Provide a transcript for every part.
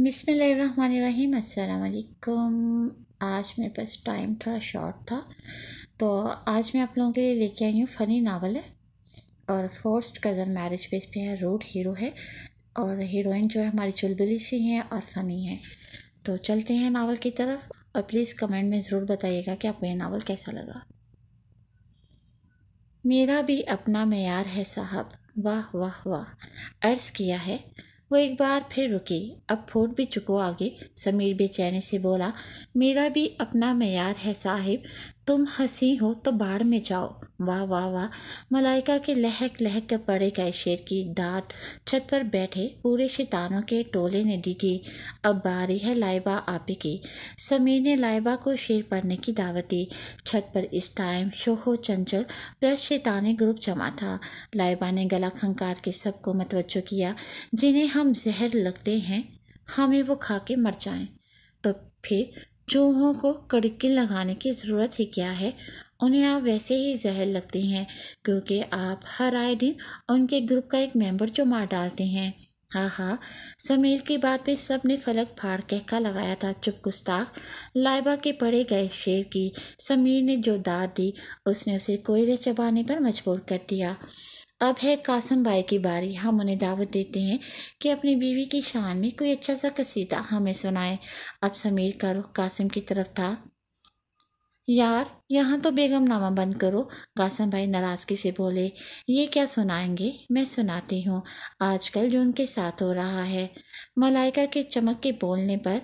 बिस्मिल्लाहिर्रहमानिर्रहीम। अस्सलाम वालेकुम। आज मेरे पास टाइम थोड़ा शॉर्ट था, तो आज मैं आप लोगों के लिए लेके आई हूँ फ़नी नावल है और फोर्स्ड कज़न मैरिज बेस पे है। रूट हीरो है और हीरोइन जो है हमारी चुलबुली सी है और फ़नी है। तो चलते हैं नावल की तरफ और प्लीज़ कमेंट में ज़रूर बताइएगा कि आपको ये नावल कैसा लगा। मेरा भी अपना मेयार है साहब, वाह वाह वाह अर्ज़ किया है। वो एक बार फिर रुकी, अब फूट भी चुको आगे। समीर बेचैनी से बोला, मेरा भी अपना मेयार है साहिब, तुम हंसी हो तो बाढ़ में जाओ। वाह वाह वाह। मलाइका के लहक लहक कर पड़े गए शेर की दांत छत पर बैठे पूरे शैतानों के टोले ने दी थी। अब बारी है लाइबा आपी की। समीर ने लाइबा को शेर पढ़ने की दावत दी। छत पर इस टाइम शोखो चंचल प्लस शैतानी ग्रुप जमा था। लाइबा ने गला खंकार के सबको मतवज्जो किया। जिन्हें हम जहर लगते हैं, हमें वो खा के मर जाएं, तो फिर चूहों को कड़की लगाने की ज़रूरत ही क्या है। उन्हें आप वैसे ही जहर लगती हैं क्योंकि आप हर आए दिन उनके ग्रुप का एक मेंबर जो मार डालते हैं। हाँ हाँ, समीर की बात पे सब ने फलक फाड़ कहका लगाया था, चुप गुस्ताख। लाइबा के पड़े गए शेर की समीर ने जो दाद दी, उसने उसे कोयले चबाने पर मजबूर कर दिया। अब है कासिम भाई की बारी। हम उन्हें दावत देते हैं कि अपनी बीवी की शान में कोई अच्छा सा कसीदा हमें सुनाए। अब समीर का रुख कासिम की तरफ था। यार, यहाँ तो बेगम नामा बंद करो। कासिम भाई नाराजगी से बोले, ये क्या सुनाएंगे, मैं सुनाती हूँ आजकल जो उनके साथ हो रहा है। मलाइका के चमक के बोलने पर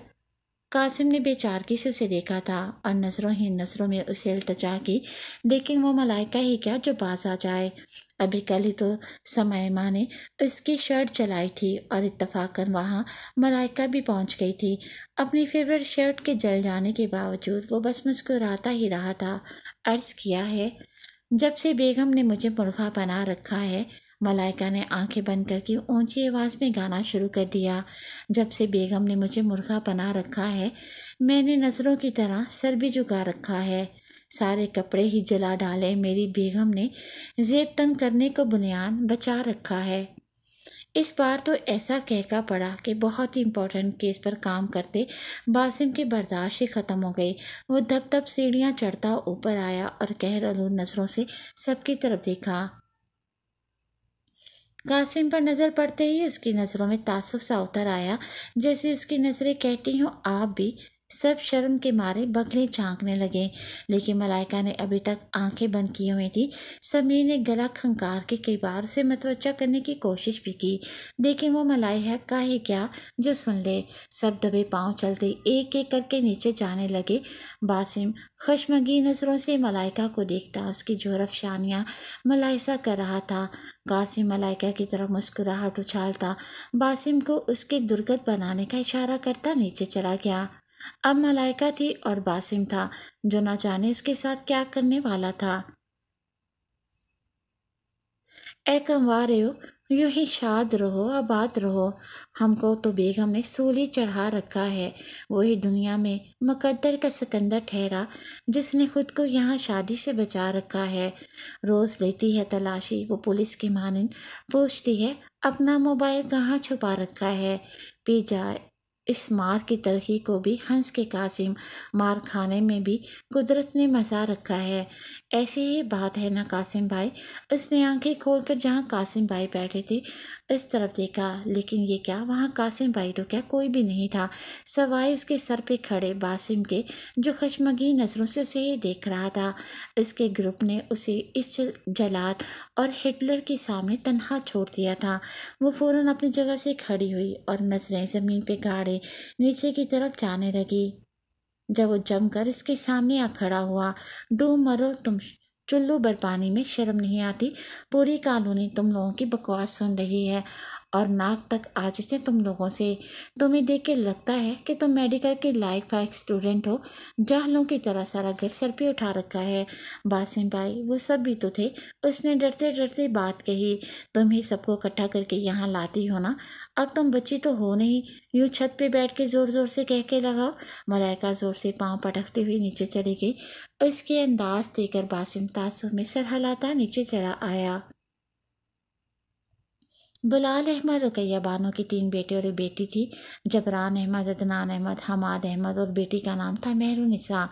कासिम ने बेचारगी से उसे देखा था और नजरों ही नजरों में उसे इल्तिजा की, लेकिन वो मलाइका ही क्या जो बाज आ जाए। अभी कल ही तो समय माँ ने उसकी शर्ट जलाई थी और इत्तफाकन वहाँ मलाइका भी पहुँच गई थी। अपनी फेवरेट शर्ट के जल जाने के बावजूद वो बस मुस्कुराता ही रहा था। अर्ज किया है, जब से बेगम ने मुझे मुर्गा बना रखा है। मलाइका ने आंखें बंद करके ऊंची आवाज में गाना शुरू कर दिया। जब से बेगम ने मुझे मुर्गा बना रखा है, मैंने नजरों की तरह सर भी झुका रखा है। सारे कपड़े ही जला डाले मेरी बेगम ने, जेब तंग करने को बुनियान बचा रखा है। इस बार तो ऐसा कहका पड़ा कि बहुत ही इम्पोर्टेंट केस पर काम करते बासिम की बर्दाश्त ही ख़त्म हो गई। वो दब दब सीढ़ियाँ चढ़ता ऊपर आया और कहरआलूद नज़रों से सबकी तरफ देखा। कासिम पर नज़र पड़ते ही उसकी नज़रों में तासुफ सा उतर आया, जैसे उसकी नज़रें कहती हों आप भी। सब शर्म के मारे बगले झांकने लगे, लेकिन मलाइका ने अभी तक आंखें बंद की हुई थी। समीर ने गला खंकार के कई बार उसे मतवज्जा करने की कोशिश भी की, लेकिन वो मलाइका का ही क्या जो सुन ले। सब दबे पांव चलते एक एक करके नीचे जाने लगे। बासिम खशमगी नज़रों से मलाइका को देखता उसकी जोरफशानियाँ मलाइसा कर रहा था। कासिम मलाइका की तरफ मुस्कुराहट उछालता बासिम को उसके दुर्गत बनाने का इशारा करता नीचे चला गया। अब मलाइका थी और बासिम था जो न जाने उसके साथ क्या करने वाला था। ए कमवारेओ, यूं ही शाद रहो आबाद रहो। हमको तो बेगम ने सूली चढ़ा रखा है। वही दुनिया में मुकद्दर का सिकंदर ठहरा जिसने खुद को यहाँ शादी से बचा रखा है। रोज लेती है तलाशी वो पुलिस की मानिंद, पूछती है अपना मोबाइल कहाँ छुपा रखा है। पी जाए इस मार की तलखी को भी हंस के कासिम, मार खाने में भी कुदरत ने मजा रखा है। ऐसी ही बात है ना कासिम भाई। उसने आंखें खोलकर जहाँ कासिम भाई बैठे थे इस तरफ देखा, लेकिन ये क्या, वहाँ कासिम भाई तो क्या कोई भी नहीं था सवाए उसके सर पे खड़े बासिम के, जो खशमगी नज़रों से उसे ही देख रहा था। इसके ग्रुप ने उसे इस जलाद और हिटलर के सामने तन्हा छोड़ दिया था। वो फौरन अपनी जगह से खड़ी हुई और नजरें ज़मीन पे गाड़े नीचे की तरफ जाने लगी। जब वो जमकर इसके सामने आ खड़ा हुआ, डूब मरो तुम चुल्लू भर पानी में, शर्म नहीं आती। पूरी कॉलोनी तुम लोगों की बकवास सुन रही है और नाक तक आज से तुम लोगों से। तुम्हें देख के लगता है कि तुम मेडिकल के लायक फायक स्टूडेंट हो। जाहलों की तरह सारा घर सर पे उठा रखा है। बासिम भाई वो सब भी तो थे। उसने डरते डरते बात कही, तुम ही सबको इकट्ठा करके यहाँ लाती हो ना। अब तुम बच्ची तो हो नहीं, यूं छत पे बैठ के जोर जोर से कह के लगाओ। मलाइका जोर से पांव पटकती हुई नीचे चली गई। इसके अंदाज देखकर बासिम तासुब में सर हिलाता नीचे चला आया। बिलाल अहमद, रुकैया बानो की 3 बेटे और एक बेटी थी। जबरान अहमद, अदनान अहमद, हमाद अहमद और बेटी का नाम था मेहरुनिसा।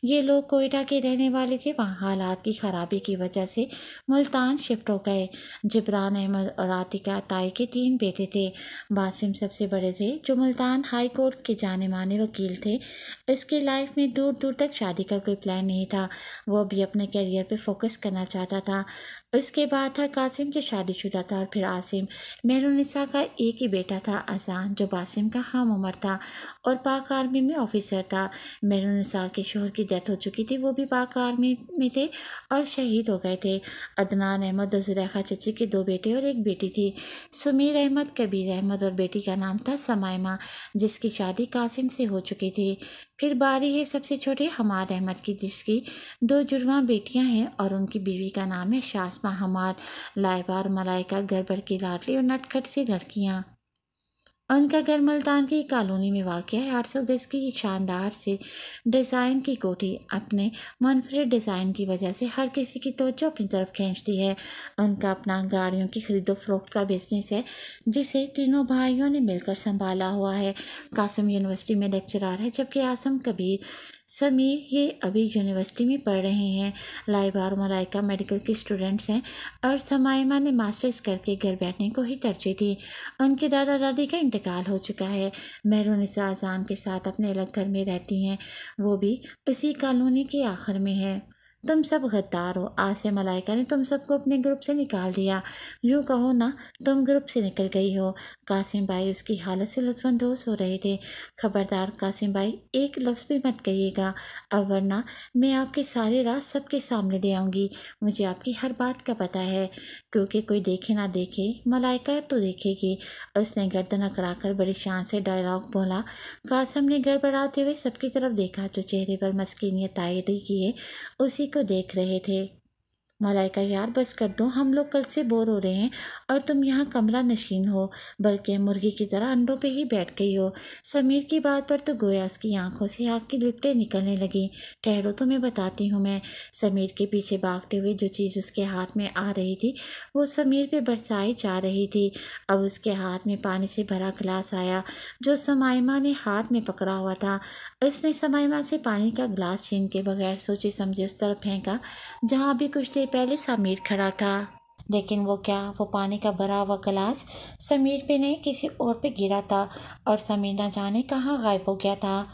ये लोग कोयटा के रहने वाले थे। वहाँ हालात की खराबी की वजह से मुल्तान शिफ्ट हो गए। जबरान अहमद और आतिका ताई के 3 बेटे थे। बासिम सबसे बड़े थे, जो मुल्तान हाई कोर्ट के जाने माने वकील थे। इसकी लाइफ में दूर दूर तक शादी का कोई प्लान नहीं था। वो भी अपने करियर पे फोकस करना चाहता था। उसके बाद था कासिम, जो शादीशुदा था, और फिर आसिम। मेहरुनिसा का एक ही बेटा था, असान, जो बासिम का हम उम्र था और पाक आर्मी में ऑफिसर था। मेहरुनिसा के शोहर की डेथ हो चुकी थी, वो भी पाक आर्मी में थे और शहीद हो गए थे। अदनान अहमद और जुलेखा चची के 2 बेटे और एक बेटी थी। सुमीर अहमद, कबीर अहमद और बेटी का नाम था समाइमा, जिसकी शादी कासिम से हो चुकी थी। फिर बारी है सबसे छोटे हमाद अहमद की, जिसकी 2 जुड़वा बेटियां हैं और उनकी बीवी का नाम है शासमा हमाद। लाइबा और मलाइका घर भर की लाडली और नटखट सी लड़कियां। उनका घर मुल्तान की कॉलोनी में वाक़ है। 800 गज की शानदार से डिज़ाइन की कोठी अपने मुनफरिद डिज़ाइन की वजह से हर किसी की तवज्जो अपनी तरफ खींचती है। उनका अपना गाड़ियों की खरीदो फरोख्त का बिजनेस है, जिसे तीनों भाइयों ने मिलकर संभाला हुआ है। कासिम यूनिवर्सिटी में लेक्चरर है, जबकि आसम, कबीर, समीर ये अभी यूनिवर्सिटी में पढ़ रहे हैं। लाइबा और मलाइका मेडिकल की स्टूडेंट्स हैं और समाइमा ने मास्टर्स करके घर बैठने को ही तरजीह दी। उनके दादा दादी का इंतकाल हो चुका है। मेहरुनिसा अजान के साथ अपने अलग घर में रहती हैं, वो भी उसी कॉलोनी के आखिर में है। तुम सब गद्दार हो। आज से मलाइका ने तुम सबको अपने ग्रुप से निकाल दिया। यूँ कहो ना, तुम ग्रुप से निकल गई हो। कासिम भाई उसकी हालत से लुत्फानंदोज हो रहे थे। खबरदार कासिम भाई, एक लफ्ज़ भी मत कहिएगा, अब वरना मैं आपके सारे राज सबके सामने दे आऊँगी। मुझे आपकी हर बात का पता है, क्योंकि कोई देखे ना देखे, मलाइका तो देखेगी। उसने गर्दन अकड़ाकर बड़ी शान से डायलॉग बोला। कासिम ने गड़बड़ाते हुए सबकी तरफ देखा, जो चेहरे पर मस्कीनियत तायरी किए उसी को देख रहे थे। मलाइका, यार बस कर दो, हम लोग कल से बोर हो रहे हैं और तुम यहाँ कमरा नशीन हो, बल्कि मुर्गी की तरह अंडों पे ही बैठ गई हो। समीर की बात पर तो गोया उसकी आंखों से आग की लिपटें निकलने लगी। ठहरो तो मैं बताती हूँ। मैं समीर के पीछे भागते हुए जो चीज़ उसके हाथ में आ रही थी, वो समीर पे बरसाई जा रही थी। अब उसके हाथ में पानी से भरा गिलास आया, जो समाइमा ने हाथ में पकड़ा हुआ था। उसने समाइमा से पानी का गिलास छीन के बगैर सोचे समझे उस तरफ फेंका, जहाँ भी कुछ देर पहले समीर खड़ा था। लेकिन वो क्या, वो पानी का भरा हुआ गिलास समीर पे नहीं, किसी और पे गिरा था और समीर न जाने कहाँ गायब हो गया था।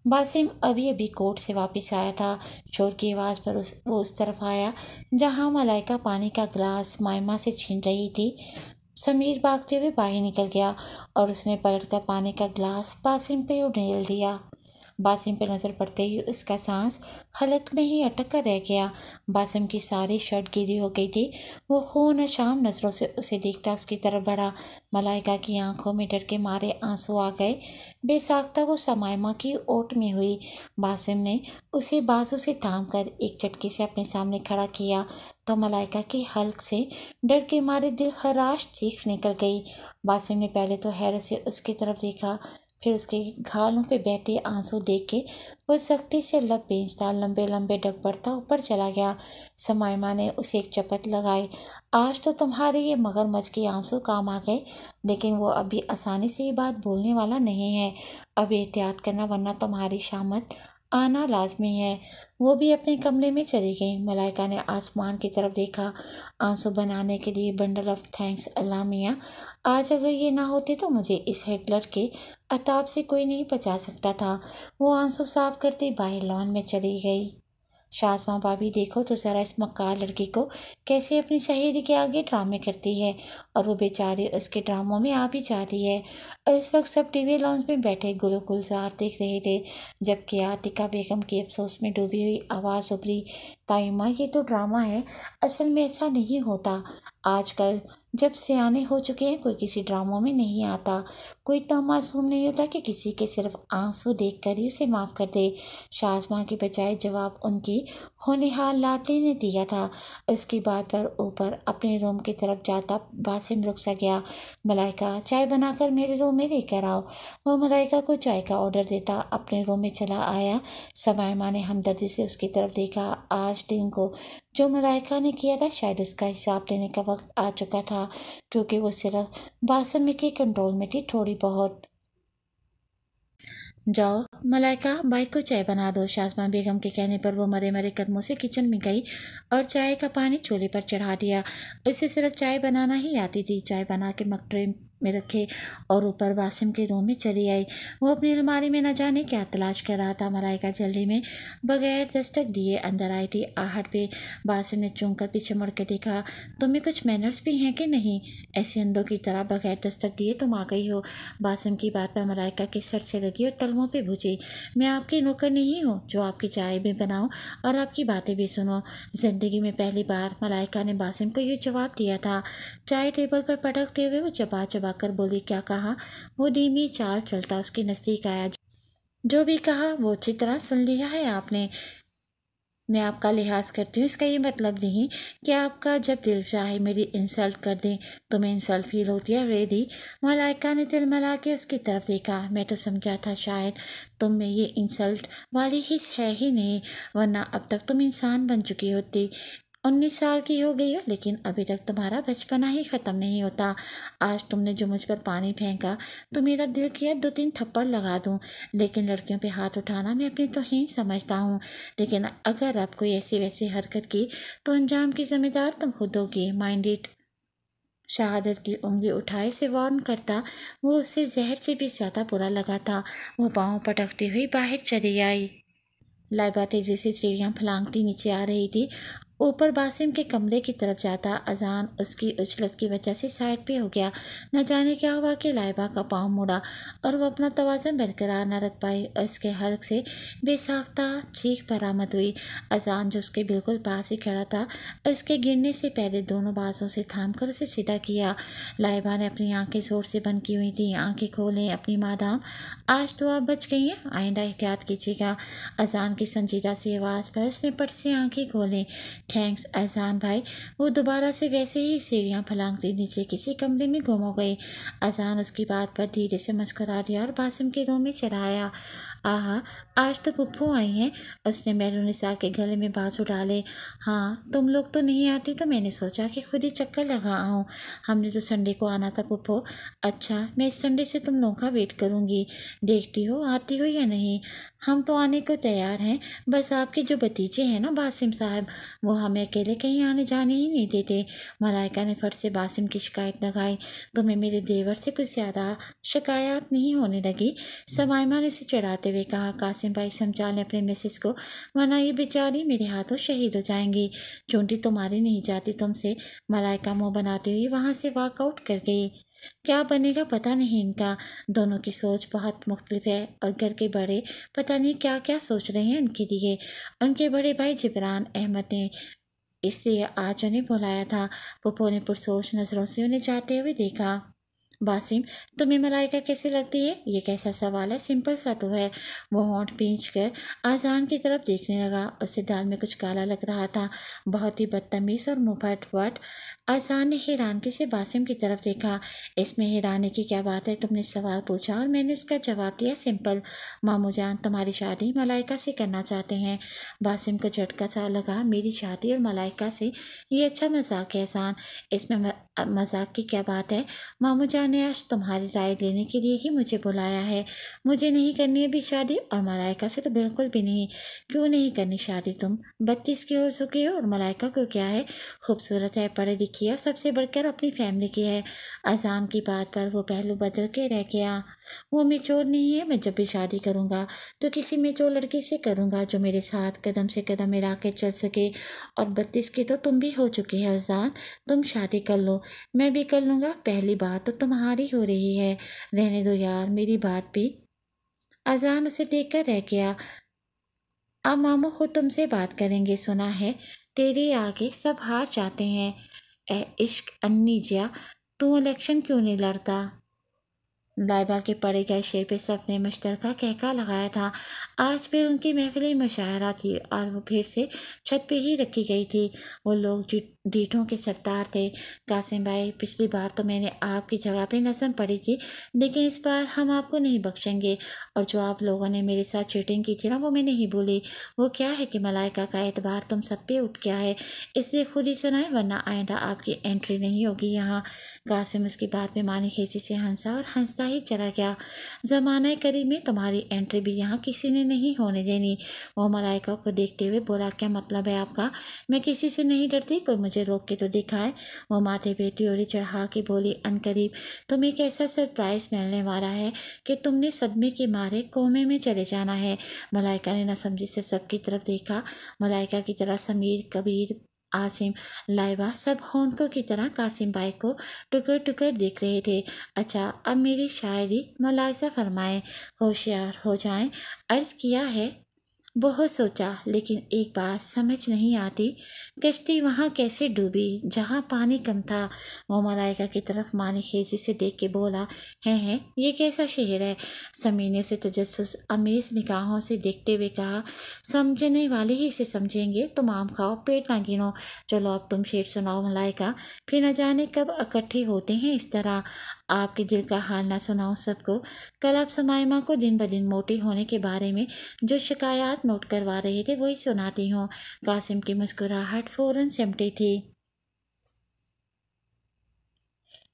बासिम अभी अभी कोर्ट से वापस आया था। शोर की आवाज़ पर वो उस तरफ आया जहाँ मलाइका पानी का गिलास मायमा से छीन रही थी। समीर भागते हुए बाहर निकल गया और उसने पलटकर पानी का गिलास बासिम पे उड़ेल दिया। बासिम पर नज़र पड़ते ही उसका सांस हलक में ही अटक कर रह गया। बासिम की सारी शर्ट गीली हो गई थी। वो खून शाम नज़रों से उसे देखता उसकी तरफ बढ़ा। मलाइका की आंखों में डर के मारे आंसू आ गए। बेसाख्ता वो समाइमा की ओट में हुई। बासिम ने उसे बाजू से थाम कर एक झटके से अपने सामने खड़ा किया तो मलाइका के हल्क से डर के मारे दिल खराश चीख निकल गई। बासिम ने पहले तो हैरत से उसकी तरफ देखा, फिर उसके गालों पे बैठे आंसू देख के वो सख्ती से लब बेचता लंबे लंबे डग बढ़ता ऊपर चला गया। समाइमा ने उसे एक चपत लगाई। आज तो तुम्हारे ये मगरमच्छ के आंसू काम आ गए, लेकिन वो अभी आसानी से ये बात बोलने वाला नहीं है। अब एहतियात करना, वरना तुम्हारी शामत आना लाजमी है। वो भी अपने कमरे में चली गई। मलाइका ने आसमान की तरफ देखा। आंसू बनाने के लिए बंडल ऑफ थैंक्स अल्लाह मियाँ। आज अगर ये ना होते तो मुझे इस हिटलर के अताब से कोई नहीं बचा सकता था। वो आंसू साफ करती बाहर लॉन में चली गई। शाज़मा भाभी, देखो तो ज़रा इस मक्कार लड़की को कैसे अपनी सहेली के आगे ड्रामे करती है, और वो बेचारी उसके ड्रामों में आ भी जाती है। और इस वक्त सब टीवी लॉन्च में बैठे गुल गुलजार देख रहे थे, जबकि आतिका बेगम की अफसोस में डूबी हुई आवाज़ उभरी, ताईमा ये तो ड्रामा है, असल में ऐसा नहीं होता। आजकल जब सियाने हो चुके हैं, कोई किसी ड्रामों में नहीं आता। कोई इतना मासूम नहीं होता कि किसी के सिर्फ आंसू देखकर ही उसे माफ़ कर दे। शाज़मा के बजाय जवाब उनकी होनहार लाडली ने दिया था। उसकी बात पर ऊपर अपने रूम की तरफ जाता बासिम रुक सा गया। मलाइका, चाय बनाकर मेरे रूम में लेकर आओ। वो मलाइका को चाय का ऑर्डर देता अपने रूम में चला आया। समाइमा ने हमदर्दी से उसकी तरफ देखा। आज दिन को जो मलाइका ने किया था शायद उसका हिसाब देने का वक्त आ चुका था, क्योंकि वो सिर्फ बासम के कंट्रोल में थी थोड़ी बहुत। जाओ मलाइका, भाई को चाय बना दो। शाज़मा बेगम के कहने पर वो मरे मरे कदमों से किचन में गई और चाय का पानी चूल्हे पर चढ़ा दिया। उसे सिर्फ चाय बनाना ही आती थी। चाय बना के मग ट्रे में रखे और ऊपर वासिम के रूम में चली आई। वो अपनी अलमारी में न जाने क्या तलाश कर रहा था। मलाइका जल्दी में बगैर दस्तक दिए अंदर आई थी। आहट पे वासिम ने चूम कर पीछे मुड़ के देखा। तुम्हें कुछ मैनर्स भी हैं कि नहीं? ऐसे अंधों की तरह बगैर दस्तक दिए तुम आ गई हो। वासिम की बात पर मलाइका के सर से लगी और तलवों पे भूजी। मैं आपकी नौकर नहीं हूँ जो आपकी चाय भी बनाऊँ और आपकी बातें भी सुनो। जिंदगी में पहली बार मलाइका ने वासिम को ये जवाब दिया था। चाय टेबल पर पटकते हुए वो चबा चबा कर बोली, क्या कहा? वो धीमी चाल चलता उसके नजदीक आया। जो भी कहा वो अच्छी तरह सुन लिया है आपने। मैं आपका लिहाज करती हूँ, इसका ये मतलब नहीं कि आपका जब दिल चाहे मेरी इंसल्ट कर दें। तुम्हें इंसल्ट फील होती है रेडी? मलाइका ने दिल मिला के उसकी तरफ देखा। मैं तो समझा था शायद तुम में ये इंसल्ट वाली हिस्स है ही नहीं, वरना अब तक तुम इंसान बन चुकी होती। 19 साल की हो गई हो लेकिन अभी तक तुम्हारा बचपना ही ख़त्म नहीं होता। आज तुमने जो मुझ पर पानी फेंका तो मेरा दिल किया 2-3 थप्पड़ लगा दूं, लेकिन लड़कियों पे हाथ उठाना मैं अपनी तौहीन समझता हूँ। लेकिन अगर अब कोई ऐसी वैसी हरकत की तो अंजाम की जिम्मेदार तुम खुद होगी। Mind it. शहादत की उंगली उठाए से वार्न करता वो उससे जहर से भी ज़्यादा बुरा लगा था। वो पाँव पटकती हुई बाहर चली आई। लाइबा तेजी से सीढ़ियाँ फलांगती नीचे आ रही थी। ऊपर बासिम के कमरे की तरफ जाता अजान उसकी उछलत की वजह से साइड पे हो गया। न जाने क्या हुआ कि लाइबा का पाँव मुड़ा और वो अपना तवाज़ुन बरकरार न रख पाई और इसके हल्क से बेसाख्ता चीख बरामद हुई। अजान जो उसके बिल्कुल पास ही खड़ा था उसके गिरने से पहले दोनों बाजों से थाम कर उसे सीधा किया। लाइबा ने अपनी आंखें जोर से बंद की हुई थी। आंखें खोलें अपनी मादाम, आज तो आप बच गई हैं, आइंदा एहतियात कीजिएगा। अजान की संजीदा सी आवाज़ पर उसने पट से आंखें खोलें। थैंक्स अहसान भाई। वो दोबारा से वैसे ही सीढ़ियाँ फलांगती नीचे किसी कमरे में गुम हो गई। अजान उसकी बात पर धीरे से मुस्कुरा दिया और बासिम के रूम में चला आया। आहा, आज तो पुप्पो आई हैं। उसने मेहरुनिसा के गले में बाजू डाले। हाँ, तुम लोग तो नहीं आती तो मैंने सोचा कि खुद ही चक्कर लगा आऊँ। हमने तो संडे को आना था पुप्पो। अच्छा, मैं इस संडे से तुम लोगों का वेट करूँगी, देखती हो आती हो या नहीं। हम तो आने को तैयार हैं, बस आपके जो भतीजे हैं ना बासिम साहब, वो हमें अकेले कहीं आने जाने ही नहीं देते। मलाइका ने फट से बासिम की शिकायत लगाई। तुम्हें मेरे देवर से कुछ ज़्यादा शिकायत नहीं होने लगी? समाइमा ने उसे चढ़ाते हुए कहा। कासिम भाई समझा लें अपने मिसेस को, वरना ये बेचारी मेरे हाथों शहीद हो जाएंगी। चूंटी तुम्हारी नहीं जाती तुमसे। मलाइका मुँह बनाती हुई वहाँ से वॉकआउट कर गई। क्या बनेगा पता नहीं इनका। दोनों की सोच बहुत मुख्तलिफ है और घर के बड़े पता नहीं क्या क्या सोच रहे हैं इनके लिए। उनके बड़े भाई जिब्रान अहमद ने इसलिए आज उन्हें बुलाया था। पुप्पो ने पुरसोच नज़रों से उन्हें जाते हुए देखा। बासिम, तुम्हें मलाइका कैसे लगती है? ये कैसा सवाल है, सिंपल सा तो है। वो होंठ खींच कर आजान की तरफ देखने लगा। उससे दाल में कुछ काला लग रहा था, बहुत ही बदतमीज और मुंहफट वट। आजान ने हैरानगी से बासिम की तरफ देखा। इसमें हैरानी की क्या बात है? तुमने सवाल पूछा और मैंने उसका जवाब दिया, सिंपल। मामू जान तुम्हारी शादी मलाइका से करना चाहते हैं। बासिम को झटका सा लगा। मेरी शादी और मलाइका से? ये अच्छा मजाक है आसान, इसमें मजाक की क्या बात है? मामू जान ने आज तुम्हारी राय लेने के लिए ही मुझे बुलाया है। मुझे नहीं करनी अभी शादी और मलाइका से तो बिल्कुल भी नहीं। क्यों नहीं करनी शादी? तुम 32 की हो चुकी हो और मलाइका को क्या है, खूबसूरत है, पढ़ी लिखी है और सबसे बढ़कर अपनी फैमिली की है। अजान की बात पर वो पहलू बदल के रह गया। वो मेच्योर नहीं है। मैं जब भी शादी करूँगा तो किसी मेच्योर लड़की से करूँगा जो मेरे साथ कदम से कदम मिला के चल सके। और 32 की तो तुम भी हो चुकी है अजान, तुम शादी कर लो, मैं भी कर लूँगा। पहली बात तो तुम्हारी हो रही है, रहने दो यार मेरी बात भी। अजान उसे देखकर रह गया। अब मामू खुद तुमसे बात करेंगे, सुना है तेरे आगे सब हार जाते हैं। ए इश्क अन्नी जिया, तू इलेक्शन क्यों नहीं लड़ता? लाइबा के पड़े गए शेर पे सबने मुश्तरका कहका लगाया था। आज फिर उनकी महफिल मुशायरा थी और वो फिर से छत पे ही रखी गई थी। वो लोग डीठों के सरदार थे। कासिम भाई, पिछली बार तो मैंने आपकी जगह पे नज़म पढ़ी थी, लेकिन इस बार हम आपको नहीं बख्शेंगे। और जो आप लोगों ने मेरे साथ चीटिंग की थी ना, वो मैं नहीं भूली। वो क्या है कि मलाइका का एतबार तुम सब पे उठ गया है, इसलिए खुद ही सुनाए, वरना आइंदा आपकी एंट्री नहीं होगी यहाँ। कासिम उसकी बात में मानी खींची से हंसा और हंसता ही चला गया। ज़माना करीब में तुम्हारी एंट्री भी यहाँ किसी ने नहीं होने देनी। वो मलाइका को देखते हुए बोला, क्या मतलब है आपका? मैं किसी से नहीं डरती, कोई मुझे रोक के तो दिखाए। वो माथे पे त्योरी चढ़ा के बोली, अनकरीब तुम्हें एक ऐसा सरप्राइज मिलने वाला है कि तुमने सदमे के मारे कोमे में चले जाना है। मलाइका ने नासमझी से सबकी तरफ देखा। मलाइका की तरह समीर, कबीर, आसिम, लाइबा सब होंठों की तरह कासिम भाई को टुकर टुकर देख रहे थे। अच्छा, अब मेरी शायरी मुलाहिजा फरमाएं, होशियार हो जाएं। अर्ज किया है, बहुत सोचा लेकिन एक बात समझ नहीं आती, कश्ती वहाँ कैसे डूबी जहाँ पानी कम था। वो मलाइका की तरफ मानी खेजी से देख के बोला, है ये कैसा शहर है? समीर ने उसे तजस्सुस अमेज निगाहों से देखते हुए कहा, समझने वाले ही इसे समझेंगे। तुम आम खाओ, पेट ना गिनो। चलो अब तुम शेर सुनाओ मलाइका, फिर न जाने कब इकट्ठे होते हैं इस तरह। आपके दिल का हाल ना सुनाओ सबको। कल आप समाइमा को दिन ब दिन मोटी होने के बारे में जो शिकायत नोट करवा रहे थे वही सुनाती हूँ। कासिम की मुस्कुराहट फौरन सिमटी थी।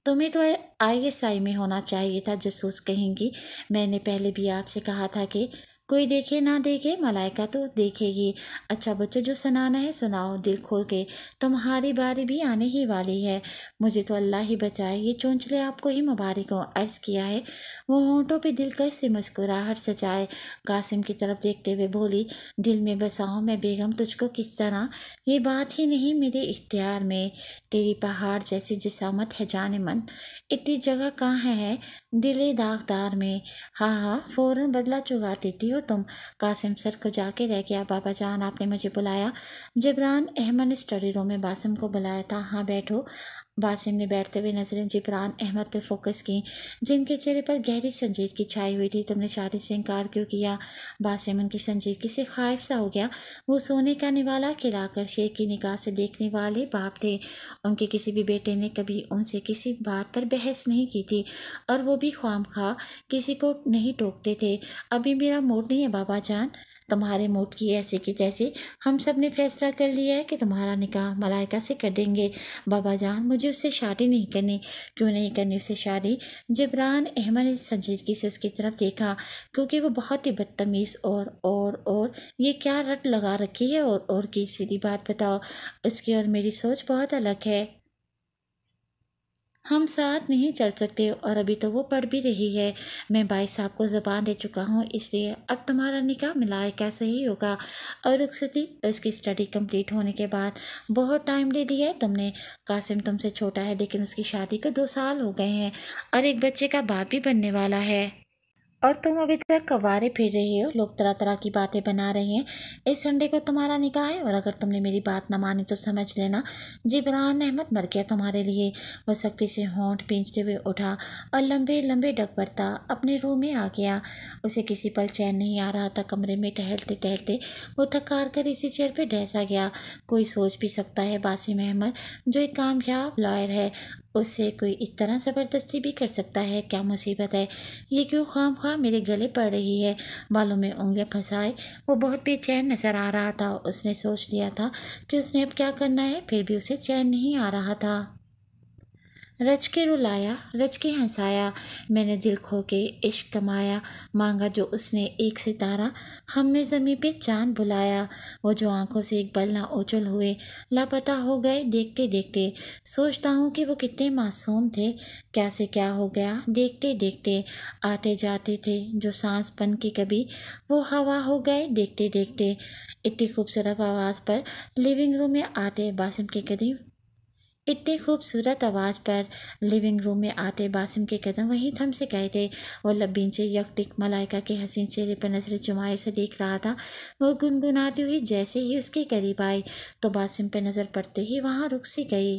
तुम्हें तो ISI में होना चाहिए था, जासूस कहेंगी। मैंने पहले भी आपसे कहा था कि कोई देखे ना देखे, मलाइका तो देखेगी। अच्छा बच्चों, जो सुनाना है सुनाओ दिल खोल के, तुम्हारी बारी भी आने ही वाली है। मुझे तो अल्लाह ही बचाए, ये चोंचले आपको ही मुबारक हो। अर्ज किया है। वो होंठों पे दिलकश से मुस्कुराहट सजाए कासिम की तरफ देखते हुए बोली, दिल में बसाऊं मैं बेगम तुझको किस तरह, ये बात ही नहीं मेरे इख्तियार में। तेरी पहाड़ जैसी जिसामत है जाने मन, इतनी जगह कहाँ है दिले दागदार में। हाँ फौरन बदला चुका देती हो तुम। कासिम सर को जाके रह गया। बाबा जान, आपने मुझे बुलाया? जिब्रान अहमद ने स्टडी रूम में बासिम को बुलाया था। हाँ बैठो। बासिम ने बैठते हुए नजरें जिब्रान अहमद पे फोकस की, जिनके चेहरे पर गहरी संजीदगी छाई हुई थी। तुमने शादी से इनकार क्यों किया? बासिम उनकी संजीदगी से खाइफ सा हो गया। वो सोने का निवाला खिलाकर शेर की निगाह से देखने वाले बाप थे। उनके किसी भी बेटे ने कभी उनसे किसी बात पर बहस नहीं की थी, और वो भी ख्वामखा किसी को नहीं टोकते थे। अभी मेरा मूड नहीं है बाबा जान। तुम्हारे मूड की ऐसे की तैसे। हम सब ने फैसला कर लिया है कि तुम्हारा निकाह मलाइका से कर देंगे। बाबा जान, मुझे उससे शादी नहीं करनी। क्यों नहीं करनी उससे शादी? जिब्रान अहमद ने संजीदगी से उसकी तरफ देखा, क्योंकि वो बहुत ही बदतमीज़ और ये क्या रट लगा रखी है। और की सीधी बात बताओ, उसकी और मेरी सोच बहुत अलग है। हम साथ नहीं चल सकते, और अभी तो वो पढ़ भी रही है। मैं भाई साहब को ज़बान दे चुका हूँ, इसलिए अब तुम्हारा निकाह मलाइका से ही होगा। और रुखसती उसकी स्टडी कंप्लीट होने के बाद। बहुत टाइम ले लिया है तुमने। कासिम तुमसे छोटा है, लेकिन उसकी शादी को 2 साल हो गए हैं और एक बच्चे का बाप भी बनने वाला है। और तुम अभी तक कवारे फिर रही हो। लोग तरह तरह की बातें बना रहे हैं। इस संडे को तुम्हारा निकाह है, और अगर तुमने मेरी बात न मानी तो समझ लेना जिब्रान अहमद मर गया तुम्हारे लिए। वह सख्ती से होंठ भींचते हुए उठा और लंबे लंबे डग बढ़ता अपने रूम में आ गया। उसे किसी पल चैन नहीं आ रहा था। कमरे में टहलते टहलते वो थकार कर इसी चेयर पर ढह गया। कोई सोच भी सकता है बासिम अहमद, जो एक कामयाब लॉयर है, उससे कोई इस तरह ज़बरदस्ती भी कर सकता है? क्या मुसीबत है? ये क्यों खामखा मेरे गले पड़ रही है? बालों में उंगलियां फंसाए वो बहुत बेचैन नजर आ रहा था। उसने सोच लिया था कि उसने अब क्या करना है, फिर भी उसे चैन नहीं आ रहा था। रच के रुलाया, रच के हंसाया, मैंने दिल खो के इश्क कमाया, मांगा जो उसने एक सितारा, हमने ज़मीं पे चांद बुलाया। वो जो आंखों से एक पल ना ओझल हुए, लापता हो गए देखते देखते। सोचता हूँ कि वो कितने मासूम थे, क्या से क्या हो गया देखते देखते। आते जाते थे जो सांस बन के कभी, वो हवा हो गए देखते देखते। इतनी खूबसूरत आवाज़ पर लिविंग रूम में आते बासिम के कदम इतनी खूबसूरत आवाज़ पर लिविंग रूम में आते बासिम के कदम वहीं थम से गए थे। वो लबीन से यकटिक मलाइका के हसीन चेहरे पर नजरें जुमाए से देख रहा था। वो गुनगुनाती हुई जैसे ही उसके करीब आई तो बासिम पर नज़र पड़ते ही वहाँ रुक सी गई।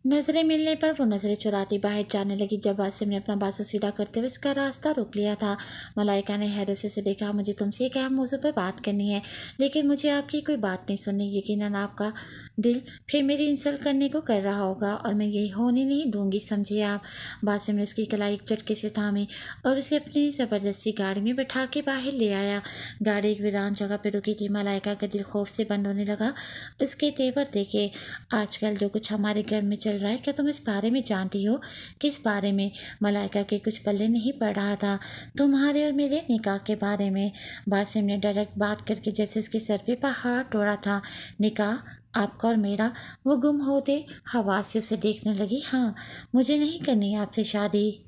नजरें मिलने पर वो नजरें चुराती बाहर जाने लगी। जब बासिम ने अपना बाजू सीधा करते हुए इसका रास्ता रोक लिया था, मलाइका ने हैरत से देखा। मुझे तुमसे एक अहम मौजू पर बात करनी है, लेकिन मुझे आपकी कोई बात नहीं सुननी। यकीनन आपका दिल फिर मेरी इंसल्ट करने को कर रहा होगा और मैं यही होने नहीं दूंगी, समझिए आप। बासिम ने उसकी कलाई एक झटके से थामी और उसे अपनी जबरदस्ती गाड़ी में बैठा के बाहर ले आया। गाड़ी एक वीरान जगह पर रुकी थी। मलाइका का दिल खौफ से बंद होने लगा। उसके तेवर देखे। आजकल जो कुछ हमारे घर में चल रहा है, क्या तुम इस बारे में जानती हो? किस बारे में? मलाइका के कुछ पल्ले नहीं पड़ रहा था। तुम्हारे और मेरे निकाह के बारे में। बासिम ने डायरेक्ट बात करके जैसे उसके सर पे पहाड़ तोड़ा था। निकाह? आपका और मेरा? वो गुम होते हवा से उसे देखने लगी। हाँ, मुझे नहीं करनी आपसे शादी।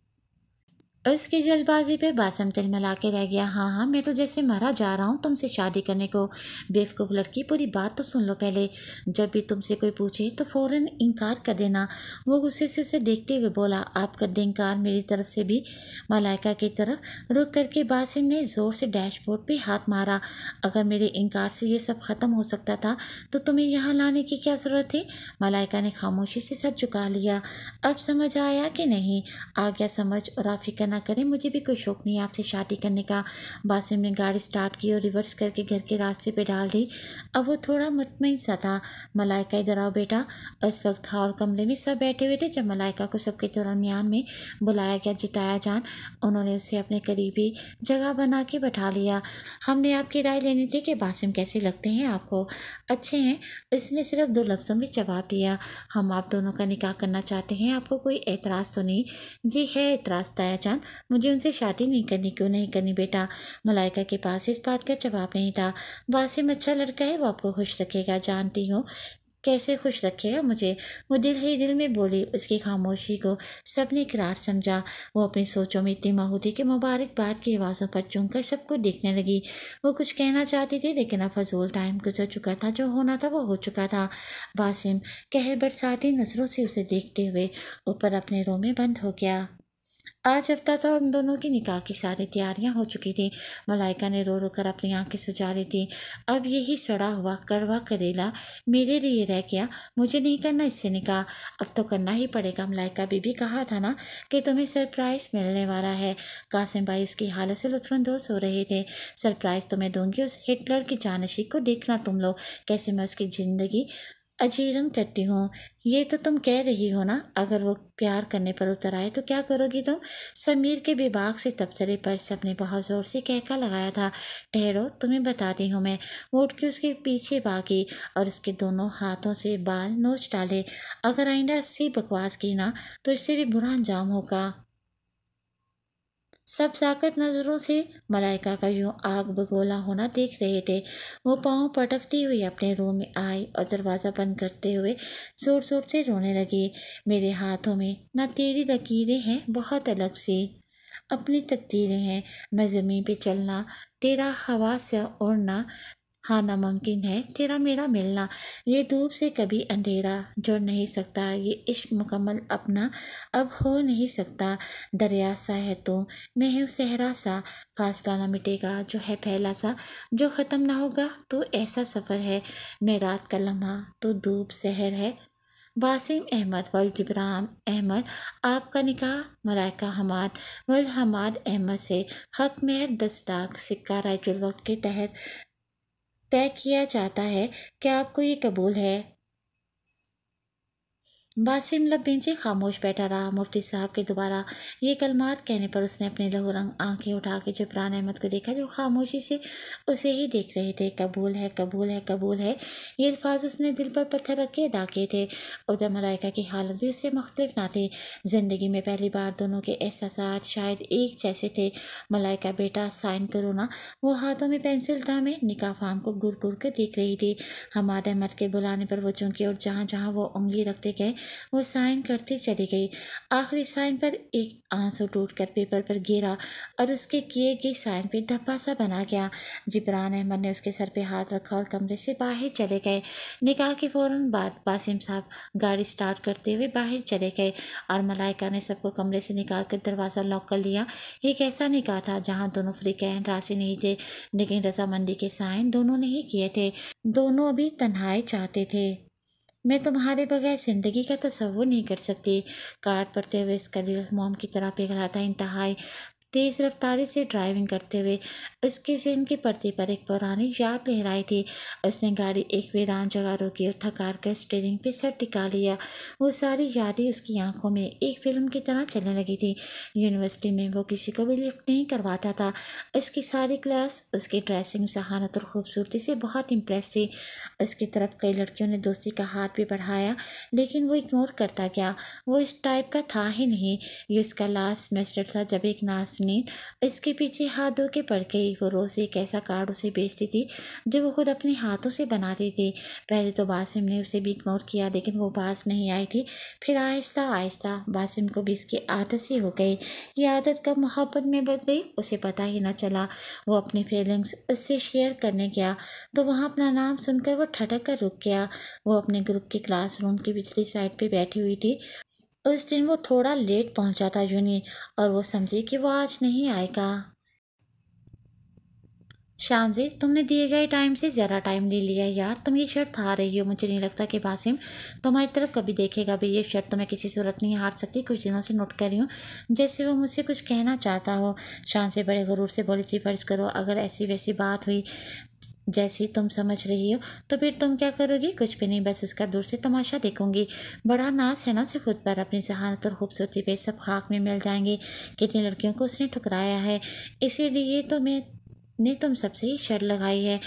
उसकी जल्दबाजी पे बासिम तिलमिला के रह गया। हाँ हाँ, मैं तो जैसे मरा जा रहा हूँ तुमसे शादी करने को। बेवकूफ़ लड़की, पूरी बात तो सुन लो पहले। जब भी तुमसे कोई पूछे तो फौरन इनकार कर देना। वो गुस्से से उसे देखते हुए बोला। आप कर दे इनकार मेरी तरफ से भी। मलाइका की तरफ रुक करके बासिम ने ज़ोर से डैशबोर्ड पे हाथ मारा। अगर मेरे इनकार से ये सब ख़त्म हो सकता था तो तुम्हें यहाँ लाने की क्या ज़रूरत थी? मलाइका ने खामोशी से सर झुका लिया। अब समझ आया कि नहीं? आ गया समझ, और आप फिक्र ना करें, मुझे भी कोई शौक नहीं है आपसे शादी करने का। बासिम ने गाड़ी स्टार्ट की और रिवर्स करके घर के रास्ते पे डाल दी। अब वो थोड़ा मुतमईन सा था। मलाइका, इधर आओ बेटा। उस वक्त हॉल कमरे में सब बैठे हुए थे जब मलाइका को सबके दरमियान में बुलाया गया। जिताया जान, उन्होंने उसे अपने करीबी जगह बना के बैठा लिया। हमने आपकी राय लेनी थी कि बासिम कैसे लगते हैं आपको? अच्छे हैं। इसने सिर्फ दो लफ्ज़ों में जवाब दिया। हम आप दोनों का निकाह करना चाहते हैं। आपको कोई एतराज़ तो नहीं? जी है एतराज़ ताया जान, मुझे उनसे शादी नहीं करनी। क्यों नहीं करनी बेटा? मलाइका के पास इस बात का जवाब नहीं था। वासिम अच्छा लड़का है, वो आपको खुश रखेगा, जानती हो कैसे खुश रखेगा मुझे। वो दिल ही दिल में बोली। उसकी खामोशी को सबने इकरार समझा। वो अपनी सोचों में इतनी महू थी कि मुबारकबाद की आवाज़ों पर चूमकर सबको देखने लगी। वो कुछ कहना चाहती थी लेकिन अब फजूल टाइम गुजर चुका था। जो होना था वो हो चुका था। बासिम कहर बरसाती नजरों से उसे देखते हुए ऊपर अपने रूम में बंद हो गया। आज हफ्ता था, उन दोनों की निकाह की सारी तैयारियां हो चुकी थी। मलाइका ने रो रो कर अपनी आंखें सुजा ली थी। अब यही सड़ा हुआ कड़वा करेला मेरे लिए रह गया। मुझे नहीं करना इससे निकाह। अब तो करना ही पड़ेगा। मलाइका बीबी, कहा था ना कि तुम्हें सरप्राइज मिलने वाला है। कासिम भाई उसकी हालत से लुत्फानंदोज हो रहे थे। सरप्राइज तो मैं दूंगी उस हिटलर की जानशी को। देखना तुम लोग कैसे मैं उसकी ज़िंदगी अजीरन करती हूँ। ये तो तुम कह रही हो ना, अगर वो प्यार करने पर उतर आए तो क्या करोगी तुम? समीर के बेबाक से तबसरे पर सबने बहुत जोर से कहका लगाया था। ठहरो, तुम्हें बताती हूँ मैं। वो उठ के उसके पीछे भागी और उसके दोनों हाथों से बाल नोच डाले। अगर आइंदा ऐसी बकवास की ना तो इससे भी बुरा अंजाम होगा। सब साकत नज़रों से मलाइका का यूं आग बगोला होना देख रहे थे। वो पाँव पटकती हुई अपने रूम में आई और दरवाज़ा बंद करते हुए जोर जोर से रोने लगी। मेरे हाथों में ना तेरी लकीरें हैं, बहुत अलग सी अपनी तकदीरें हैं। मैं ज़मीन पे चलना, तेरा हवा से उड़ना, हाँ नामुमकिन है तेरा मेरा मिलना। ये धूप से कभी अंधेरा जुड़ नहीं सकता। ये इश्क मुकम्मल अपना अब हो नहीं सकता। दरिया सा है तो मैं हूँ सहरा सा। फासला ना मिटेगा जो है पहला सा। जो ख़त्म ना होगा तो ऐसा सफ़र है। मैं रात का लम्हा तो धूप सहर है। वासिम अहमद वल जिब्रान अहमद, आपका निकाह मलाइका हमाद वल हमाद अहमद से हक में 10 लाख सिक्का रायचुल वक्त के तहत तय किया जाता है। क्या आपको ये कबूल है? बासिम लबीन से खामोश बैठा रहा। मुफ्ती साहब के दोबारा ये कलमात कहने पर उसने अपने लहू रंग आंखें उठा के जिब्रान अहमद को देखा जो खामोशी से उसे ही देख रहे थे। कबूल है, कबूल है, कबूल है, ये अल्फाज उसने दिल पर पत्थर रख के अदा किए थे। उधर मलाइका की हालत भी उससे मुख्तलिफ ना थी। जिंदगी में पहली बार दोनों के एहसास शायद एक जैसे थे। मलाइका, बेटा साइन करो ना। वो हाथों में पेंसिल थामे निकाह फार्म को घुर घुर कर देख रही थी। हमाद अहमद के बुलाने पर वो चौंकी और जहाँ जहाँ वो उंगली रखते गए वो साइन करती चली गई। आखिरी साइन पर एक आंसू टूटकर पेपर पर गिरा और उसके किए गए साइन पे धब्बा सा बना गया। जिब्रान अहमद ने उसके सर पे हाथ रखा और कमरे से बाहर चले गए। निकाह के फौरन बाद बासिम साहब गाड़ी स्टार्ट करते हुए बाहर चले गए और मलाइका ने सबको कमरे से निकाल कर दरवाज़ा लॉक कर लिया। एक ऐसा निकाह था जहाँ दोनों फ्रीकैन राजी नहीं थे, लेकिन रजामंदी के साइन दोनों ने ही किए थे। दोनों अभी तन्हाई चाहते थे। मैं तुम्हारे बगैर ज़िंदगी का तसव्वुर नहीं कर सकती। काट पड़ते हुए इसका दिल मोम की तरह पिघला था। इंतहाई तेज रफ्तारी से ड्राइविंग करते हुए उसके ज़हन की पर्दे पर एक पुरानी याद लहराई थी। उसने गाड़ी एक वीरान जगह रोकी और थकार कर स्टीयरिंग पे सर टिका लिया। वो सारी यादें उसकी आंखों में एक फिल्म की तरह चलने लगी थी। यूनिवर्सिटी में वो किसी को भी लिफ्ट नहीं करवाता था। उसकी सारी क्लास उसकी ड्रेसिंग, जहानत और खूबसूरती से बहुत इम्प्रेस थी। उसकी तरफ कई लड़कियों ने दोस्ती का हाथ भी बढ़ाया, लेकिन वो इग्नोर करता गया। वो इस टाइप का था ही नहीं। ये उसका लास्ट सेमेस्टर था जब एक नाज़नीन इसके पीछे हाथ धो के पड़ गई। वो रोज़ एक ऐसा कार्ड उसे बेचती थी जो वो खुद अपने हाथों से बनाती थी। पहले तो बासिम ने उसे भी इग्नोर किया, लेकिन वो पास नहीं आई थी। फिर आहिस्ता आहिस्ता बासिम को भी इसकी आदत सी हो गई। ये आदत कब मोहब्बत में बदल गई उसे पता ही न चला। वो अपनी फीलिंग्स उससे शेयर करने गया तो वहाँ अपना नाम सुनकर वो ठटक कर रुक गया। वो अपने ग्रुप के क्लासरूम की पिछली साइड पे बैठी हुई थी। उस दिन वो थोड़ा लेट पहुंचा था यूनी, और वो समझी कि वो आज नहीं आएगा। शामजी, तुमने दिए गए टाइम से ज़रा टाइम ले लिया यार। तुम ये शर्त हार रही हो। मुझे नहीं लगता कि बासिम तुम्हारी तरफ कभी देखेगा भी। ये शर्त तो मैं किसी सूरत नहीं हार सकती। कुछ दिनों से नोट कर रही हूँ जैसे वो मुझसे कुछ कहना चाहता हो। शान से बड़े गुरूर से बोली थी, फर्ज करो अगर ऐसी वैसी बात हुई जैसी तुम समझ रही हो तो फिर तुम क्या करोगी? कुछ भी नहीं, बस उसका दूर से तमाशा देखूंगी। बड़ा नाज है ना उसे खुद पर। अपनी जहानत और खूबसूरती पे सब खाक में मिल जाएंगे। कितनी लड़कियों को उसने ठुकराया है, इसीलिए तो मैंने तुम सबसे ही शर्त लगाई है।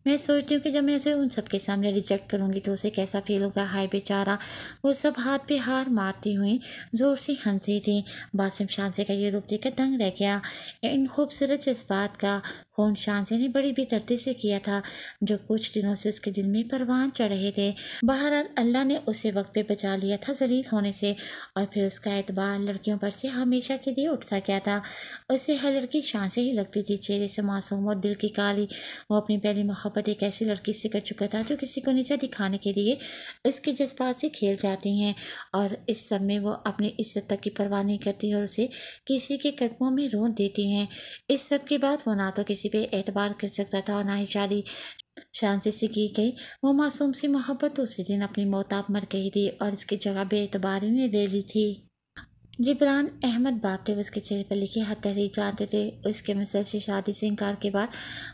मैं सोचती हूँ कि जब मैं उसे उन सबके सामने रिजेक्ट करूँगी तो उसे कैसा फील होगा। हाय बेचारा। वो सब हाथ पे हार मारती हुई जोर से हंसी थी। बासिम शांसे का ये रूप देखकर दंग रह गया। इन खूबसूरत जज्बात का खून शांसे ने बड़ी बेदर्दी से किया था, जो कुछ दिनों से उसके दिल में परवान चढ़ रहे थे। बहरहाल अल्लाह ने उसे वक्त पे बचा लिया था जलील होने से, और फिर उसका एतबार लड़कियों पर से हमेशा के लिए उठ सा गया था। उसे हर लड़की शांसे ही लगती थी, चेहरे से मासूम और दिल की काली। वो अपनी पहली मोहब्बत एक ऐसी लड़की से कर चुका था जो किसी को नीचा दिखाने के लिए इसके जज्बात से खेल जाती हैं, और इस सब में वो अपनी इज्जत तक की परवाह नहीं करती और उसे किसी के कदमों में रोन देती हैं। इस सब के बाद वो ना तो किसी पे एतबार कर सकता था और ना ही शादी शांति से की गई वो मासूम सी मोहब्बत उसी दिन अपनी मौत आप मर गई थी, और इसकी जगह बेएतबारी ने ले ली थी। जिब्रान अहमद बाप थे उसके चेहरे पर लिखे हर तहरीर जानते थे। उसके मिसल से शादी से इनकार के बाद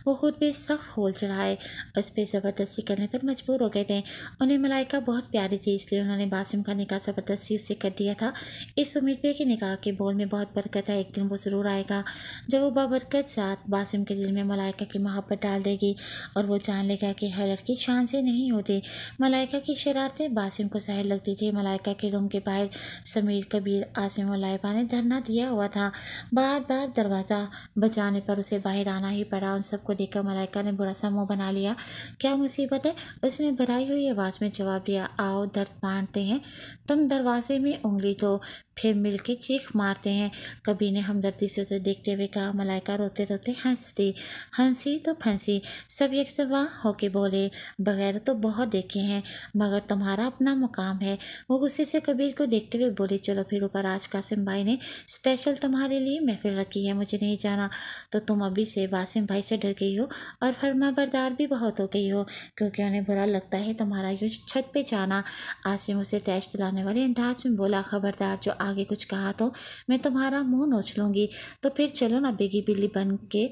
वो खुद पे सख्त होल चढ़ाए, उस पर ज़बरदस्ती करने पर मजबूर हो गए थे। उन्हें मलाइका बहुत प्यारी थी, इसलिए उन्होंने बासिम का निकाह ज़बरदस्ती उससे कर दिया था, इस उम्मीद पे कि निकाह के बोल में बहुत बरकत है, एक दिन वो ज़रूर आएगा जब वो बाबरकत साथ बासिम के दिल में मलाइका की मोहब्बत डाल देगी और वो जान लेगा कि हर लड़की शान से नहीं होती। मलाइका की शरारतें बासिम को सहल लगती थी। मलाइका के रूम के बाहर समीर, कबीर, आसिम और लाइबा ने धरना दिया हुआ था। बार बार दरवाज़ा बजाने पर उसे बाहर आना ही पड़ा। उन सबको देखकर मलाइका ने बुरा सा मुंह बना लिया। क्या मुसीबत है? उसने भराई हुई आवाज़ में जवाब दिया। आओ दर्द बांटते हैं। तुम दरवाजे में उंगली तो फिर मिलके चीख मारते हैं। कबीर ने हमदर्दी से उसे देखते हुए कहा। मलाइका रोते रोते हंसी तो फंसी। सब यकसवा होके बोले, बगैर तो बहुत देखे हैं मगर तुम्हारा अपना मुकाम है। वो गुस्से से कबीर को देखते हुए बोले, चलो फिर ऊपर, आज कासिम भाई ने स्पेशल तुम्हारे लिए महफिल रखी है, मुझे नहीं जाना। तो तुम अभी से वासिम भाई से डर गई हो और फर्माबरदार भी बहुत हो गई हो, क्योंकि उन्हें बुरा लगता है तुम्हारा यूँ छत पे जाना। आसिम उसे तैश दिलाने वाले अंदाज में बोला, खबरदार जो आगे कुछ कहा तो मैं तुम्हारा मुंह नोच लूंगी। तो फिर चलो ना, बेगी बिल्ली बन के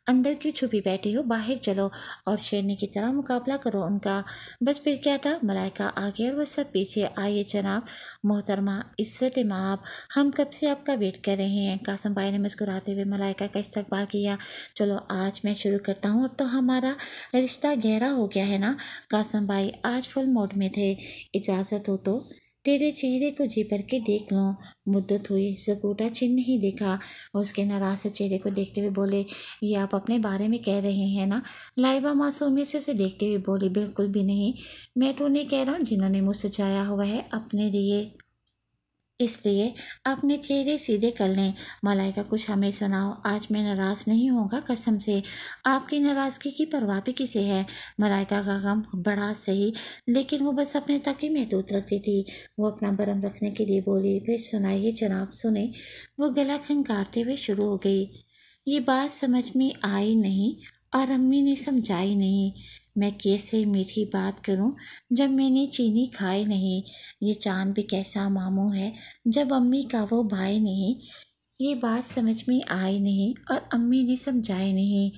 अंदर क्यों छुपी बैठी हो? बाहर चलो और शेरनी की तरह मुकाबला करो उनका। बस फिर क्या था, मलाइका आगे और वो सब पीछे। आइए जनाब, मोहतरमा, इज्जत माप, हम कब से आपका वेट कर रहे हैं। कासिम भाई ने मुस्कुराते हुए मलाइका का इस्तकबाल किया। चलो आज मैं शुरू करता हूँ, अब तो हमारा रिश्ता गहरा हो गया है ना। कासिम भाई आज फुल मूड में थे। इजाज़त हो तो तेरे चेहरे को जी भर के देख लो। मुद्दत हुई, ज़कूटा चिन्ह नहीं देखा। उसके नाराज से चेहरे को देखते हुए बोले, ये आप अपने बारे में कह रहे हैं ना? लाइबा मासूमियत से उसे देखते हुए बोली, बिल्कुल भी नहीं। मैं तो नहीं कह रहा हूँ, जिन्होंने मुझसे जाया हुआ है अपने लिए, इसलिए अपने चेहरे सीधे कर लें। मलाइका कुछ हमें सुनाओ, आज मैं नाराज़ नहीं होगा कसम से। आपकी नाराज़गी की परवाह भी किसे है? मलाइका का गम बड़ा सही, लेकिन वो बस अपने तक ही महदूद रखती थी। वो अपना भरम रखने के लिए बोली, फिर सुनाइए जनाब, सुने। वो गला खंगारते हुए शुरू हो गई। ये बात समझ में आई नहीं। और अम्मी ने समझाई नहीं। मैं कैसे मीठी बात करूं जब मैंने चीनी खाई नहीं। ये चांद भी कैसा मामू है जब अम्मी का वो भाई नहीं। ये बात समझ में आई नहीं और अम्मी ने समझाई नहीं।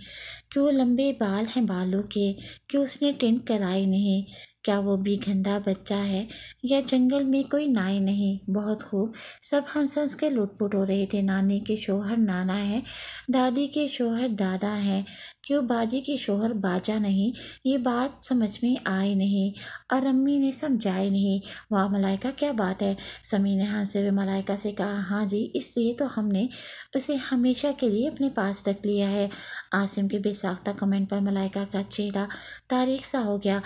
क्यों लंबे बाल हैं बालों के, क्यों उसने टिंट कराई नहीं। क्या वो भी गंदा बच्चा है या जंगल में कोई नाई नहीं। बहुत खूब। सब हंस हंस के लुटपुट हो रहे थे। नानी के शोहर नाना है, दादी के शोहर दादा है, क्यों बाजी के शोहर बाजा नहीं। ये बात समझ में आई नहीं और अम्मी ने समझाई नहीं। वाह मलाइका, क्या बात है। समी ने हंसते हुए मलाइका से कहा, हाँ जी, इसलिए तो हमने उसे हमेशा के लिए अपने पास रख लिया है। आसिम के बेसाख्ता कमेंट पर मलाइका का चेहरा तारीख सा हो गया।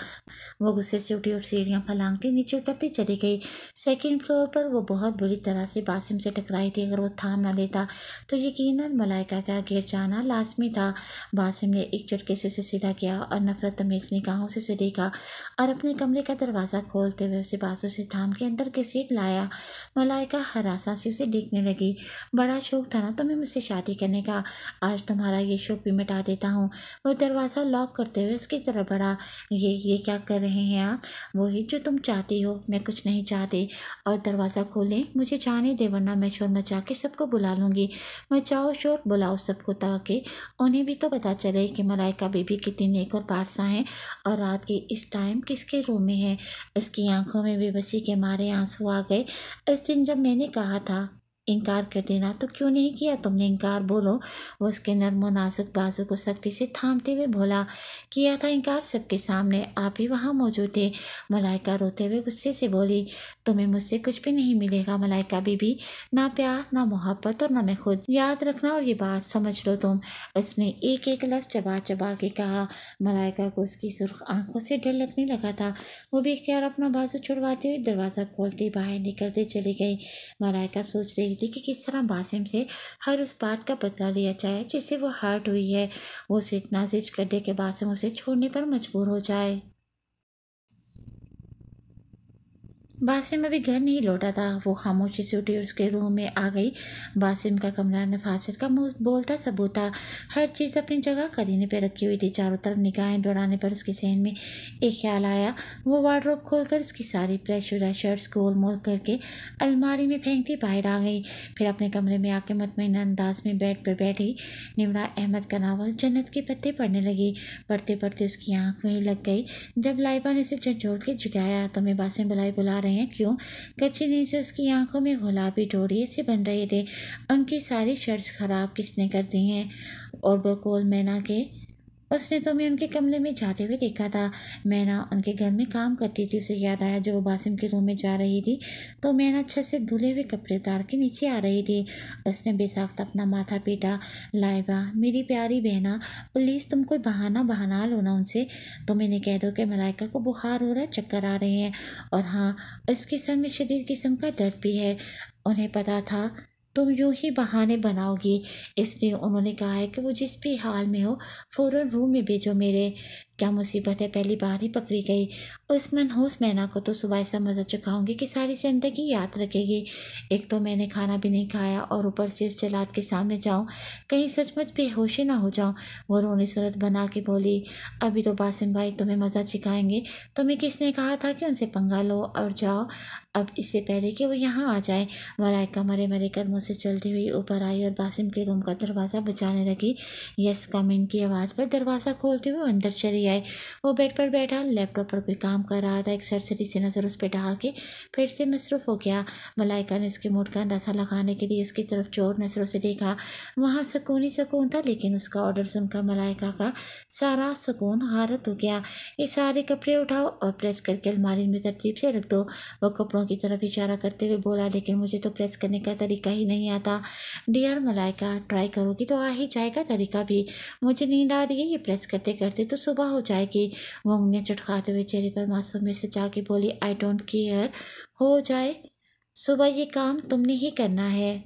वो गुस्से से उठी और सीढ़ियां फलांगती नीचे उतरती चली गई। सेकंड फ्लोर पर वो बहुत बुरी तरह से बासिम से टकराई थी। अगर वो थाम न लेता तो यकीनन मलाइका का गिर जाना लाजमी था। बासिम ने एक झटके से उसे सीधा किया और नफरत तमीज निगाहों से उसे देखा और अपने कमरे का दरवाज़ा खोलते हुए उसे बाजू से थाम के अंदर के सीट लाया। मलाइका हरासा से उसे देखने लगी। बड़ा शौक था ना तुम्हें मुझसे शादी करने का, आज तुम्हारा ये शौक भी मिटा देता हूँ। वो दरवाज़ा लॉक करते हुए उसकी तरफ बढ़ा। ये क्या कर रहे हैं आप। वही जो तुम चाहती हो, मैं कुछ नहीं चाहती। और दरवाज़ा खोलें, मुझे जाने दे वरना मैं शोर मचा के सबको बुला लूँगी। मचाओ शोर, बुलाओ सबको ताकि उन्हें भी तो पता चले कि मलाइका बीबी कितनी नेक और पारसा हैं और रात के इस टाइम किसके रूम में है। इसकी आंखों में बेबसी के मारे आंसू आ गए। इस दिन जब मैंने कहा था इनकार कर देना तो क्यों नहीं किया तुमने इनकार, बोलो। वो उसके नर्म और नाजुक बाजू को सख्ती से थामते हुए बोला, किया था इनकार सबके सामने, आप ही वहाँ मौजूद थे। मलाइका रोते हुए गुस्से से बोली, तुम्हें मुझसे कुछ भी नहीं मिलेगा मलाइका बीबी, ना प्यार ना मोहब्बत और ना मैं खुद। याद रखना और ये बात समझ लो तुम। उसने एक एक लफ्ज चबा चबा के कहा। मलाइका को उसकी सुर्ख आंखों से डर लगने लगा था। वो भी इख्तियार अपना बाजू छुड़वाते हुए दरवाज़ा खोलते बाहर निकलते चली गई। मलाइका सोच रही थी कि किस तरह बासिम से हर उस बात का बदला लिया जाए जिससे वो हर्ट हुई है। वो उसे इतना जिद कर दे कि बासिम उसे छोड़ने पर मजबूर हो जाए। बासिम अभी घर नहीं लौटा था। वो खामोशी से उठी और उसके रूम में आ गई। बासिम का कमरा नफासत का मुंह बोलता सबूत था। हर चीज़ अपनी जगह करीने पे रखी हुई थी। चारों तरफ निगाहें दौड़ाने पर उसके जहन में एक ख्याल आया। वो वार्डरोब खोलकर उसकी सारी प्रेशर शर्ट्स गोल मोल करके अलमारी में फेंकती बाहर आ गई। फिर अपने कमरे में आके मुतमईन अंदाज में बेड पर बैठी निमरा अहमद का नावल जन्नत के पत्ते पढ़ने लगी। पढ़ते पढ़ते उसकी आंख वहीं लग गई जब लाइबा ने उसे झंझोड़ के झुकाया। तुम्हें बासिम बुलाई बुला रहे हैं क्यों। कच्ची नींद से उसकी आंखों में गुलाबी डोरिये से बन रहे थे। उनकी सारी शर्ट्स खराब किसने कर दी हैं। और बकौल मैना के उसने तुम्हें उनके कमरे में जाते हुए देखा था। मैना उनके घर में काम करती थी। उसे याद आया जब वो बासिम के रूम में जा रही थी तो मैना छत से धुले हुए कपड़े उतार के नीचे आ रही थी। उसने बेसाख्त अपना माथा पीटा। लाइबा मेरी प्यारी बहना, प्लीज़ तुम कोई बहाना बहाना लो ना उनसे। तुम इन्हें कह दो कि मलाइका को बुखार हो रहा है, चक्कर आ रहे हैं और हाँ, उसके सर में शदीद किस्म का दर्द भी है। उन्हें पता था तुम यूं ही बहाने बनाओगी, इसलिए उन्होंने कहा है कि वो जिस भी हाल में हो फ़ौरन रूम में भेजो मेरे। क्या मुसीबत है, पहली बार ही पकड़ी गई। उस मनहूस मैना को तो सुबह ऐसा मज़ा चुकाऊंगी कि सारी ज़िंदगी याद रखेगी। एक तो मैंने खाना भी नहीं खाया और ऊपर से उस जलाद के सामने जाऊं, कहीं सचमुच बेहोशी ना हो जाऊं। वो रोनी सूरत बना के बोली, अभी तो बासिम भाई तुम्हें मज़ा सिखाएंगे। तुम्हें किसने कहा था कि उनसे पंगा लो और जाओ, अब इससे पहले कि वो यहाँ आ जाए। मलाइका मरे मरे कदमों से चलती हुई ऊपर आई और बासिम के रूम का दरवाज़ा बजाने लगी। यस कम इन की आवाज़ पर दरवाज़ा खोलते हुए अंदर चली आई। वो बेड पर बैठा लैपटॉप पर कोई काम कर रहा था। एक सरसरी सी नज़र उस पर डाल के फिर से मसरूफ़ हो गया। मलाइका ने उसके मूड का अंदाज़ा लगाने के लिए उसकी तरफ चोर नज़रों से देखा। वहाँ सुकून ही सुकून था, लेकिन उसका ऑर्डर सुनकर मलाइका का सारा सुकून गारत हो गया। ये सारे कपड़े उठाओ और प्रेस करके अलमारी में तरतीब से रख दो। वो कपड़ों की तरफ इशारा करते हुए बोला, लेकिन मुझे तो प्रेस करने का तरीका ही नहीं आता। डियर मलाइका, ट्राई करोगी तो आ ही जाएगा तरीका भी। मुझे नींद आ रही है, ये प्रेस करते करते तो सुबह हो जाएगी। वो उंगलियां चटकाते हुए चेहरे पर मासूमियत से जाके बोली, आई डोंट केयर, हो जाए सुबह, ये काम तुमने ही करना है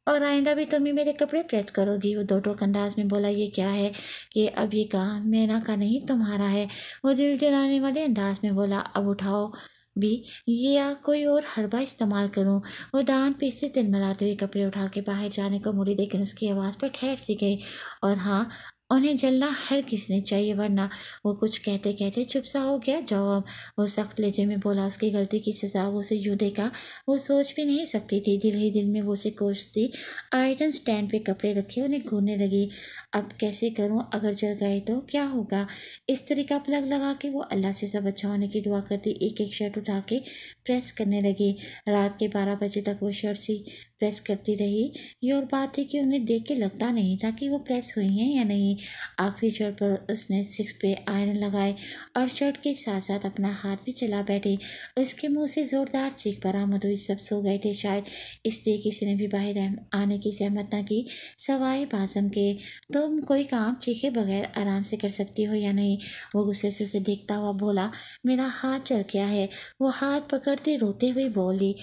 और आइंदा भी तुम ही मेरे कपड़े प्रेस करोगी। वो दो टोक अंदाज में बोला, ये क्या है कि अब ये काम मैना का नहीं तुम्हारा है। वो दिल जलाने वाले अंदाज में बोला, अब उठाओ भी या कोई और हरबा इस्तेमाल करूं। वो दांत पीसते तिलमिलाते हुए कपड़े उठा के बाहर जाने को मुड़ी, लेकिन उसकी आवाज़ पर ठहर सी गई। और हाँ, उन्हें जलना हर किसने चाहिए, वरना वो कुछ कहते कहते चुप सा हो गया। जवाब वो सख्त लहजे में बोला, उसकी गलती की सजा वो उसे यूं देगा वो सोच भी नहीं सकती थी। दिल ही दिल में वो उसे कोसती। आयरन स्टैंड पे कपड़े रखे उन्हें घूरने लगी। अब कैसे करूं, अगर जल गए तो क्या होगा। इस तरीका प्लग लगा के वो अल्लाह से सब अच्छा होने की दुआ करती एक एक शर्ट उठा के प्रेस करने लगी। रात के 12 बजे तक वो शर्ट सी प्रेस करती रही। ये और बात थी कि उन्हें देख के लगता नहीं था कि वो प्रेस हुई हैं या नहीं। आखिरी शर्ट पर उसने 6 पे आयरन लगाए और शर्ट के साथ साथ अपना हाथ भी चला बैठी। उसके मुंह से जोरदार चीख बरामद हुई। सब सो गए थे शायद, इसलिए किसी ने भी बाहर आने की सहमत न की, सवाए बाज़म के। तुम कोई काम चीखे बगैर आराम से कर सकती हो या नहीं। वो गुस्से से उसे देखता हुआ बोला, मेरा हाथ चल गया है। वो हाथ पकड़ते रोते हुए बोली,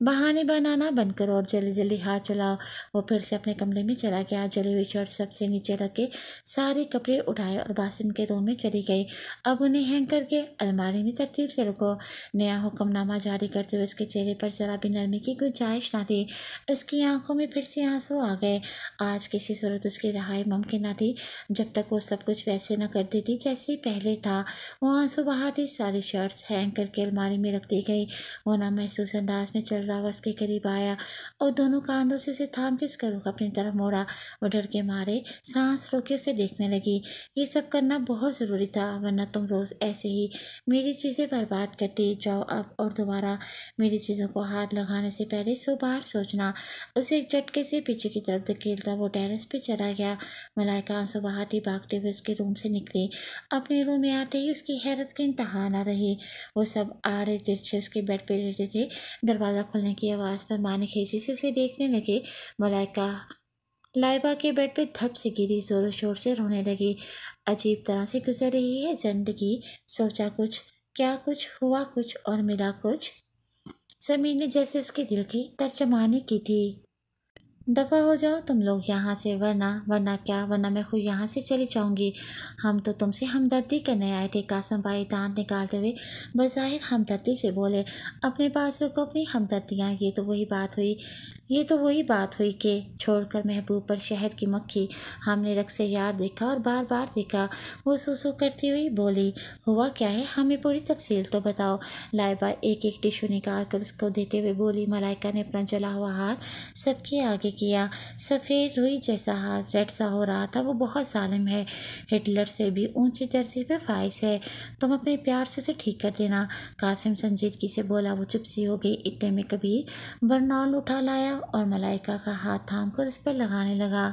बहाने बनाना बंद करो और जल्दी जल्दी हाथ चलाओ। वो फिर से अपने कमरे में चला गया। जली हुई शर्ट सबसे नीचे रख के सारे कपड़े उठाए और बासिम के रूम में चली गई। अब उन्हें हैंग करके अलमारी में तरतीब से रखो। नया हुक्मनामा जारी करते हुए उसके चेहरे पर जरा भी नरमी की गुंजाइश न थी। उसकी आंखों में फिर से आंसू आ गए। आज किसी सूरत उसकी रहाई मुमकिन न थी जब तक वो सब कुछ वैसे न कर देती जैसे पहले था। वो आंसू बहाती सारी शर्ट्स हैंग करके अलमारी में रख दी गई। वो ना महसूस अंदाज में चल रहा उसके करीब आया और दोनों कांधों से उसे थाम के उसका रुख अपनी तरफ मोड़ा। वो डर के मारे सांस रोके उसे देखने लगी। ये सब करना बहुत ज़रूरी था, वरना तुम रोज़ ऐसे ही मेरी चीज़ें बर्बाद करती जाओ। अब और दोबारा मेरी चीज़ों को हाथ लगाने से पहले 100 बार सोचना। उसे एक झटके से पीछे की तरफ धकेलता वो टेरेस पे चला गया। मलाइका आंसू बहाती भागते हुए उसके रूम से निकली। अपने रूम में आते ही उसकी हैरत की इंतहा न रही। वो सब आड़े तिरछे उसके बेड पे लेटे थे। दरवाज़ा खुलने की आवाज़ पर माँ ने खींची से उसे देखने लगे। मलाइका लाइबा के बेड पे धप से गिरी, जोरों शोर से रोने लगी। अजीब तरह से गुजर रही है जिंदगी, सोचा कुछ, क्या कुछ हुआ कुछ और मिला कुछ। समीर ने जैसे उसके दिल की तर्जमानी की थी। दफ़ा हो जाओ तुम लोग यहाँ से, वरना वरना क्या, वरना मैं खुद यहाँ से चली जाऊँगी। हम तो तुमसे हमदर्दी करने आए थे। कासम भाई दांत निकालते हुए बज़ाहिर हमदर्दी से बोले, अपने पास रखो अपनी हमदर्दियाँ। ये तो वही बात हुई कि छोड़कर महबूब पर शहद की मक्खी। हमने रख से यार देखा और बार बार देखा। वो सूसू करती हुई बोली, हुआ क्या है, हमें पूरी तफसील तो बताओ। लाइबा एक एक टिश्यू निकाल कर उसको देते हुए बोली। मलाइका ने अपना जला हुआ हाथ सबके आगे किया। सफ़ेद रुई जैसा हाथ रेड सा हो रहा था। वो बहुत जालिम है, हिटलर से भी ऊंची दर्जे पे फाइज है। तुम अपने प्यार से उसे ठीक कर देना। कासिम संजीदगी से बोला। वो चुप सी हो गई। इतने में कबीर बरनौल उठा लाया और मलाइका का हाथ थामकर उस पर लगाने लगा।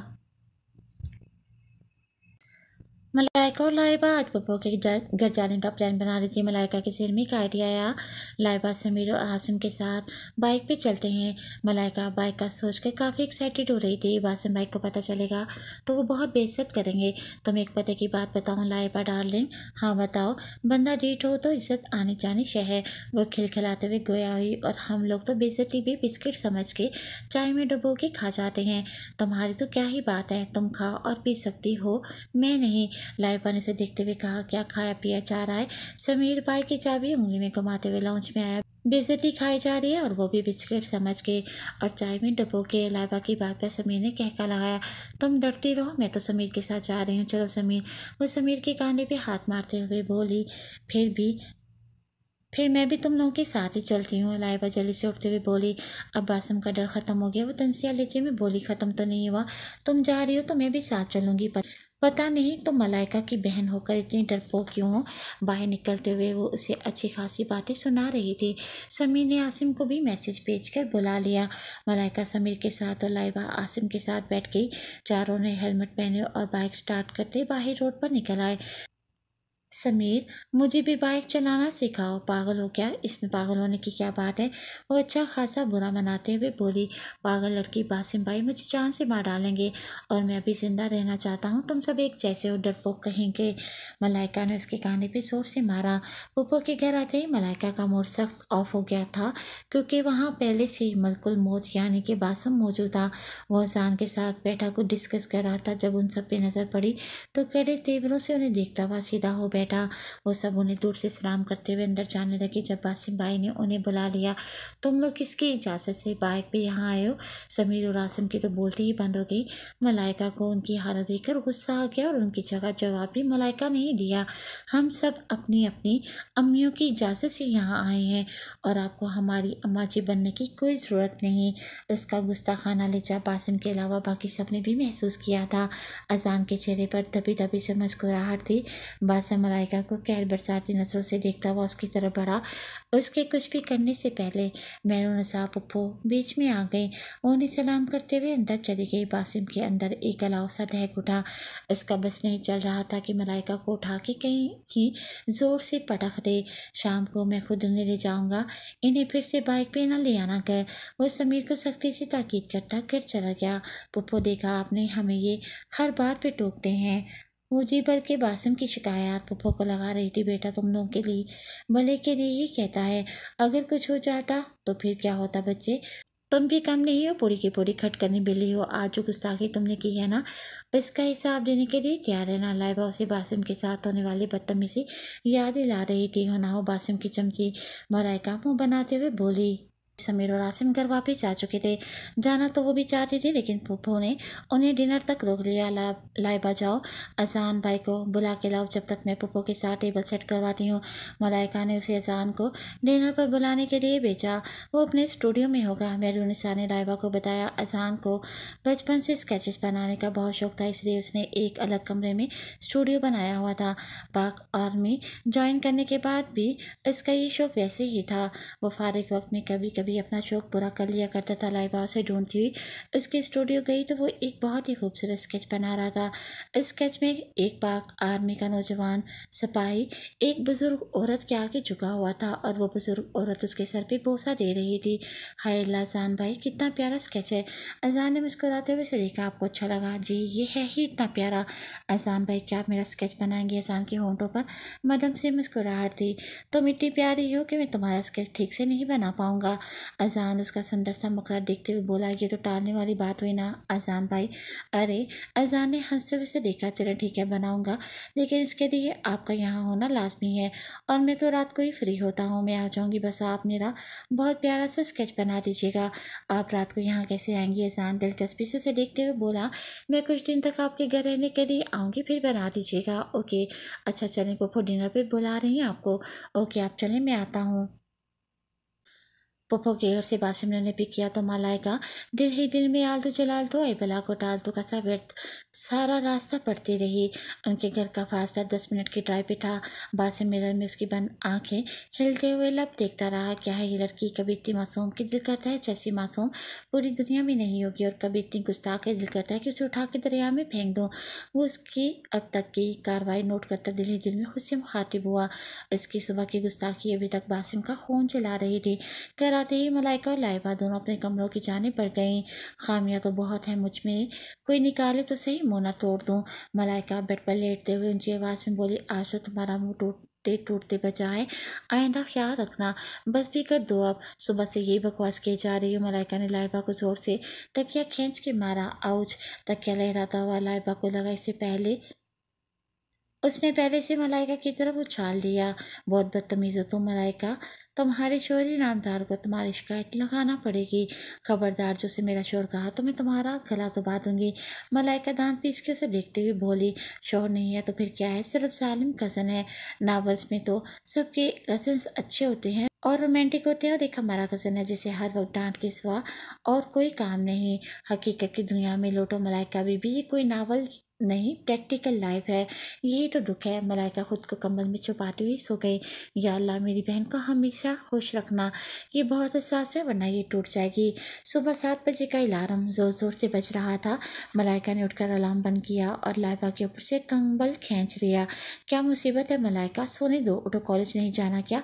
मलाइका और लाइबा आज पप्पो के घर जाने का प्लान बना रही थी। मलाइका के सिर में एक आइडिया आया। लाइबा समीर और आसिम के साथ बाइक पे चलते हैं। मलाइका बाइक का सोचकर काफ़ी एक्साइटेड हो रही थी। आसिम बाइक को पता चलेगा तो वो बहुत बेइज्जत करेंगे। तुम एक पते की बात बताओ लाइबा डार्लिंग। हाँ बताओ। बंदा डीठ हो तो इज्जत आनी जानी शय है। वो खिलखिलाते हुए गोया हुई। और हम लोग तो बेइज्जती भी बिस्किट समझ के चाय में डुबो के खा जाते हैं। तुम्हारी तो क्या ही बात है, तुम खाओ और पी सकती हो, मैं नहीं। लाइबा ने उसे देखते हुए कहा, क्या खाया पिया जा रहा है। समीर बाइक की चाबी उंगली में घुमाते हुए लाउंज में आया। बेइज्जती खाई जा रही है और वो भी बिस्किट समझ के और चाय में डुबो के। लाइबा की बात पर समीर ने कहका लगाया, तुम डरती रहो, मैं तो समीर के साथ जा रही हूँ, चलो समीर। वो समीर के कांधे पे हाथ मारते हुए बोली, फिर मैं भी तुम लोगों के साथ ही चलती हूँ। लाइबा जल्दी से उठते हुए बोली। अब बासिम का डर खत्म हो गया। वो तंसिया लेचे में बोली, खत्म तो नहीं हुआ, तुम जा रही हो तो मैं भी साथ चलूंगी। पता नहीं तुम मलाइका की बहन होकर इतनी डरपोक क्यों हो। बाहर निकलते हुए वो उसे अच्छी खासी बातें सुना रही थी। समीर ने आसिम को भी मैसेज भेजकर बुला लिया। मलाइका समीर के साथ और लाइबा आसिम के साथ बैठ गई। चारों ने हेलमेट पहने और बाइक स्टार्ट करते बाहर रोड पर निकल आए। समीर, मुझे भी बाइक चलाना सिखाओ। पागल हो क्या, इसमें पागल होने की क्या बात है। वो अच्छा खासा बुरा मनाते हुए बोली, पागल लड़की, बासिम भाई मुझे जान से मार डालेंगे और मैं अभी जिंदा रहना चाहता हूँ। तुम सब एक जैसे हो, डरपोक कहेंगे। मलाइका ने उसके काने पे जोर से मारा। पप्पो के घर आते ही मलाइका का मूड सख्त ऑफ हो गया था, क्योंकि वहाँ पहले से ही मलकुल मौत यानी कि बासिम मौजूद था। वो अजान के साथ बैठा कुछ डिस्कस कर रहा था। जब उन सब पे नज़र पड़ी तो कड़े तेवरों से उन्हें देखता हुआ सीधा हो बैठा। वो सब उन्हें दूर से सलाम करते हुए अंदर जाने लगे। जब बासिम भाई ने उन्हें बुला लिया, तुम लोग किसकी इजाज़त से बाइक पे यहाँ आए हो? समीर और आसिम की तो बोलते ही बंद हो गई। मलाइका को उनकी हालत देखकर गुस्सा आ गया और उनकी जगह जवाब भी मलाइका ने ही दिया। हम सब अपनी अपनी अम्मियों की इजाज़त से यहाँ आए हैं और आपको हमारी अम्मा जी बनने की कोई ज़रूरत नहीं। उसका गुस्ताखाना लहजा बासिम के अलावा बाकी सब ने भी महसूस किया था। अजान के चेहरे पर दबी दबी से मुस्कुराहट थी। बासिम मलाइका को कहर बरसाती नजरों से देखता हुआ उसकी तरफ बढ़ा। उसके कुछ भी करने से पहले मेहरुनिसा पप्पो बीच में आ गई। उन्हें सलाम करते हुए अंदर चली गई। बासिम के अंदर एक अलाव सा दहक उठा। उसका बस नहीं चल रहा था कि मलाइका को उठा के कहीं ही जोर से पटक दे। शाम को मैं खुद उन्हें ले जाऊंगा, इन्हें फिर से बाइक पे न ले आना कर। वो समीर को सख्ती से ताकीद करता घर चला गया। पप्पो, देखा आपने, हमें ये हर बात पे टोकते हैं। वो जी भर के बासिम की शिकायत पप्पो को लगा रही थी। बेटा तुम लोगों के लिए भले के लिए ही कहता है, अगर कुछ हो जाता तो फिर क्या होता बच्चे? तुम भी कम नहीं हो, पूरी की पूरी खटकनी बिल्ली हो। आज जो गुस्ताखी तुमने की है ना, इसका हिसाब देने के लिए तैयार है ना? लाइबा उसे बासिम के साथ होने वाली बदतमीजी याद दिला रही थी। हो ना हो बासिम की चमची। मलाइका मुंह बनाते हुए बोली। समीर और आसिम घर वापस जा चुके थे। जाना तो वो भी चाहते थे, लेकिन फूफो ने उन्हें डिनर तक रोक लिया। लाइबा जाओ, अजान भाई को बुला के लाओ, जब तक मैं फूफो के साथ टेबल सेट करवाती हूँ। मलाइका ने उसे अजान को डिनर पर बुलाने के लिए भेजा। वो अपने स्टूडियो में होगा। मेहरुनिसा ने लाइबा को बताया। अजान को बचपन से स्केचेस बनाने का बहुत शौक था, इसलिए उसने एक अलग कमरे में स्टूडियो बनाया हुआ था। पाक आर्मी ज्वाइन करने के बाद भी इसका ये शौक वैसे ही था। वो फारिग वक्त में कभी कभी अपना शौक पूरा कर लिया करता था। लाइबा उसे ढूंढती हुई उसके स्टूडियो गई तो वो एक बहुत ही खूबसूरत स्केच बना रहा था। इस स्केच में एक पाक आर्मी का नौजवान सिपाही एक बुजुर्ग औरत के आगे झुका हुआ था और वो बुजुर्ग औरत उसके सर पे बोसा दे रही थी। हाय अल्लाह, अजान भाई कितना प्यारा स्केच है। अजान ने मुस्कुराते हुए से देखा। आपको अच्छा लगा? जी, ये है ही इतना प्यारा। अजान भाई, क्या आप मेरा स्केच बनाएंगे? अजान के होंठों पर मदम से मुस्कुराहट थी। तुम इतनी प्यारी हो कि मैं तुम्हारा स्केच ठीक से नहीं बना पाऊंगा। अजान उसका सुंदर सा मुखड़ा देखते हुए बोला। ये तो टालने वाली बात हुई ना अजान भाई। अरे, अजान ने हंसते हुए से देखा। चलो ठीक है, बनाऊंगा, लेकिन इसके लिए आपका यहाँ होना लाजमी है और मैं तो रात को ही फ्री होता हूँ। मैं आ जाऊँगी, बस आप मेरा बहुत प्यारा सा स्केच बना दीजिएगा। आप रात को यहाँ कैसे आएंगी? अजान दिलचस्पी से उसे देखते हुए बोला। मैं कुछ दिन तक आपके घर रहने के लिए आऊँगी, फिर बना दीजिएगा। ओके, अच्छा चलें, फूफो डिनर पे बुला रही हैं आपको। ओके, आप चलें, मैं आता हूँ। पप्पो के घर से बासिम ने उन्हें पिक किया तो मलाइका दिल ही दिल में आलतू चलालतू आई बला को टालतू का सा व्यर्थ सारा रास्ता पड़ती रही। उनके घर का फासला 10 मिनट की ड्राइव पे था। बासिम मिरर में उसकी बंद आंखें हिलते हुए लब देखता रहा। क्या है ये लड़की, कभी इतनी मासूम की दिल करता है जैसी मासूम पूरी दुनिया में नहीं होगी, और कभी इतनी गुस्ताख है दिल करता है कि उसे उठा के दरिया में फेंक दो। वो उसकी अब तक की कार्रवाई नोट करता दिल ही दिल में खुद से मुखातिब हुआ। इसकी सुबह की गुस्ताखी अभी तक बासिम का खून चला रही थी। घर आते ही मलाइका और लाइबा दोनों अपने कमरों की जाने पड़ गईं। खामियां तो बहुत है मुझ में, कोई निकाले तो सही, मुंह न तोड़ दूं। मलाइका बेड पर लेटते हुए ऊंची आवाज में बोली। आज तो तुम्हारा मुंह टूटते टूटते बचा है, आइंदा ख्याल रखना। बस भी कर दो अब, सुबह से यही बकवास किए जा रही हो। मलाइका ने लाइबा को जोर से तकिया खींच के मारा। आउच! तकिया लहराता हुआ लाइबा को लगा इससे पहले उसने पहले से मलाइका की तरफ उछाल दिया। बहुत बदतमीज हो तुम मलाइका, तुम्हारे शोहरी नामदार को तुम्हारी शिकायत लगाना पड़ेगी। खबरदार, जो से मेरा शोर कहा तो मैं तुम्हारा गला दबा दूंगी। मलाइका दांत पीस के उसे देखते हुए बोली। शोहर नहीं है तो फिर क्या है, सिर्फ जालिम कज़न है। नॉवेल्स में तो सबके कज़न्स अच्छे होते हैं और रोमांटिक होते हैं, और एक हमारा कज़न है जिसे हर वक्त डांट के सिवा और कोई काम नहीं। हकीकत की दुनिया में लोटो मलाइका बीबी, ये कोई नावल नहीं, प्रैक्टिकल लाइफ है। यही तो दुख है। मलाइका खुद को कंबल में छुपाती हुई सो गई। या अल्लाह, मेरी बहन को हमेशा खुश रखना। ये बहुत हसास है, वरना ये टूट जाएगी। सुबह 7 बजे का अलार्म जोर जोर से बज रहा था। मलाइका ने उठकर अलार्म बंद किया और लाइबा के ऊपर से कंबल खींच लिया। क्या मुसीबत है मलाइका, सोने दो, उठो, कॉलेज नहीं जाना क्या?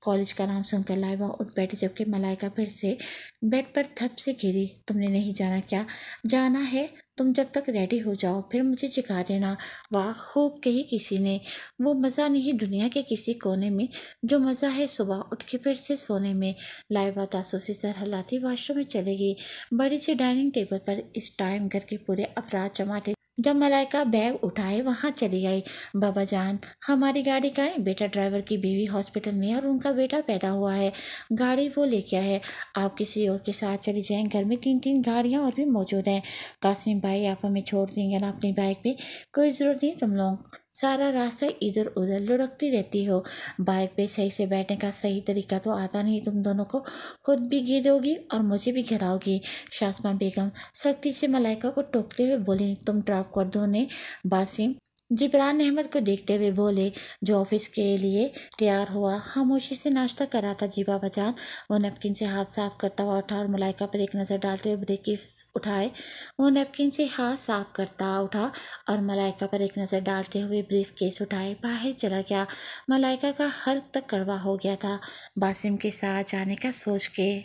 कॉलेज का नाम सुनकर लाइबा उठ बैठी, जबकि मलाइका फिर से बेड पर धप से गिरी। तुमने नहीं जाना क्या? जाना है, तुम जब तक रेडी हो जाओ फिर मुझे सिखा देना। वाह, खूब कही किसी ने। वो मज़ा नहीं दुनिया के किसी कोने में जो मज़ा है सुबह उठ के फिर से सोने में। लाइबा तासु से सर हिलाती वॉशरूम में चलेगी। बड़ी सी डाइनिंग टेबल पर इस टाइम घर के पूरे अफराद जमा थे। जब मलाइका बैग उठाए वहाँ चली गई। बाबा जान, हमारी गाड़ी का है? बेटा ड्राइवर की बीवी हॉस्पिटल में है और उनका बेटा पैदा हुआ है। गाड़ी वो लेके आए। आप किसी और के साथ चली जाएं। घर में 3-3 गाड़ियाँ और भी मौजूद हैं। कासिम भाई, आप हमें छोड़ देंगे ना अपनी बाइक पे? कोई ज़रूरत नहीं, तुम लोग सारा रास्ता इधर उधर लुढ़कती रहती हो। बाइक पे सही से बैठने का सही तरीका तो आता नहीं तुम दोनों को। खुद भी गिरोगी और मुझे भी गिराओगी। शास्मा बेगम सख्ती से मलाइका को टोकते हुए बोली, तुम ड्रॉप कर दो उन्हें। बासिम जिब्रान अहमद को देखते हुए बोले, जो ऑफिस के लिए तैयार हुआ। खामोशी से नाश्ता करा था जी बाबा जान। वो नैपकिन से हाथ साफ करता हुआ उठा और मलाइका पर एक नज़र डालते हुए ब्रेक उठाए। वो नैपकिन से हाथ साफ करता उठा और मलाइका पर एक नज़र डालते हुए ब्रीफ केस उठाए बाहर चला गया। मलाइका का हल्क तक कड़वा हो गया था बासिम के साथ जाने का सोच के।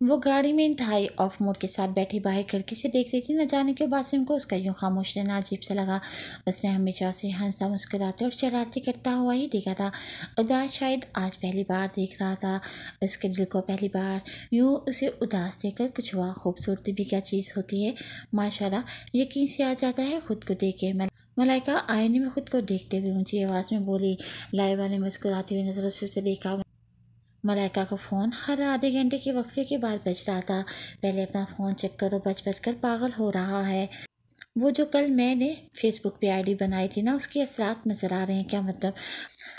वो गाड़ी में इंतहाई ऑफ मोड के साथ बैठी बाहर खिड़की से देख रही थी। न जाने क्यों बासिम को उसका यूं खामोश रहना अजीब सा लगा। उसने हमेशा से हंसता मुस्कुराते और शरारती करता हुआ ही देखा था। उदास शायद आज पहली बार देख रहा था। उसके दिल को पहली बार यूं उसे उदास देखकर कुछ हुआ। खूबसूरती भी क्या चीज़ होती है माशाल्लाह, यकीन से आ जाता है खुद को देख के। मलाइका आईने में खुद को देखते हुए ऊंची आवाज़ में बोली। लाइबा ने मुस्कुराती हुई नजरों से उसे देखा। मलाइका का फ़ोन हर आधे घंटे के वक्फे के बाद बज रहा था। पहले अपना फ़ोन चेक करो, बज बज कर पागल हो रहा है। वो जो कल मैंने फेसबुक पे आईडी बनाई थी ना, उसके असरात नज़र आ रहे हैं। क्या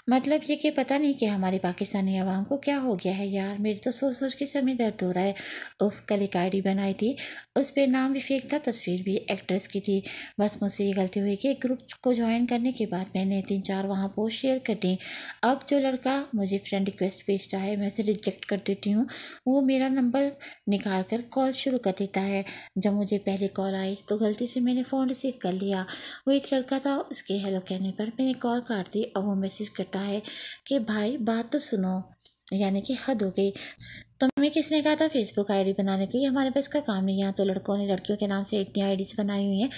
मतलब ये कि पता नहीं कि हमारी पाकिस्तानी आवाम को क्या हो गया है यार। मेरी तो सोच सोच के सर में दर्द हो रहा है। उफ, कल एक आईडी बनाई थी, उस पर नाम भी फेक था, तस्वीर भी एक्ट्रेस की थी। बस मुझसे ये गलती हुई कि ग्रुप को ज्वाइन करने के बाद मैंने 3-4 वहाँ पोस्ट शेयर कर दी। अब जो लड़का मुझे फ्रेंड रिक्वेस्ट भेजता है मैं उसे रिजेक्ट कर देती हूँ। वो मेरा नंबर निकाल कर कॉल शुरू कर देता है। जब मुझे पहले कॉल आई तो गलती से मैंने फ़ोन रिसीव कर लिया। वो एक लड़का था। उसके हेलो कहने पर मैंने कॉल काट दी और वो मैसेज करता है कि भाई बात तो सुनो, यानी कि हद हो गई। तुम्हें किसने कहा था फेसबुक आईडी बनाने के? ये हमारे पास का काम नहीं। यहाँ तो लड़कों ने लड़कियों के नाम से इतनी आईडीज बनाई हुई हैं।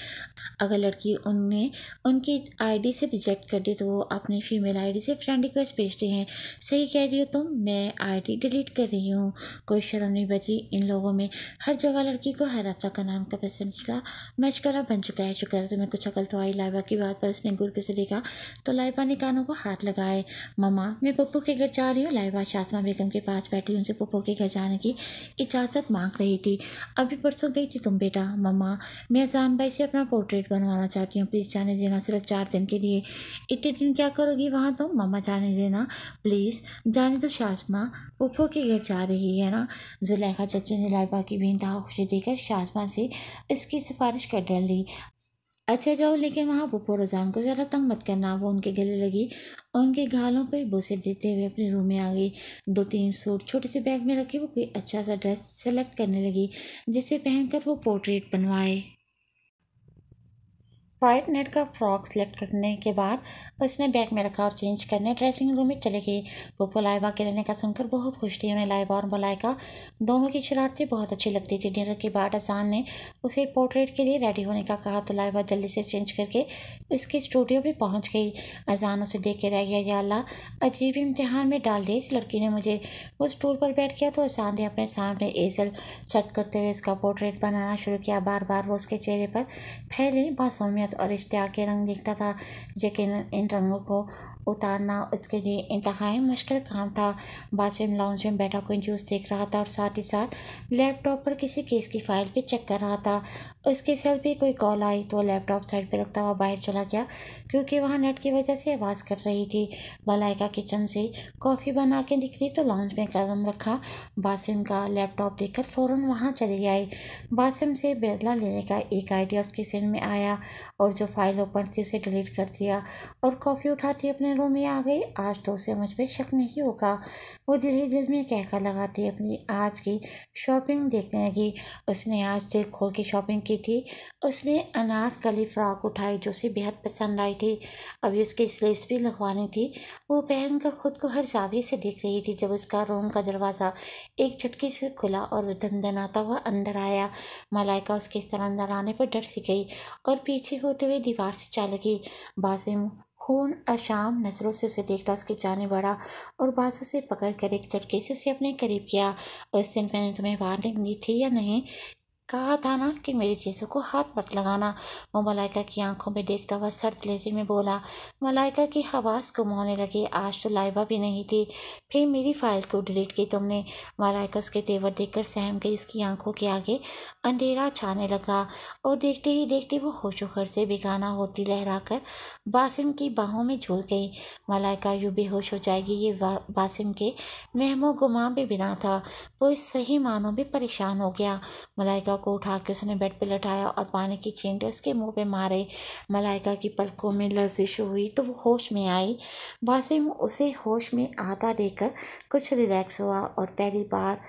अगर लड़की उन्हें उनकी आईडी से रिजेक्ट कर दे तो वो अपनी फीमेल आईडी से फ्रेंड रिक्वेस्ट भेजते हैं। सही कह रही हो तुम, मैं आईडी डिलीट कर रही हूँ। कोई शर्म नहीं बची इन लोगों में। हर जगह लड़की को हर अच्छा का नाम का पैसा मशकरा बन चुका है। शुक्र है तुम्हें कुछ अकल तो आई। लाइबा की बात पर उसने गुरके से देखा तो लाइबा ने कानों को हाथ लगाए। मम्मा, मैं पप्पू के घर जा रही हूँ। लाइबा शास्मा बेगम के पास बैठी उनसे पप्पू के घर जाने की इजाज़त मांग रही थी। अभी परसों गई थी तुम बेटा? मम्मा, मैं अजान भाई से अपना पोर्ट्रेट बनवाना चाहती हूँ, प्लीज़ जाने देना, सिर्फ 4 दिन के लिए। इतने दिन क्या करोगी वहाँ तुम? मम्मा जाने देना प्लीज़, जाने तो। शाज़मा पप्पू के घर जा रही है ना? जुलेखा चचे ने लाइबा की बेइंतहा खुशी देकर शाज़मा से इसकी सिफारिश कर डाली। अच्छा जाओ, लेकिन वहाँ पप्पू रज़ान को ज़रा तंग मत करना। वो उनके गले लगी, उनके गालों पे बोसे देते हुए अपने रूम में आ गई। 2-3 सूट छोटे से बैग में रखे वो कोई अच्छा सा ड्रेस सेलेक्ट करने लगी जिसे पहनकर वो पोर्ट्रेट बनवाए। वाइट नेट का फ्रॉक सेलेक्ट करने के बाद उसने बैग में रखा और चेंज करने ड्रेसिंग रूम में चले गई। पप्पू लाइबा के रहने का सुनकर बहुत खुश थी। उन्हें लाइबा और मलाइका दोनों की शरारतें बहुत अच्छी लगती थी। डिनर के बाद असान ने उसे पोर्ट्रेट के लिए रेडी होने का कहा तो लाइबा जल्दी से चेंज करके इसके स्टूडियो में पहुंच गई। अजान उसे देख के रह गया। या अल्लाह, अजीब इम्तिहान में डाल दे इस लड़की ने मुझे। वो स्टूल पर बैठ गया तो अजान ने अपने सामने एजल सेट करते हुए इसका पोर्ट्रेट बनाना शुरू किया। बार बार वो उसके चेहरे पर फैले मासूमियत और इश्तियाक के रंग दिखता था, लेकिन इन रंगों को उतारना उसके लिए इंतहाई मुश्किल काम था। बासिम लाउंज में बैठा कोई न्यूज़ देख रहा था और साथ ही साथ लैपटॉप पर किसी केस की फाइल पे चेक कर रहा था। उसके सेल पे कोई कॉल आई तो लैपटॉप साइड पे रखता हुआ बाहर चला गया क्योंकि वहाँ नेट की वजह से आवाज़ कट रही थी। मलाइका किचन से कॉफ़ी बना के निकली तो लाउंज में कदम रखा। बासिम का लैपटॉप देखकर फ़ौरन वहाँ चली आई। बासिम से बदला लेने का एक आइडिया उसके सिर में आया और जो फाइल ओपन थी उसे डिलीट कर दिया और कॉफ़ी उठाती अपने रूम में आ गई। आज तो उसे मुझ पर शक नहीं होगा। वो दिल ही दिल में कहकर लगाती अपनी आज की शॉपिंग देखने लगी। उसने आज दिल खोल के शॉपिंग की थी। उसने अनारकली फ्रॉक उठाई जो उसे बेहद पसंद आई थी। अभी उसकी स्लीव्स भी लगवानी थी। वो पहनकर खुद को हर जाविये से देख रही थी जब उसका रूम का दरवाज़ा एक झटके से खुला और धमधमाता हुआ अंदर आया। मलाइका उसके इस तरह अंदर आने पर डर सी गई और पीछे होते हुए दीवार से जा लगी। बासिम खून अशाम नजरों से उसे देखता उसके जाने बढ़ा और बाजू से पकड़ कर एक झटके से उसे अपने करीब किया। उस दिन मैंने तुम्हें वार्निंग दी थी या नहीं कहा था ना कि मेरी चीज़ों को हाथ मत लगाना। वो मलाइका की आंखों में देखता हुआ सर्द लहजे में बोला। मलाइका की हवास गुम होने लगी। आज तो लाइबा भी नहीं थी, फिर मेरी फाइल को डिलीट की तुमने। मलाइका उसके तेवर देखकर सहम गई। उसकी आंखों के आगे अंधेरा छाने लगा और देखते ही देखते वो होशो खर से बेगाना होती लहराकर बासिम की बाहों में झूल गई। मलाइका यूं बेहोश हो जाएगी ये बासिम के महमो गुमा भी बिना था। वो इस सही मानों में परेशान हो गया। मलाइका को उठा के उसने बेड पे लटाया और पानी की छींटे उसके मुंह पे मारे। मलाइका की पलकों में लर्जिश हुई तो वो होश में आई। बासिम उसे होश में आता देखकर कुछ रिलैक्स हुआ और पहली बार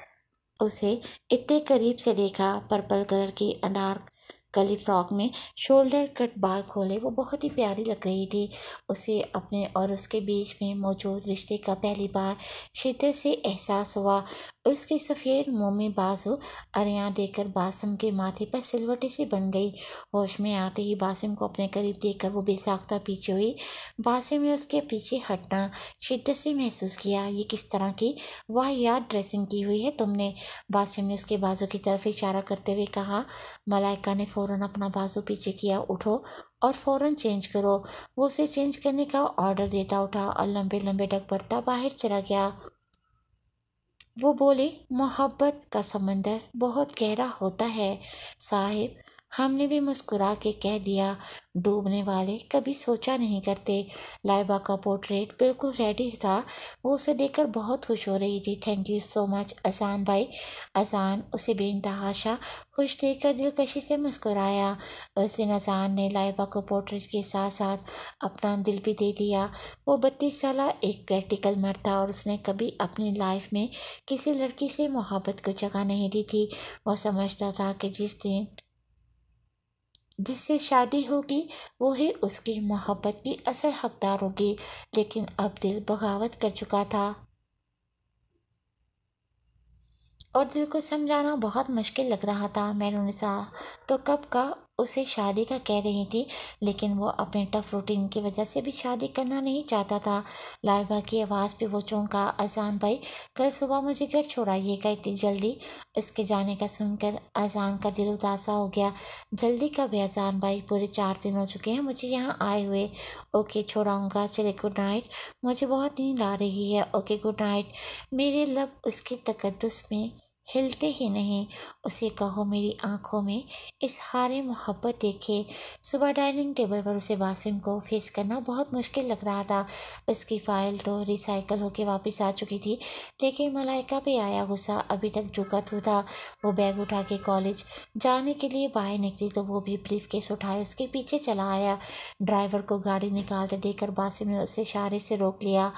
उसे इतने करीब से देखा। पर्पल कलर की अनारकली फ्रॉक में शोल्डर कट बाल खोले वो बहुत ही प्यारी लग रही थी। उसे अपने और उसके बीच में मौजूद रिश्ते का पहली बार शिद्दत से एहसास हुआ। उसके सफ़ेद मुंह में बाजू अरियां देखकर बासिम के माथे पर सिलवटें सी बन गई। होश में आते ही बासिम को अपने करीब देखकर वो बेसाख्ता पीछे हुई। बासिम ने उसके पीछे हटना शिद्दत से महसूस किया। ये किस तरह की वाहियात ड्रेसिंग की हुई है तुमने? बासिम ने उसके बाजू की तरफ इशारा करते हुए कहा। मलाइका ने फौरन अपना बाजू पीछे किया। उठो और फौरन चेंज करो। वो उसे चेंज करने का ऑर्डर देता उठा और लंबे लंबे डग बढ़ता बाहर चला गया। वो बोले, मोहब्बत का समंदर बहुत गहरा होता है साहिब। हमने भी मुस्कुरा के कह दिया। डूबने वाले कभी सोचा नहीं करते। लाइबा का पोर्ट्रेट बिल्कुल रेडी था। वो उसे देखकर बहुत खुश हो रही थी। थैंक यू सो मच अजान भाई। अजान उसे बेतहाशा खुश देखकर दिलकशी से मुस्कुराया। उस दिन अजान ने लाइबा को पोर्ट्रेट के साथ साथ अपना दिल भी दे दिया। वो 32 साल एक प्रैक्टिकल मर्द था और उसने कभी अपनी लाइफ में किसी लड़की से मोहब्बत को जगह नहीं दी थी। वह समझता था कि जिससे शादी होगी वो ही उसकी मोहब्बत की असल हकदार होगी। लेकिन अब दिल बगावत कर चुका था और दिल को समझाना बहुत मुश्किल लग रहा था। मैनुनिसा तो कब का उसे शादी का कह रही थी, लेकिन वो अपने टफ रूटीन की वजह से भी शादी करना नहीं चाहता था। लाइबा की आवाज़ पे वो चौंका। अजान भाई, कल सुबह मुझे घर छोड़ाइएगा इतनी जल्दी? उसके जाने का सुनकर अजान का दिल उदासा हो गया। जल्दी कब है अजान भाई? पूरे 4 दिन हो चुके हैं मुझे यहाँ आए हुए। ओके, छोड़ाऊँगा। चले, गुड नाइट। मुझे बहुत नींद आ रही है। Okay, good night. मेरे लब उसके तकद्दुस में हिलते ही नहीं। उसे कहो मेरी आंखों में इज़हारे मोहब्बत देखे। सुबह डाइनिंग टेबल पर उसे बासिम को फेस करना बहुत मुश्किल लग रहा था। उसकी फाइल तो रिसाइकल होके वापस आ चुकी थी, लेकिन मलाइका पे आया गुस्सा अभी तक जुकत था। वो बैग उठा के कॉलेज जाने के लिए बाहर निकली तो वो भी ब्रीफकेस उठाए उसके पीछे चला आया। ड्राइवर को गाड़ी निकालते देखकर बासिम ने उसे इशारे से रोक लिया।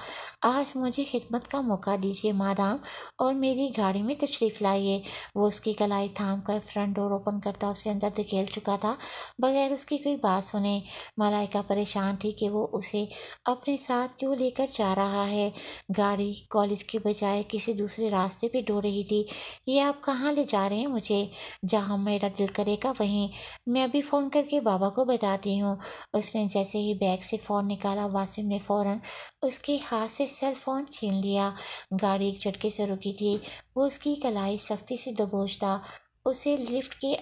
आज मुझे खिदमत का मौका दीजिए मादाम, और मेरी गाड़ी में तशरीफ़ लाइए। वो उसकी कलाई थाम कर फ्रंट डोर ओपन करता उसे अंदर धकेल चुका था बगैर उसकी कोई बात सुने। मलाइका परेशान थी कि वो उसे अपने साथ क्यों लेकर जा रहा है। गाड़ी कॉलेज के बजाय किसी दूसरे रास्ते पे दौड़ रही थी। ये आप कहाँ ले जा रहे हैं मुझे? जहाँ मेरा दिल करेगा वहीं। मैं अभी फ़ोन करके बाबा को बताती हूँ। उसने जैसे ही बैग से फ़ोन निकाला, वासिम ने फ़ौरन उसके हाथ से सेल फोन छीन लिया। गाड़ी एक झटके से रुकी थी। वो उसकी कलाई सख्ती से दबोचता उसे लिफ्ट के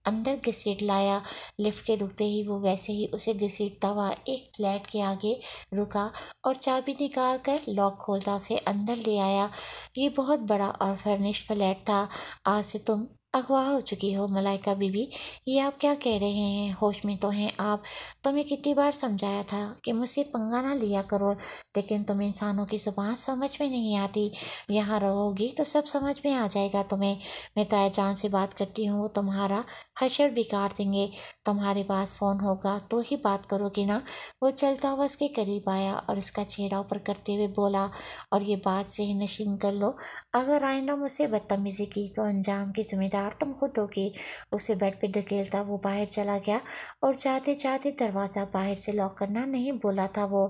अंदर घसीट लाया। लिफ्ट के रुकते ही वो वैसे ही उसे घसीटता हुआ एक फ्लैट के आगे रुका और चाबी निकाल कर लॉक खोलता उसे अंदर ले आया। ये बहुत बड़ा और फर्निश्ड फ्लैट था। आज से तुम अगवा हो चुकी हो मलाइका बीबी। ये आप क्या कह रहे हैं? होश में तो हैं आप? तुम्हें कितनी बार समझाया था कि मुझसे पंगा ना लिया करो, लेकिन तुम इंसानों की जुबान समझ में नहीं आती। यहाँ रहोगी तो सब समझ में आ जाएगा तुम्हें। मैं ताया जान से बात करती हूँ, वो तुम्हारा हशर बिगाड़ देंगे। तुम्हारे पास फ़ोन होगा तो ही बात करोगी ना? वो चलता हुआ उसके करीब आया और उसका चेहरा ऊपर करते हुए बोला, और ये बात से ही नशीन कर लो, अगर आइंदा मुझसे बदतमीजी की तो अंजाम की जिम्मेदार तुम खुद होगी। उसे बेड पे ढकेलता वो बाहर चला गया और जाते जाते दरवाज़ा बाहर से लॉक करना नहीं बोला था वो।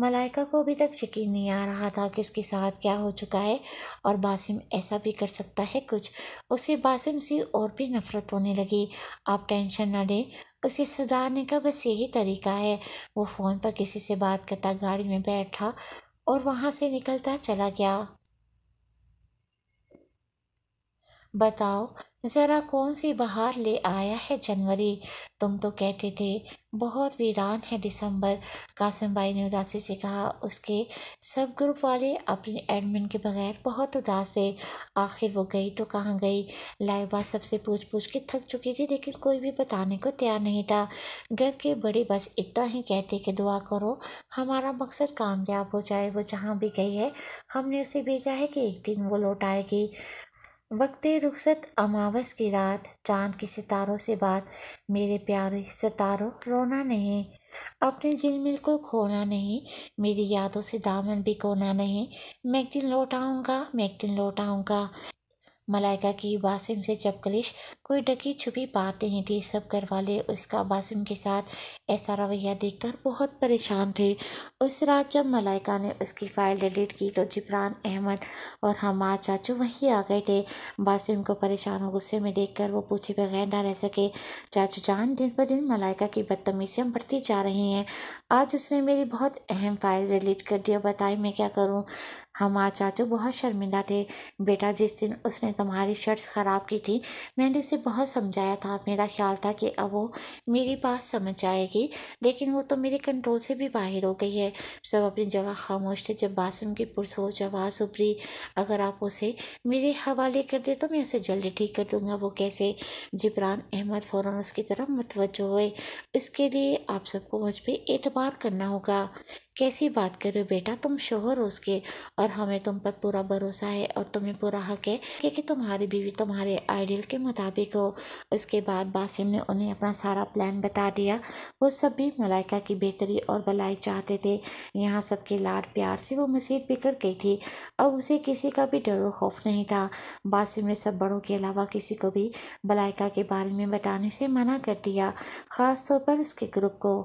मलाइका को अभी तक यकीन नहीं आ रहा था कि उसके साथ क्या हो चुका है और बासिम ऐसा भी कर सकता है कुछ। उसे बासिम से और भी नफरत होने लगी। आप टेंशन न लें, उसे सुधारने का बस यही तरीका है। वो फ़ोन पर किसी से बात करता गाड़ी में बैठा और वहाँ से निकलता चला गया। बताओ, ज़रा कौन सी बहार ले आया है जनवरी। तुम तो कहते थे बहुत वीरान है दिसंबर। कासिम भाई ने उदासी से कहा। उसके सब ग्रुप वाले अपने एडमिन के बगैर बहुत उदास थे। आखिर वो गई तो कहाँ गई। लाइबा सबसे पूछ पूछ के थक चुकी थी, लेकिन कोई भी बताने को तैयार नहीं था। घर के बड़े बस इतना ही कहते कि दुआ करो हमारा मकसद कामयाब हो जाए। वो जहाँ भी गई है हमने उसे भेजा है कि एक दिन वो लौट आएगी। वक्ते रुखसत अमावस की रात, चांद की सितारों से बात। मेरे प्यारे सितारों रोना नहीं, अपने झिलमिल को खोना नहीं, मेरी यादों से दामन भी खोना नहीं। मैं एक दिन लौट आऊँगा, मैं एक दिन लौट आऊँगा। मलाइका की बासिम से चपकलिश कोई ढकी छुपी बात नहीं थी। सब घर वाले उसका बासिम के साथ ऐसा रवैया देखकर बहुत परेशान थे। उस रात जब मलाइका ने उसकी फ़ाइल डिलीट की तो जिब्रान अहमद और हमाद चाचू वहीं आ गए थे। बासिम को परेशान और गुस्से में देखकर वो पूछे बगैर ना रह सके। चाचू जान, दिन पर दिन मलाइका की बदतमीजियाँ बढ़ती जा रही हैं। आज उसने मेरी बहुत अहम फ़ाइल डिलीट कर दी। बताइए मैं क्या करूँ। हमाद चाचू बहुत शर्मिंदा थे। बेटा, जिस दिन उसने तुम्हारी शर्ट्स ख़राब की थी मैंने उसे बहुत समझाया था। मेरा ख्याल था कि अब वो मेरी बात समझ जाएगी, लेकिन वो तो मेरे कंट्रोल से भी बाहर हो गई है। सब अपनी जगह खामोश थे जब बासिम की पुरसोच आवाज़ उभरी। अगर आप उसे मेरे हवाले कर दे तो मैं उसे जल्दी ठीक कर दूंगा। वो कैसे। जिब्रान अहमद फ़ौरन उसकी तरफ मुतवज्जो हुए। इसके लिए आप सबको मुझ पर एतबार करना होगा। कैसी बात कर रहे हो बेटा, तुम शोहर हो उसके और हमें तुम पर पूरा भरोसा है और तुम्हें पूरा हक है कि तुम्हारी बीवी तुम्हारे आइडियल के मुताबिक हो। उसके बाद बासिम ने उन्हें अपना सारा प्लान बता दिया। वो सब भी मलाइका की बेहतरी और भलाई चाहते थे। यहाँ सबके लाड प्यार से वो मसीह बिगड़ गई थी। अब उसे किसी का भी डर और खौफ नहीं था। बासिम ने सब बड़ों के अलावा किसी को भी मलाइका के बारे में बताने से मना कर दिया, ख़ास तौर पर उसके ग्रुप को।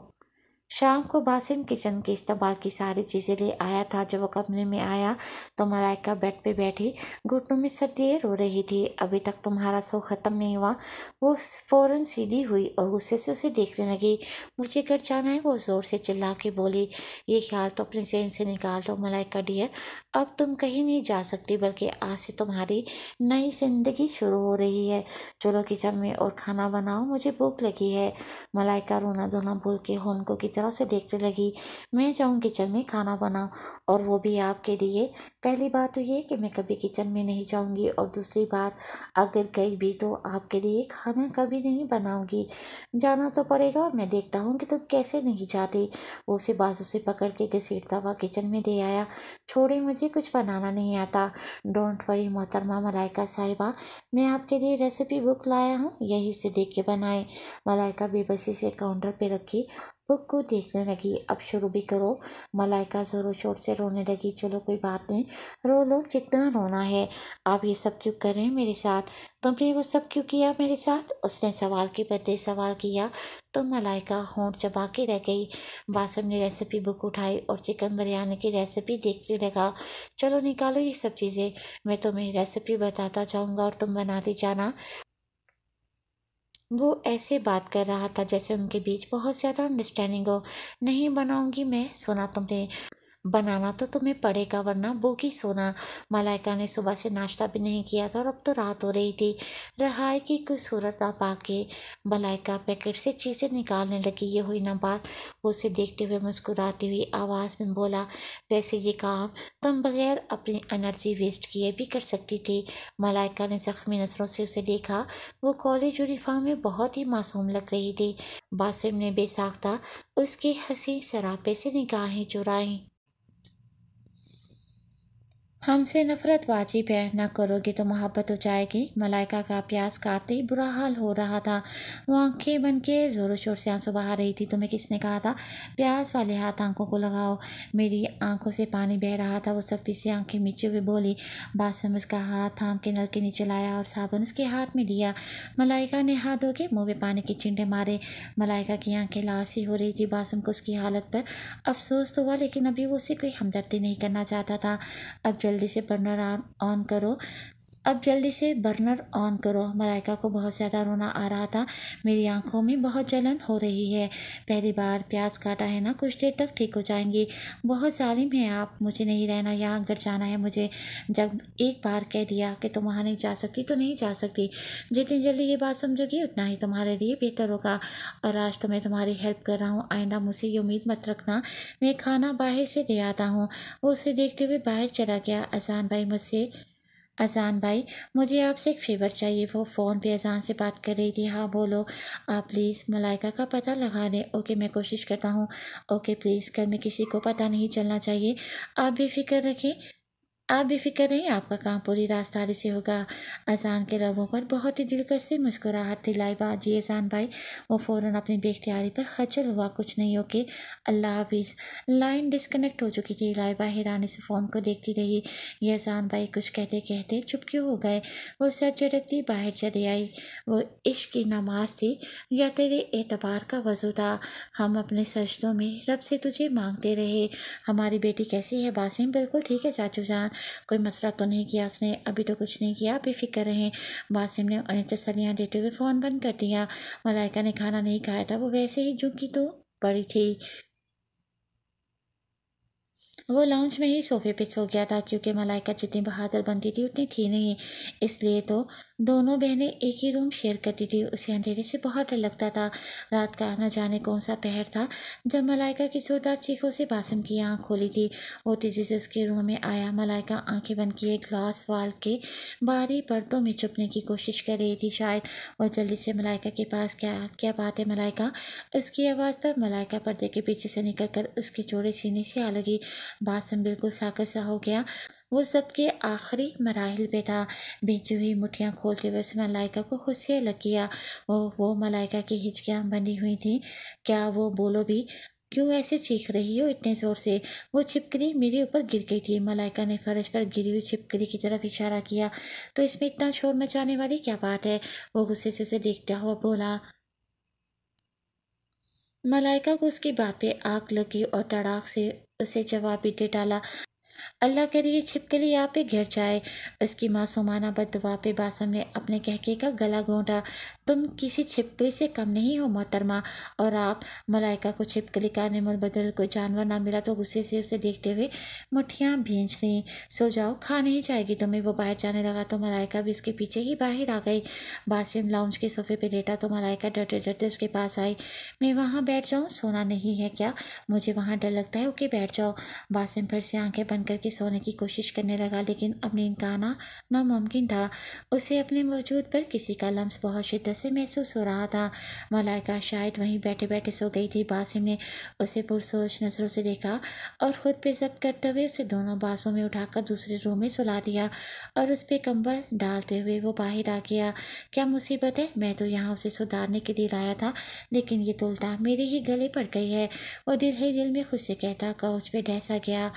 शाम को बासिम किचन के इस्तेमाल की सारी चीज़ें ले आया था। जब वो कमरे में आया तो मलाइका बेड पे बैठी घुटनों में सर दिए रो रही थी। अभी तक तुम्हारा शो ख़त्म नहीं हुआ। वो फौरन सीधी हुई और गुस्से से उसे देखने लगी। मुझे घर जाना है, वो ज़ोर से चिल्ला के बोली। ये ख्याल तो अपने ज़हन से निकाल दो मलाइका डियर। अब तुम कहीं नहीं जा सकती, बल्कि आज से तुम्हारी नई ज़िंदगी शुरू हो रही है। चलो किचन में और खाना बनाओ, मुझे भूख लगी है। मलाइका रोना धोना भूल के होनको की तरह से देखने लगी। मैं जाऊँ किचन में खाना बनाऊँ, और वो भी आपके लिए। पहली बात तो ये कि मैं कभी किचन में नहीं जाऊँगी, और दूसरी बात अगर गई भी तो आपके लिए खाना कभी नहीं बनाऊँगी। जाना तो पड़ेगा और मैं देखता हूँ कि तुम कैसे नहीं जाती। वो उसे बाजू से पकड़ के घसीटता हुआ किचन में दे आया। छोड़े, मुझे कुछ बनाना नहीं आता। डोंट वरी मोहतरमा मलाइका साहिबा, मैं आपके लिए रेसिपी बुक लाया हूँ, यही से देख के बनाए। मलाइका बेबसी से काउंटर पे रखी बुक को देखने लगी। अब शुरू भी करो। मलाइका जोरों शोर से रोने लगी। चलो कोई बात नहीं, रो लो जितना रोना है। आप ये सब क्यों कर रहे हैं मेरे साथ? तुमने वो सब क्यों किया मेरे साथ? उसने सवाल के बदले सवाल किया। तो मलाइका होंठ चबा के रह गई। बासिम ने रेसिपी बुक उठाई और चिकन बिरयानी की रेसिपी देखने लगा। चलो निकालो ये सब चीज़ें, मैं तुम्हें रेसिपी बताता जाऊँगा और तुम बनाती जाना। वो ऐसे बात कर रहा था जैसे उनके बीच बहुत ज़्यादा अंडरस्टैंडिंग हो। नहीं बनाऊंगी मैं, सुना तुमने? बनाना तो तुम्हें पड़ेगा वरना भूखी सोना। मलाइका ने सुबह से नाश्ता भी नहीं किया था और अब तो रात हो रही थी। रहाई की कोई सूरत ना पाके मलाइका पैकेट से चीज़ें निकालने लगी। ये हुई ना बात। वो उसे देखते हुए मुस्कुराती हुई आवाज़ में बोला, वैसे ये काम तुम बगैर अपनी एनर्जी वेस्ट किए भी कर सकती थी। मलाइका ने जख्मी नज़रों से उसे देखा। वो कॉलेज यूनिफॉर्म में बहुत ही मासूम लग रही थी। बासिम ने बेसाख्ता उसके हंसी सरापे से निगाहें चुराईं। हमसे नफरत वाजिब है, न करोगे तो मोहब्बत हो जाएगी। मलाइका का प्यास काटते ही बुरा हाल हो रहा था। वो आंखें बन के जोरों शोर से आंसू बहा रही थी। तुम्हें किसने कहा था प्यास वाले हाथ आंखों को लगाओ? मेरी आंखों से पानी बह रहा था। वो सख्ती से आंखें मीचे हुए बोली। बासिम उसका हाथ थाम के नल के नीचे लाया और साबुन उसके हाथ में दिया। मलाइका ने हाथ धो के मुँह में पानी के छींटे मारे। मलाइका की आंखें लाल सी हो रही थी। बासिम को उसकी हालत पर अफसोस तो हुआ, लेकिन अभी वो उसे कोई हमदर्दी नहीं करना चाहता था। अब जल्दी से बर्नर ऑन करो, अब जल्दी से बर्नर ऑन करो। मलाइका को बहुत ज़्यादा रोना आ रहा था। मेरी आंखों में बहुत जलन हो रही है। पहली बार प्याज काटा है ना, कुछ देर तक ठीक हो जाएंगी। बहुत जालिम है आप, मुझे नहीं रहना यहाँ, घर जाना है मुझे। जब एक बार कह दिया कि तुम वहाँ नहीं जा सकती तो नहीं जा सकती। जितनी जल्दी ये बात समझोगी उतना ही तुम्हारे लिए बेहतर होगा। और आज तो मैं तुम्हारी हेल्प कर रहा हूँ, आइंदा मुझसे ये उम्मीद मत रखना मैं खाना बाहर से ले आता हूँ। वो उसे देखते हुए बाहर चला गया। अजान भाई, मुझे आपसे एक फ़ेवर चाहिए। वो फ़ोन पे अजान से बात कर रही थी। हाँ बोलो। आप प्लीज़ मलाइका का पता लगा दें। ओके, मैं कोशिश करता हूँ। ओके प्लीज़, घर में किसी को पता नहीं चलना चाहिए। आप बेफिक्र रखें, आप बेफिक्र रहिए, आपका काम पूरी राजधारी से होगा। अजान के लबों पर बहुत ही दिलकश से मुस्कुराहट थी। लाइबा, जी अजान भाई। वो फ़ौरन अपनी बेख्तियारी पर खचल हुआ। कुछ नहीं, ओके, अल्लाह हाफिज़। लाइन डिस्कनेक्ट हो चुकी थी। लाइबा हैरानी से फ़ोन को देखती रही। ये अजान भाई कुछ कहते कहते चुप क्यों हो गए। वो सर झटकती बाहर चली आई। वो इश्क की नमाज थी या तेरे एतबार का वजू था। हम अपने सजदों में रब से तुझे मांगते रहे। हमारी बेटी कैसी है बासिम? बिल्कुल ठीक है चाचू जान। कोई मसला तो नहीं किया उसने? अभी तो कुछ नहीं किया, बेफिक्र रहें। बासिम ने उन्हें तसल्लियाँ देते हुए फ़ोन बंद कर दिया। मलाइका ने खाना नहीं खाया था, वो वैसे ही झुकी तो पड़ी थी। वो लाउंज में ही सोफे पे सो गया था, क्योंकि मलाइका जितनी बहादुर बनती थी उतनी थी नहीं। इसलिए तो दोनों बहनें एक ही रूम शेयर करती थी। उसे अंधेरे से बहुत डर लगता था। रात का न जाने कौन सा पहर था जब मलाइका की जोरदार चीखों से बासिम की आंख खोली थी। वो तेजी से उसके रूम में आया। मलाइका आंखें बंद किए ग्लास वाल के बाहरी पर्दों में छुपने की कोशिश कर रही थी। शायद वो जल्दी से मलाइका के पास, क्या क्या बात है मलाइका? उसकी आवाज़ पर मलाइका पर्दे के पीछे से निकल कर उसके चौड़े सीने से आ लगी। बासिम बिल्कुल साकर सा हो गया। वो सबके आखिरी मराहिल पे था। बेची हुई मुट्ठियाँ खोलते हुए उसने मलाइका को खुद से अलग किया। वो मलाइका की हिचकियाँ बंधी हुई थी। क्या वो बोलो भी, क्यों ऐसे चीख रही हो इतने ज़ोर से? वो छिपकली मेरे ऊपर गिर गई थी। मलाइका ने फर्श पर गिरी हुई छिपकली की तरफ इशारा किया। तो इसमें इतना शोर मचाने वाली क्या बात है? वो गुस्से से उसे देखता हुआ बोला। मलाइका को उसकी बात पे आग लगी और तड़ाक से उसे जवाब भी दे डाला। अल्लाह करे ये छिपकली यहाँ पे गिर जाए। उसकी मासूमाना बददुआ पे बासिम ने अपने कहके का गला घोंटा। तुम किसी छिपकली से कम नहीं हो मोहतरमा। और आप? मलाइका को छिपकली का निमल बदल कोई जानवर ना मिला तो गुस्से से उसे देखते हुए मुठ्ठियाँ भींच लीं। सो जाओ, खा नहीं जाएगी तुम्हें। वो बाहर जाने लगा तो मलाइका भी उसके पीछे ही बाहर आ गई। बासिम लाउंज के सोफे पे लेटा तो मलाइका डरते डरते उसके पास आई। मैं वहाँ बैठ जाऊँ? सोना नहीं है क्या? मुझे वहाँ डर लगता है। ओके बैठ जाओ। बासिम फिर से आंखें बंद करके सोने की कोशिश करने लगा, लेकिन अब नींद का आना नामुमकिन था। उसे अपने वजूद पर किसी का लम्स बहुत शिद्दत से महसूस हो रहा था। मलाइका शायद वहीं बैठे बैठे सो गई थी। बासिम ने उसे पुरसोच नजरों से देखा और खुद पे जब्त करते हुए उसे दोनों बाजों में उठाकर दूसरे रूम में सुला दिया और उस पर कंबल डालते हुए वो बाहर आ गया। क्या मुसीबत है? मैं तो यहाँ उसे सुधारने के लिए लाया था, लेकिन ये तो उल्टा मेरे ही गले पड़ गई है। वो दिल ही दिल में खुद से कहता काउच पे डैसा गया।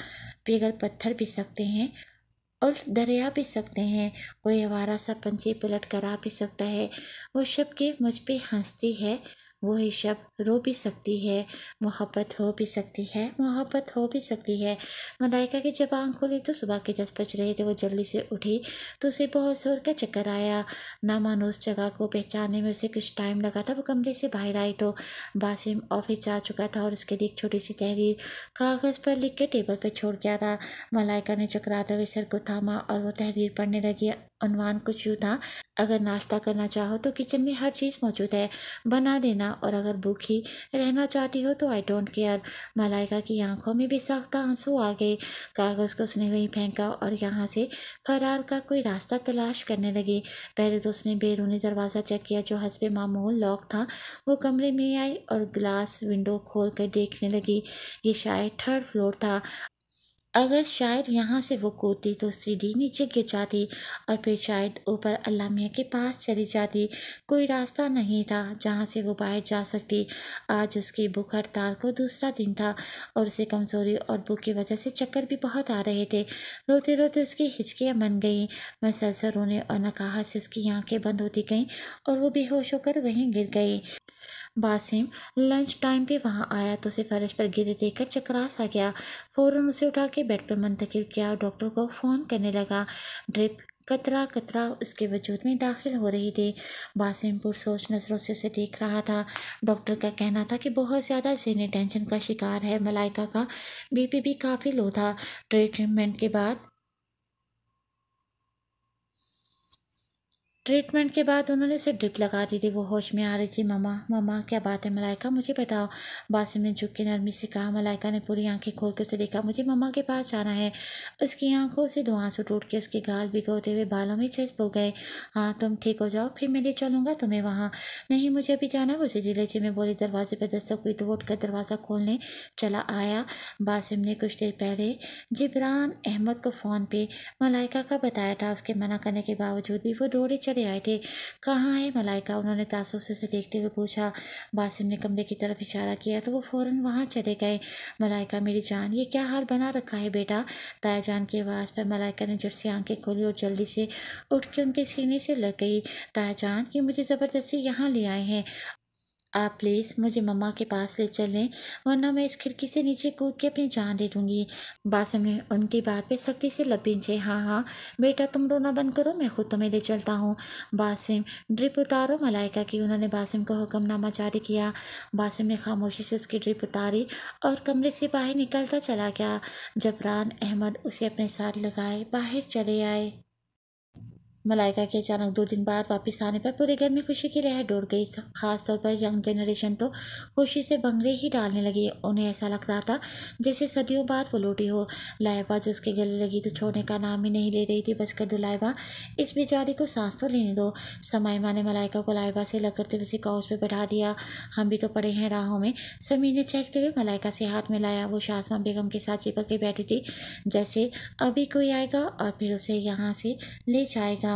पिघल पत्थर भी सकते हैं और दरिया भी सकते हैं। कोई आवारा सा पंछी पलट कर आ भी सकता है। वो शब के मुझ पे हंसती है, वही शब रो भी सकती है। मोहब्बत हो भी सकती है, मोहब्बत हो भी सकती है। मलाइका की जब आँख खोली तो सुबह के 10 बज रहे थे। वो जल्दी से उठी तो उसे बहुत जोर का चक्कर आया। ना मानो उस जगह को पहचानने में उसे कुछ टाइम लगा था। वो कमरे से बाहर आई तो बासिम ऑफिस जा चुका था और उसके लिए एक छोटी सी तहरीर कागज़ पर लिख के टेबल पर छोड़ गया था। मलाइका ने चकराते हुए सर को थामा और वो तहरीर पढ़ने लगी। उन्वान कुछ यूँ था, अगर नाश्ता करना चाहो तो किचन में हर चीज़ मौजूद है, बना देना। और अगर भूखी रहना चाहती हो तो आई डोंट केयर। मलाइका की आंखों में भी सख्त आंसू आ गए। कागज़ को उसने वहीं फेंका और यहाँ से फरार का कोई रास्ता तलाश करने लगी। पहले तो उसने बैरूनी दरवाज़ा चेक किया जो हस्बे मामूल लॉक था। वो कमरे में आई और ग्लास विंडो खोल कर देखने लगी। ये शायद 3rd फ्लोर था। अगर शायद यहाँ से वो कूदती तो सीढ़ी नीचे गिर जाती और फिर शायद ऊपर अल्लाह मियाँ के पास चली जाती। कोई रास्ता नहीं था जहाँ से वो बाहर जा सकती। आज उसकी भूख हड़ताल को दूसरा दिन था और उसे कमज़ोरी और भूख की वजह से चक्कर भी बहुत आ रहे थे। रोते रोते उसकी हिचकियाँ बन गईं। मसलसल रोने और नकाहत से उसकी आंखें बंद होती गईं और वो बेहोश होकर वहीं गिर गई। बासिम लंच टाइम पे वहाँ आया तो उसे फर्श पर गिरे देखकर चकरा सा गया। फौरन उसे उठा के बेड पर मुंतकिल किया और डॉक्टर को फ़ोन करने लगा। ड्रिप कतरा कतरा उसके वजूद में दाखिल हो रही थी। बासिम पुरसोच नज़रों से उसे देख रहा था। डॉक्टर का कहना था कि बहुत ज़्यादा ज़हनी टेंशन का शिकार है। मलाइका का बीपी भी काफ़ी लो था। ट्रीटमेंट के बाद उन्होंने उसे ड्रिप लगा दी थी। वो होश में आ रही थी। ममा ममा क्या बात है मलाइका, मुझे बताओ। बासिम ने झुक के नरमी से कहा। मलाइका ने पूरी आंखें खोल के उसे देखा। मुझे मम्मा के पास जाना है। उसकी आंखों से दो आंसू टूट के उसके गाल भिगोते हुए बालों में चस्प हो गए। हाँ तुम ठीक हो जाओ फिर मैं ले चलूँगा तुम्हें वहाँ। नहीं मुझे अभी जाना। वो सीधी लहजे में बोली। दरवाजे पर दस्तक हुई तो वो उठकर दरवाज़ा खोलने चला आया। बासिम ने कुछ देर पहले जिब्रान अहमद को फ़ोन पे मलाइका का बताया था। उसके मना करने के बावजूद भी वो दौड़े चले आए थे। कहाँ है मलाइका, उन्होंने तासुस से देखते हुए पूछा। बासिम ने कमरे की तरफ इशारा किया तो वो फौरन वहाँ चले गए। मलाइका मेरी जान, ये क्या हाल बना रखा है बेटा। ताया जान की आवाज़ पर मलाइका ने झट से आंखें खोली और जल्दी से उठ के उनके सीने से लग गई। ताया जान, ये मुझे ज़बरदस्ती यहाँ ले आए हैं। आप प्लीज़ मुझे मम्मा के पास ले चलें, वरना मैं इस खिड़की से नीचे कूद के अपनी जान दे दूँगी। बासिम ने उनकी बात पे सख्ती से लब भींचे। हाँ हाँ बेटा तुम रोना बंद करो, मैं खुद तुम्हें ले चलता हूँ। बासिम ड्रिप उतारो मलाइका की। उन्होंने बासिम को हुक्मनामा जारी किया। बासिम ने खामोशी से उसकी ड्रिप उतारी और कमरे से बाहर निकलता चला गया। जबरान अहमद उसे अपने साथ लगाए बाहर चले आए। मलाइका के अचानक 2 दिन बाद वापस आने पर पूरे घर में खुशी की लहर दौड़ गई। खास तौर पर यंग जनरेशन तो खुशी से भंगड़े ही डालने लगी। उन्हें ऐसा लग रहा था जैसे सदियों बाद वो लौटी हो। लाइबा जो उसके गले लगी तो छोड़ने का नाम ही नहीं ले रही थी। बस कर दो लाइबा, इस बेचारी को सांस तो लेने दो। समाइमा ने मलाइका को लाइबा से लग करते हुए काउच पे बैठा दिया। हम भी तो पड़े हैं राहों में। समीर ने चहकते हुए मलाइका से हाथ मिलाया। वो शाज़मा बेगम के साथ चिपक के बैठी थी, जैसे अभी कोई आएगा और फिर उसे यहाँ से ले जाएगा।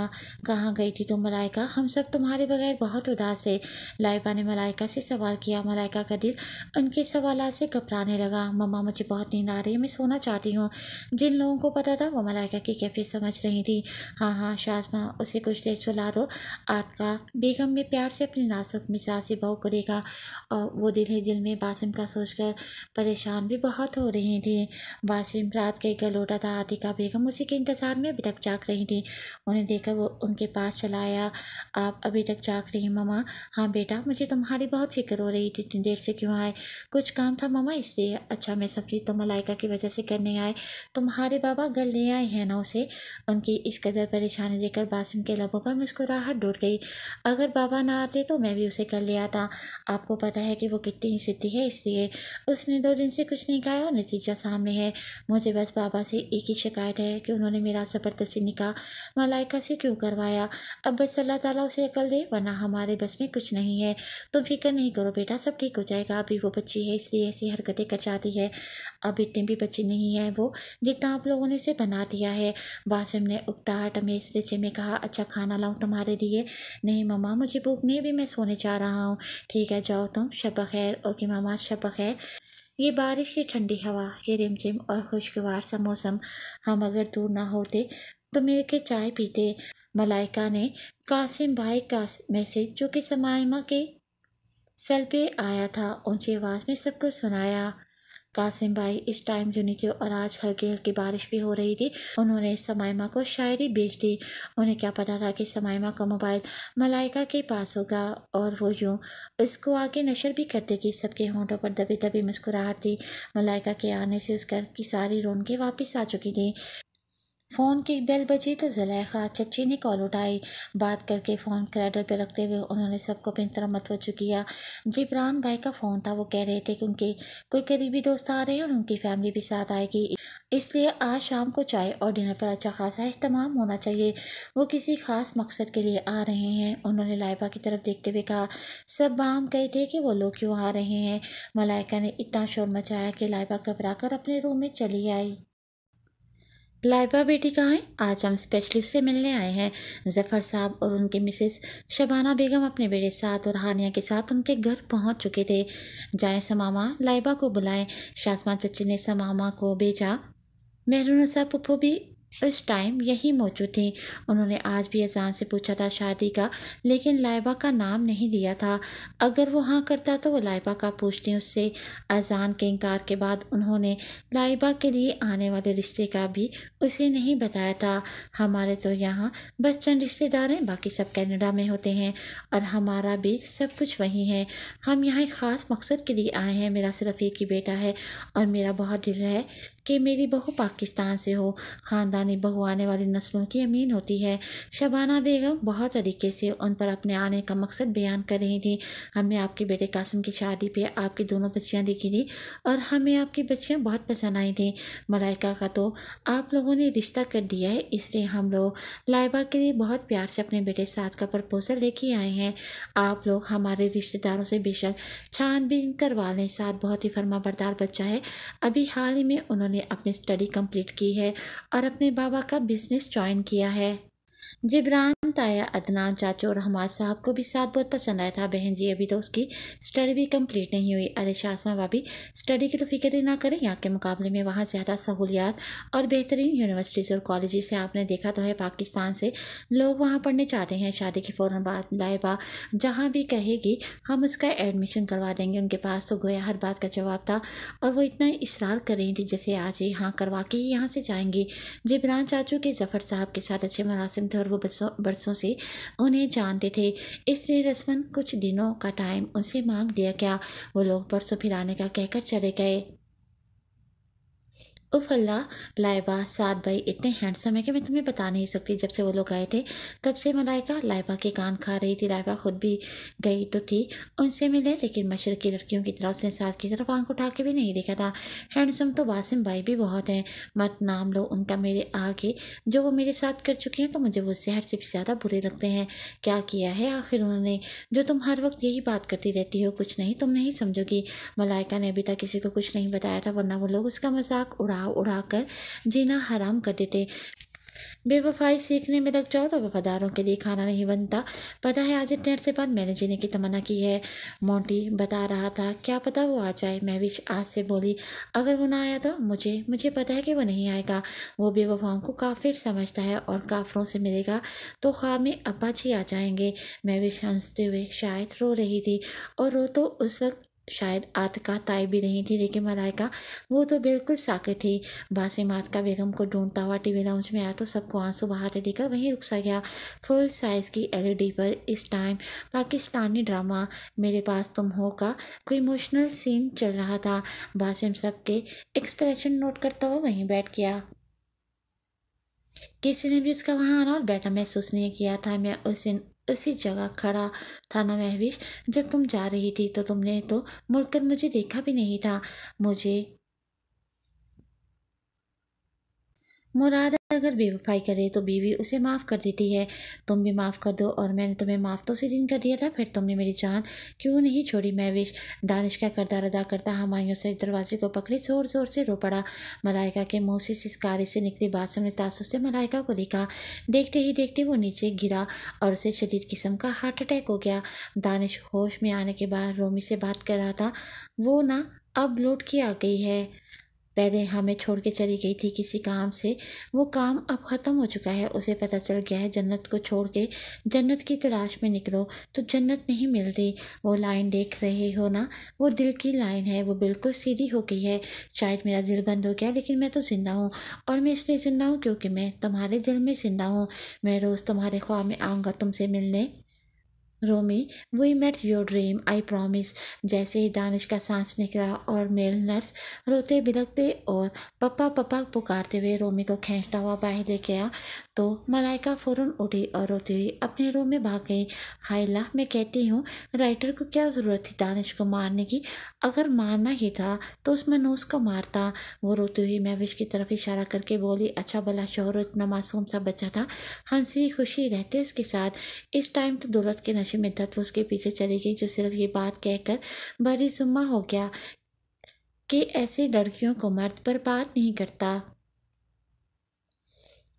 कहाँ गई थी तुम मलाइका, हम सब तुम्हारे बगैर बहुत उदास है। लाइबा ने मलाइका से सवाल किया। मलाइका का दिल उनके सवालात से घबराने लगा। मम्मा मुझे बहुत नींद आ रही है, मैं सोना चाहती हूँ। जिन लोगों को पता था वो मलाइका की कैफियत समझ रही थी। हाँ हाँ शाज़मा, उसे कुछ देर सुला दो। आतका बेगम ने प्यार से अपनी नाजुक मिजाज से बहू को देखा और वो दिल ही दिल में बासिम का सोचकर परेशान भी बहुत हो रही थी। बासिम रात कहीं का लौटा था। आतिका बेगम उसी के इंतजार में अभी तक जाग रही थी। उन्हें देखकर वो उनके पास चला आया। आप अभी तक जाग रही हैं मम्मा। हाँ बेटा, मुझे तुम्हारी बहुत फिक्र हो रही थी, इतनी देर से क्यों आए। कुछ काम था मम्मा इसलिए। अच्छा मैं समझी तो मलाइका की वजह से करने आए। तुम्हारे बाबा घर ले आए हैं ना उसे। उनकी इस कदर परेशानी देखकर बासिम के लबों पर मुस्कुराहट डूट गई। अगर बाबा ना आते तो मैं भी उसे कर ले आता। आपको पता है कि वो कितनी जिद्दी है, इसलिए उसने 2 दिन से कुछ नहीं खाया और नतीजा सामने है। मुझे बस बाबा से एक ही शिकायत है कि उन्होंने मेरा ज़बरदस्ती निकाह मलाइका से क्यों करवाया। अब बस अल्लाह ताला उसे अकल दे, वरना हमारे बस में कुछ नहीं है। तुम फिक्र नहीं करो बेटा, सब ठीक हो जाएगा। अभी वो बच्ची है इसलिए ऐसी हरकतें कर जाती है। अब इतनी भी बच्ची नहीं है वो जितना आप लोगों ने उसे बना दिया है। बासिम ने उकताहट में इस लहजे में कहा। अच्छा खाना लाऊं तुम्हारे लिए। नहीं मम्मा मुझे भूख नहीं, भी मैं सोने जा रहा हूँ। ठीक है जाओ तुम, शब खैर। ओके मामा शब खैर। ये बारिश की ठंडी हवा, ये रिमझिम और खुशगवार सा मौसम, हम अगर दूर ना होते तो मिल के चाय पीते। मलाइका ने कासिम भाई का मैसेज जो कि समाइमा के सेल पे आया था ऊंची आवाज़ में सबको सुनाया। कासिम भाई इस टाइम जो नीचे और आज हल्की हल्की बारिश भी हो रही थी, उन्होंने समाइमा को शायरी भेज दी। उन्हें क्या पता था कि समाइमा का मोबाइल मलाइका के पास होगा और वो यूं इसको आगे नशर भी कर देगी। सबके होंठों पर दबी दबी मुस्कुराहट थी। मलाइका के आने से उस घर की सारी रौनकें वापस आ चुकी थी। फ़ोन की बेल बजी तो ज़ुलेखा चच्ची ने कॉल उठाई। बात करके फ़ोन क्रैडल पे रखते हुए उन्होंने सबको अपनी तरफ मतवज्जो किया। जिब्रान भाई का फ़ोन था। वो कह रहे थे कि उनके कोई करीबी दोस्त आ रहे हैं और उनकी फैमिली भी साथ आएगी, इसलिए आज शाम को चाय और डिनर पर अच्छा खासा अहतमाम होना चाहिए। वो किसी ख़ास मकसद के लिए आ रहे हैं। उन्होंने लाइबा की तरफ देखते हुए कहा। सब बाम कहे थे कि वो लोग क्यों आ रहे हैं। मलाइका ने इतना शोर मचाया कि लाइबा घबरा कर अपने रूम में चली आई। लाइबा बेटी कहाँ है? आज हम स्पेशलिस्ट से मिलने आए हैं। जफ़र साहब और उनकी मिसेस शबाना बेगम अपने बेटे साथ और हानिया के साथ उनके घर पहुंच चुके थे। जाएं समामा, लाइबा को बुलाएं। शाज़मा चच्ची ने समामा को भेजा। मेहरुनिसा फुप्पो भी उस टाइम यही मौजूद थी। उन्होंने आज भी अजान से पूछा था शादी का, लेकिन लाइबा का नाम नहीं लिया था। अगर वो हाँ करता तो वो लाइबा का पूछती उससे। अजान के इनकार के बाद उन्होंने लाइबा के लिए आने वाले रिश्ते का भी उसे नहीं बताया था। हमारे तो यहाँ बस चंद रिश्तेदार हैं, बाकी सब कनाडा में होते हैं और हमारा भी सब कुछ वहीं है। हम यहाँ एक ख़ास मकसद के लिए आए हैं। मेरा सिर्फ एक ही बेटा है और मेरा बहुत दिल है कि मेरी बहू पाकिस्तान से हो। ख़ानदानी बहू आने वाली नस्लों की अमीन होती है। शबाना बेगम बहुत तरीके से उन पर अपने आने का मकसद बयान कर रही थी। हमने आपके बेटे कासिम की शादी पे आपकी दोनों बच्चियां देखी थी और हमें आपकी बच्चियां बहुत पसंद आई थी। मलाइका का तो आप लोगों ने रिश्ता कर दिया है, इसलिए हम लोग लाइबा के लिए बहुत प्यार से अपने बेटे साथ का प्रपोजल लेके आए हैं। आप लोग हमारे रिश्तेदारों से बेशक छानबीन करवा लें। साथ बहुत ही फर्माबरदार बच्चा है। अभी हाल ही में उन्होंने अपनी स्टडी कंप्लीट की है और अपने बाबा का बिजनेस ज्वाइन किया है। जिब्रान, ताया, अदनान, चाचू और हमाद साहब को भी साथ बहुत पसंद आया था। बहन जी अभी तो उसकी स्टडी भी कंप्लीट नहीं हुई। अरे शासमा भाभी, स्टडी की तो फिक्र ही ना करें, यहाँ के मुकाबले में वहाँ ज़्यादा सहूलियात और बेहतरीन यूनिवर्सिटीज़ और कॉलेजेस से आपने देखा तो है। पाकिस्तान से लोग वहाँ पढ़ने चाहते हैं। शादी के फ़ौरन बाद लाइबा जहाँ भी कहेगी हम उसका एडमिशन करवा देंगे। उनके पास तो गोया हर बात का जवाब था और वो इतना इसरार कर रही थी जैसे आज ही हाँ करवा के ही यहाँ से जाएंगी। जिब्रान चाचू के जफ़र साहब के साथ अच्छे मरासिम थे और वो बरसों से उन्हें जानते थे, इसलिए रस्मन कुछ दिनों का टाइम उनसे मांग दिया गया। वो लोग परसों फिर आने का कहकर चले गए। उफ अल्लाह, लाइबा साद भाई इतने हैंडसम है कि मैं तुम्हें बता नहीं सकती। जब से वो लोग आए थे तब से मलाइका लाइबा के कान खा रही थी। लाइबा खुद भी गई तो थी उनसे मिले, लेकिन मशरक़ की लड़कियों की तरह उसने साद की तरफ आंख उठा के भी नहीं देखा था। हैंडसम तो वासिम भाई भी बहुत हैं, मत नाम लो उनका मेरे आगे। जो वो मेरे साथ कर चुके हैं तो मुझे वो जहर से भी ज़्यादा बुरे लगते हैं। क्या किया है आखिर उन्होंने जो तुम हर वक्त यही बात करती रहती हो? कुछ नहीं, तुम नहीं समझोगी। मलाइका ने अभी तक किसी को कुछ नहीं बताया था, वरना वो लोग उसका मजाक उड़ाकर जीना हराम कर देते। बेवफाई सीखने में लग जाओ तो वफादारों के लिए खाना नहीं बनता। पता है आज इंटरनेट से बाद मैंने जीने की तमन्ना की है। मोंटी बता रहा था, क्या पता वो आ जाए। मैं भी आज से बोली, अगर वो ना आया तो मुझे पता है कि वो नहीं आएगा। वो बेवफाओं को काफिर समझता है और काफिरों से मिलेगा तो ख्वाब में अब्बा जी आ जाएंगे। मैं भी हंसते हुए शायद रो रही थी और रो तो उस वक्त शायद आतिका ताई भी नहीं थी, लेकिन मलाइका वो तो बिल्कुल साकित थी। बासिम आतिका बेगम को ढूंढता हुआ टीवी लाउंज में आया तो सबको आंसू बहाते देखकर वहीं रुक सा गया। फुल साइज की एलईडी पर इस टाइम पाकिस्तानी ड्रामा मेरे पास तुम हो का कोई इमोशनल सीन चल रहा था। बासिम सबके एक्सप्रेशन नोट करता हुआ वहीं बैठ गया। किसी ने भी उसका वहां आना और बैठा महसूस नहीं किया था। मैं उस दिन उसी जगह खड़ा था ना महविश, जब तुम जा रही थी तो तुमने तो मुड़कर मुझे देखा भी नहीं था। मुझे मुराद अगर बेवफाई करे तो बीवी उसे माफ़ कर देती है। तुम भी माफ़ कर दो और मैंने तुम्हें माफ़ तो उसी दिन कर दिया था, फिर तुमने मेरी जान क्यों नहीं छोड़ी महविश? दानिश का किरदार अदा करता हमायूं से दरवाजे को पकड़े ज़ोर ज़ोर से रो पड़ा। मलाइका के मुंह से सिसकारी से निकली बात सुनने तासुस से मलाइका को देखा। देखते ही देखते वो नीचे गिरा और उसे शदीद किस्म का हार्ट अटैक हो गया। दानिश होश में आने के बाद रोमी से बात कर रहा था। वो ना अब लौट के आ गई है, पहले हमें छोड़ के चली गई थी किसी काम से। वो काम अब ख़त्म हो चुका है। उसे पता चल गया है जन्नत को छोड़ के जन्नत की तलाश में निकलो तो जन्नत नहीं मिलती। वो लाइन देख रहे हो ना, वो दिल की लाइन है, वो बिल्कुल सीधी हो गई है। शायद मेरा दिल बंद हो गया, लेकिन मैं तो जिंदा हूँ और मैं इसलिए जिंदा हूँ क्योंकि मैं तुम्हारे दिल में जिंदा हूँ। मैं रोज़ तुम्हारे ख्वाब में आऊँगा तुमसे मिलने। Romi, we met your dream I promise. जैसे ही दानिश का सांस निकला और मेल नर्स रोते बिलखते और पप्पा पप्पा पुकारते हुए रोमी को खींचता हुआ बाहर लेके आया तो मलाइका फ़ौरन उठी और रोती हुई अपने रूम में भाग गई। हाय अल्लाह, मैं कहती हूँ राइटर को क्या ज़रूरत थी दानिश को मारने की? अगर मारना ही था तो उस मनूस को मारता। वो रोती हुई महविश की तरफ इशारा करके बोली, अच्छा भला शोहर इतना मासूम सा बच्चा था, हंसी खुशी रहते उसके साथ। इस टाइम तो दौलत के नशे में धत उसके पीछे चली गई, जो सिर्फ ये बात कहकर बड़ी जुम्मा हो गया कि ऐसी लड़कियों को मर्द बर्बाद नहीं करता।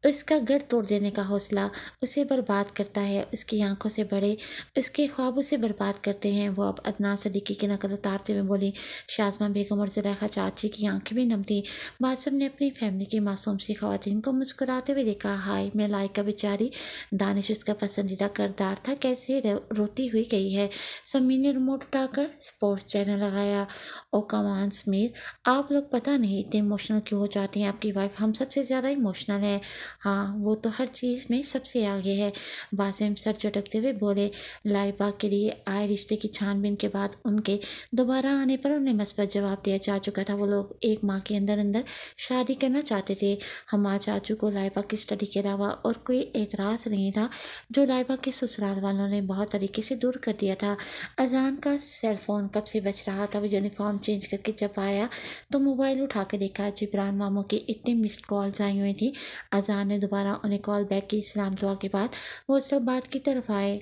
उसका घर तोड़ देने का हौसला उसे बर्बाद करता है, उसकी आंखों से बड़े उसके ख्वाब उसे बर्बाद करते हैं। वो अब अदनान सदीकी की नकल उतारते हुए बोली। शाज़मा बेगम और ज़ुलेखा चाची की आंखें भी नम थीं। बासिम ने अपनी फैमिली की मासूम सी ख़वातीन को मुस्कुराते हुए देखा। हाय मलाइका बेचारी, दानिश उसका पसंदीदा किरदार था, कैसे रोती हुई गई है। समीर ने रिमोट उठाकर स्पोर्ट्स चैनल लगाया। ओ कमान समीर, आप लोग पता नहीं इतने इमोशनल क्यों हो जाती हैं। आपकी वाइफ हम सबसे ज़्यादा इमोशनल है। हाँ, वो तो हर चीज़ में सबसे आगे है। बासिम सर झटकते हुए बोले। लाइबा के लिए आए रिश्ते की छानबीन के बाद उनके दोबारा आने पर उन्हें मस्बत जवाब दिया जा चुका था। वो लोग एक माह के अंदर अंदर शादी करना चाहते थे। हमारे चाचू को लाइबा की स्टडी के अलावा और कोई एतराज़ नहीं था, जो लाइबा के ससुराल वालों ने बहुत तरीके से दूर कर दिया था। अजान का सेलफोन कब से बज रहा था। वो यूनिफॉर्म चेंज करके जब आया तो मोबाइल उठा कर देखा। जिब्रान मामू की इतनी मिस्ड कॉल्स आई हुई थी। अज़ान ने दोबारा उन्हें कॉल बैक की। सलाम दुआ के बाद वो सब बात की तरफ आए।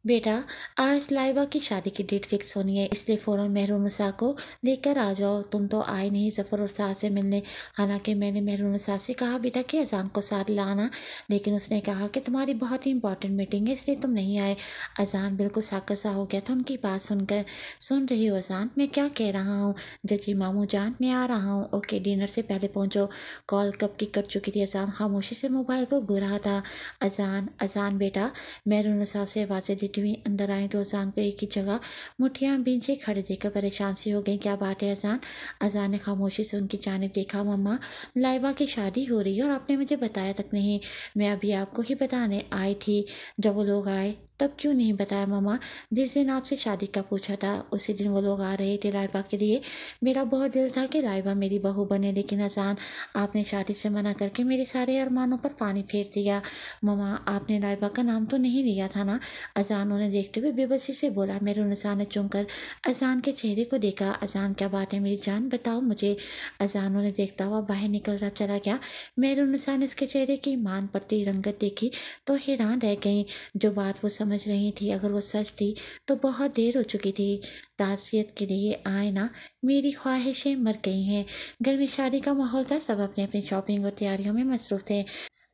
बेटा, आज लाइबा की शादी की डेट फिक्स होनी है, इसलिए फ़ौरन मेहरुन्निसा को लेकर आ जाओ। तुम तो आए नहीं ज़फ़र और साथ से मिलने। हालांकि मैंने मेहरुन्निसा से कहा बेटा कि अज़ान को साथ लाना, लेकिन उसने कहा कि तुम्हारी बहुत ही इंपॉर्टेंट मीटिंग है, इसलिए तुम नहीं आए। अज़ान बिल्कुल साकर सा हो गया था उनकी बात सुनकर। सुन रही हो अज़ान, मैं क्या कह रहा हूँ? जजी मामू जान, मैं आ रहा हूँ। ओके, डिनर से पहले पहुँचो। कॉल कब की कट चुकी थी। अज़ान खामोशी से मोबाइल को घूर रहा था। अज़ान अज़ान बेटा, मेहरुन्निसा से आवाज़ें देती हुई अंदर आई तो अज़ान को एक ही जगह मुठ्ठियाँ भींचे खड़े देखकर परेशान सी हो गई। क्या बात है अज़ान? अज़ान ने खामोशी से उनकी जानिब देखा। मम्मा, लाइबा की शादी हो रही है और आपने मुझे बताया तक नहीं। मैं अभी आपको ही बताने आई थी। जब वो लोग आए तब क्यों नहीं बताया मम्मा? जिस दिन आपसे शादी का पूछा था उसी दिन वो लोग आ रहे थे लाइबा के लिए। मेरा बहुत दिल था कि लाइबा मेरी बहू बने, लेकिन अज़ान, आपने शादी से मना करके मेरे सारे अरमानों पर पानी फेर दिया। मम्मा, आपने लाइबा का नाम तो नहीं लिया था ना? अज़ान उन्हें देखते हुए बेबसी से बोला। मेहरुन्निसा ने चुनकर अज़ान के चेहरे को देखा। अज़ान, क्या बात है मेरी जान, बताओ मुझे। अज़ान उन्हें देखता हुआ बाहर निकलता चला गया। मेहरुन्निसा ने उसके चेहरे की मान पड़ती रंगत देखी तो हैरान रह गई। जो बात वो समझ रही थी, अगर वो सच थी तो बहुत देर हो चुकी थी। ताज़ियत के लिए आए ना, मेरी ख्वाहिशें मर गई हैं। घर में शादी का माहौल था, सब अपनी अपनी शॉपिंग और तैयारियों में मसरूफ़ थे।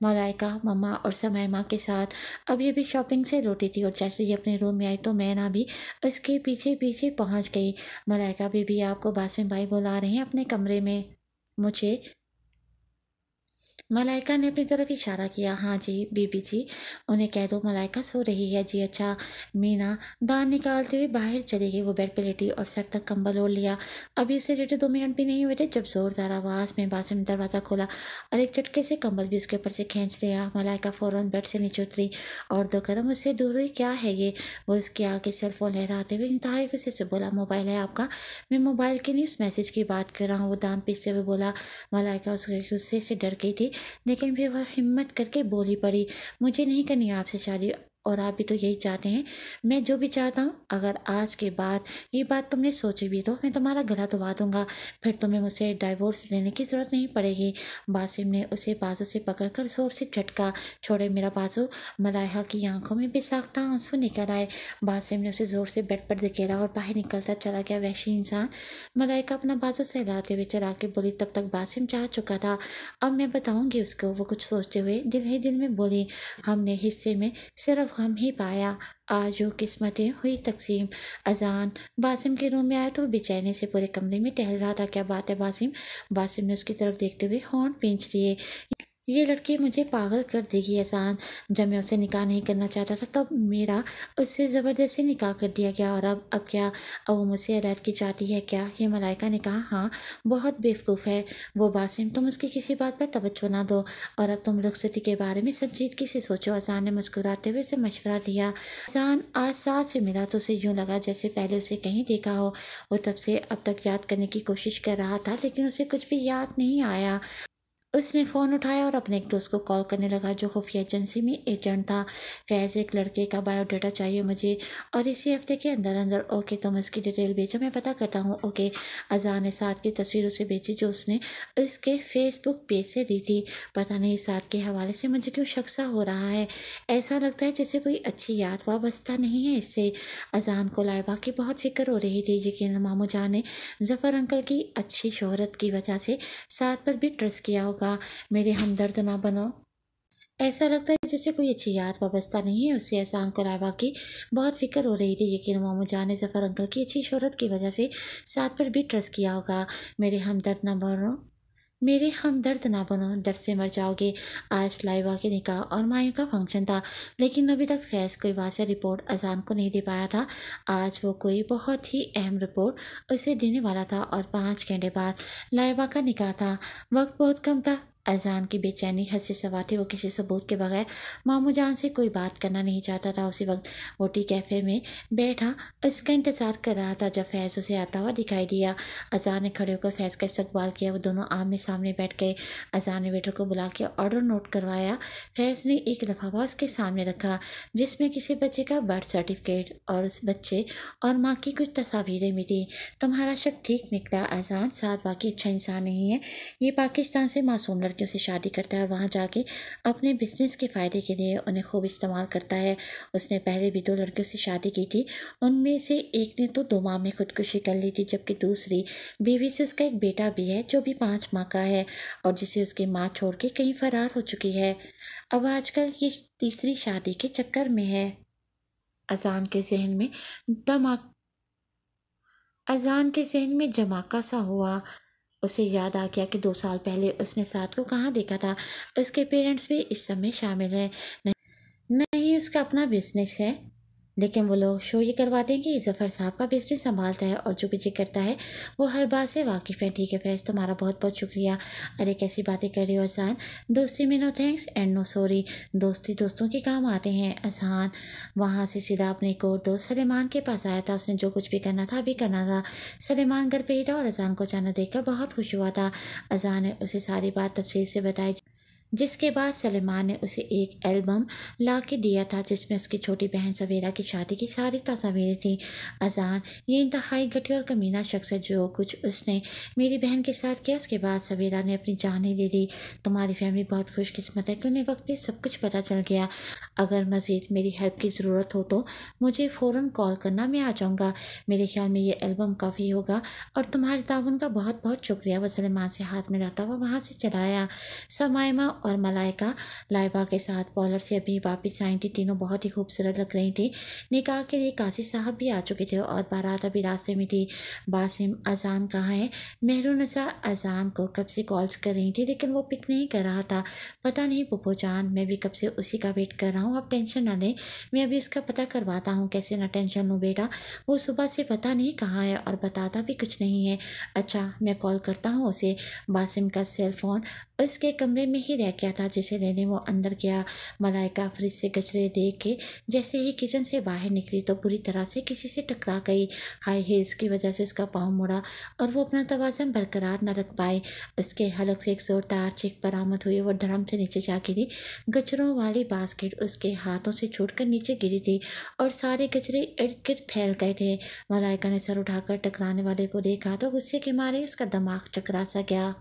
मलाइका, मम्मा और समयमा के साथ अब ये भी शॉपिंग से लौटी थी और जैसे ही अपने रूम में आई तो मैना भी उसके पीछे पीछे पहुंच गई। मलाइका बीबी, आपको बासिम भाई बुला रहे हैं अपने कमरे में। मुझे मलाइका ने अपनी तरफ इशारा किया। हाँ जी बीबी जी, उन्हें कह दो मलाइका सो रही है। जी अच्छा। मीना दांत निकालते हुए बाहर चली गई। वो बेड पे लेटी और सर तक कंबल ओढ़ लिया। अभी उसे लेटे 2 मिनट भी नहीं हुए थे जब जोरदार आवाज़ में बासिम ने दरवाज़ा खोला और एक झटके से कंबल भी उसके ऊपर से खींच लिया। मलाइका फ़ौरन बेड से नीचे उतरी और 2 कदम उससे दूर हुई। क्या है ये? वो उसके आगे सेलफोन लहराते हुए इंतहाई गुस्से से बोला। मोबाइल है आपका? मैं मोबाइल के नहीं, उस मैसेज की बात कर रहा हूँ। वो दांत पीसते हुए बोला। मलाइका उसके गुस्से से डर गई थी, लेकिन फिर वह हिम्मत करके बोली पड़ी। मुझे नहीं करनी आपसे शादी, और आप भी तो यही चाहते हैं। मैं जो भी चाहता हूँ, अगर आज के बाद ये बात तुमने सोची भी तो मैं तुम्हारा गला दबा दूंगा। फिर तुम्हें मुझसे डाइवोर्स लेने की ज़रूरत नहीं पड़ेगी। बासिम ने उसे बाजू से पकड़कर जोर से झटका। छोड़े मेरा बाजू। मलाइका की आंखों में बेसाख्ता आंसू निकल आए। बासिम ने उसे जोर से बेड पर धकेला और बाहर निकलता चला गया। वैसी इंसान। मलाइका अपना बाजू सहलाते हुए चला के बोली। तब तक बासिम चाह चुका था। अब मैं बताऊंगी उसको। वो कुछ सोचते हुए दिल ही दिल में बोली। हमने हिस्से में सिर्फ हम ही पाया, आज जो किस्मतें हुई तकसीम। अजान बासिम के रूम में आया तो वो बेचैनी से पूरे कमरे में टहल रहा था। क्या बात है बासिम? बासिम ने उसकी तरफ देखते हुए होंठ खींच लिए। ये लड़की मुझे पागल कर देगी एहसान। जब मैं उससे निकाह नहीं करना चाहता था तब मेरा उससे ज़बरदस्ती निकाह कर दिया गया, और अब क्या? अब वो मुझसे अलग चाहती है क्या? ये मलाइका ने कहा। हाँ, बहुत बेवकूफ़ है वो बासिम, तुम उसकी किसी बात पर तवज्जो ना दो, और अब तुम रुखसती के बारे में संजीदगी से सोचो। अजान ने मुस्कुराते हुए उसे मशवरा दिया। अजान आज साथ से मिला तो उसे यूँ लगा जैसे पहले उसे कहीं देखा हो। वो तब से अब तक याद करने की कोशिश कर रहा था, लेकिन उसे कुछ भी याद नहीं आया। उसने फ़ोन उठाया और अपने एक दोस्त को कॉल करने लगा जो खुफिया एजेंसी में एजेंट था। फैज़, एक लड़के का बायोडाटा चाहिए मुझे, और इसी हफ्ते के अंदर अंदर। ओके, तुम उसकी डिटेल भेजो, मैं पता करता हूँ। ओके। अज़ान ने साथ की तस्वीर उसे भेजी जो उसने उसके फेसबुक पेज से दी थी। पता नहीं साथ के हवाले से मुझे क्यों शक सा हो रहा है। ऐसा लगता है जैसे कोई अच्छी याद वाबस्ता नहीं है इससे। अज़ान को लाइबा की बहुत फिक्र हो रही थी। यकीनन मामू जान ने ज़फ़र अंकल की अच्छी शोहरत की वजह से साथ पर भी ट्रस्ट किया होगा। कहा, मेरे हमदर्द ना बनो। ऐसा लगता है जैसे कोई अच्छी याद वाबस्ता नहीं है उससे। एहसान को लाइबा की बहुत फिक्र हो रही थी। यकीन मामू जान ने जफ़र अंकल की अच्छी शोहरत की वजह से साथ पर भी ट्रस्ट किया होगा। मेरे हमदर्द ना बनो, मेरे हमदर्द ना बनो, दर्द से मर जाओगे। आज लाइबा के निकाह और मायूं का फंक्शन था, लेकिन अभी तक फैज़ कोई वाज़ेह रिपोर्ट अजान को नहीं दे पाया था। आज वो कोई बहुत ही अहम रिपोर्ट उसे देने वाला था और 5 घंटे बाद लाइबा का निकाह था। वक्त बहुत कम था। अजान की बेचैनी हद से सवा थी। वो किसी सबूत के बगैर मामू जान से कोई बात करना नहीं चाहता था। उसी वक्त वो टी कैफ़े में बैठा उसका इंतज़ार कर रहा था जब फैज़ उसे आता हुआ दिखाई दिया। अजान ने खड़े होकर फैज़ का इस्तकबाल किया। वो दोनों आमने सामने बैठ गए। अजान ने वेटर को बुला के ऑर्डर नोट करवाया। फैज़ ने एक लिफाफा उसके सामने रखा जिसमें किसी बच्चे का बर्थ सर्टिफिकेट और उस बच्चे और माँ की कुछ तस्वीरें भी थी। तुम्हारा शक ठीक निकला अजान, साथ वाकई अच्छा इंसान नहीं है। ये पाकिस्तान से मासूम लड़कियों से शादी करता है और वहाँ जाके अपने बिजनेस के फ़ायदे के लिए उन्हें खूब इस्तेमाल करता है। उसने पहले भी 2 लड़कियों से शादी की थी। उनमें से एक ने तो 2 माह में खुदकुशी कर ली थी, जबकि दूसरी बीवी से उसका एक बेटा भी है जो भी 5 माह का है और जिसे उसकी माँ छोड़ के कहीं फरार हो चुकी है। अब आजकल ये तीसरी शादी के चक्कर में है। अजान के जहन में दमा अजान के जहन में जमाका सा हुआ। उसे याद आ गया कि 2 साल पहले उसने साथ को कहाँ देखा था। उसके पेरेंट्स भी इस सब में शामिल हैं। नहीं उसका अपना बिजनेस है, लेकिन वो लोग शो ये करवा देंगे कि ज़फ़र साहब का बिजनेस संभालता है और जो भी ये करता है वो हर बात से वाकिफ़ है। ठीक है फैज़, तुम्हारा बहुत बहुत शुक्रिया। अरे कैसी बातें कर रही हो अज़हान, दोस्ती में no thanks and no sorry. दोस्ती दोस्तों के काम आते हैं। अज़हान वहाँ से सीधा अपने एक और दोस्त सलेमान के पास आया था। उसने जो कुछ भी करना था अभी करना था। सलेमान घर पे ही था और अज़हान को अचानक देखकर बहुत खुश हुआ था। अज़हान ने उसे सारी बात तफसील से बताई, जिसके बाद सलेमान ने उसे एक एल्बम ला के दिया था जिसमें उसकी छोटी बहन सवेरा की शादी की सारी तस्वीरें थी। अजान ये इंतहाई घटिया और कमीना शख्स है। जो कुछ उसने मेरी बहन के साथ किया उसके बाद सवेरा ने अपनी जान ही दे दी। तुम्हारी फैमिली बहुत खुशकिस्मत है कि उन्हें वक्त पे सब कुछ पता चल गया। अगर मज़ीद मेरी हेल्प की ज़रूरत हो तो मुझे फ़ौरन कॉल करना, मैं आ जाऊँगा। मेरे ख्याल में ये एल्बम काफ़ी होगा और तुम्हारे ताउन का बहुत बहुत शुक्रिया। वह सलेमान से हाथ मिलाता हुआ वहाँ से चला आया। समायमा और मलाइका लाइबा के साथ पॉलर से अभी वापस आई थी। तीनों बहुत ही खूबसूरत लग रही थी। निकाह के लिए काजी साहब भी आ चुके थे और बारात अभी रास्ते में थी। बासिम अजान कहाँ है? मेहरुन्निसा अजान को कब से कॉल्स कर रही थी लेकिन वो पिक नहीं कर रहा था। पता नहीं पुप्पो जान, मैं भी कब से उसी का वेट कर रहा हूँ। आप टेंशन ना लें, मैं अभी उसका पता करवाता हूँ। कैसे ना टेंशन लूँ बेटा, वो सुबह से पता नहीं कहाँ है और बताता भी कुछ नहीं है। अच्छा मैं कॉल करता हूँ उसे। बासिम का सेल फोन उसके कमरे में ही रह गया था जिसे लेने वो अंदर गया। मलाइका फ्रिज से गजरे देख के जैसे ही किचन से बाहर निकली तो बुरी तरह से किसी से टकरा गई। हाई हील्स की वजह से उसका पाँव मुड़ा और वो अपना तवाज़ुन बरकरार न रख पाई। उसके हलक से एक जोरदार चीख बरामद हुई। वो धड़म से नीचे जा गिरी। गजरों वाली बास्केट उसके हाथों से छूटकर नीचे गिरी थी और सारे गजरे इर्द गिर्द फैल गए थे। मलाइका ने सर उठाकर टकराने वाले को देखा तो गुस्से के मारे उसका दिमाग चकरा सा गया।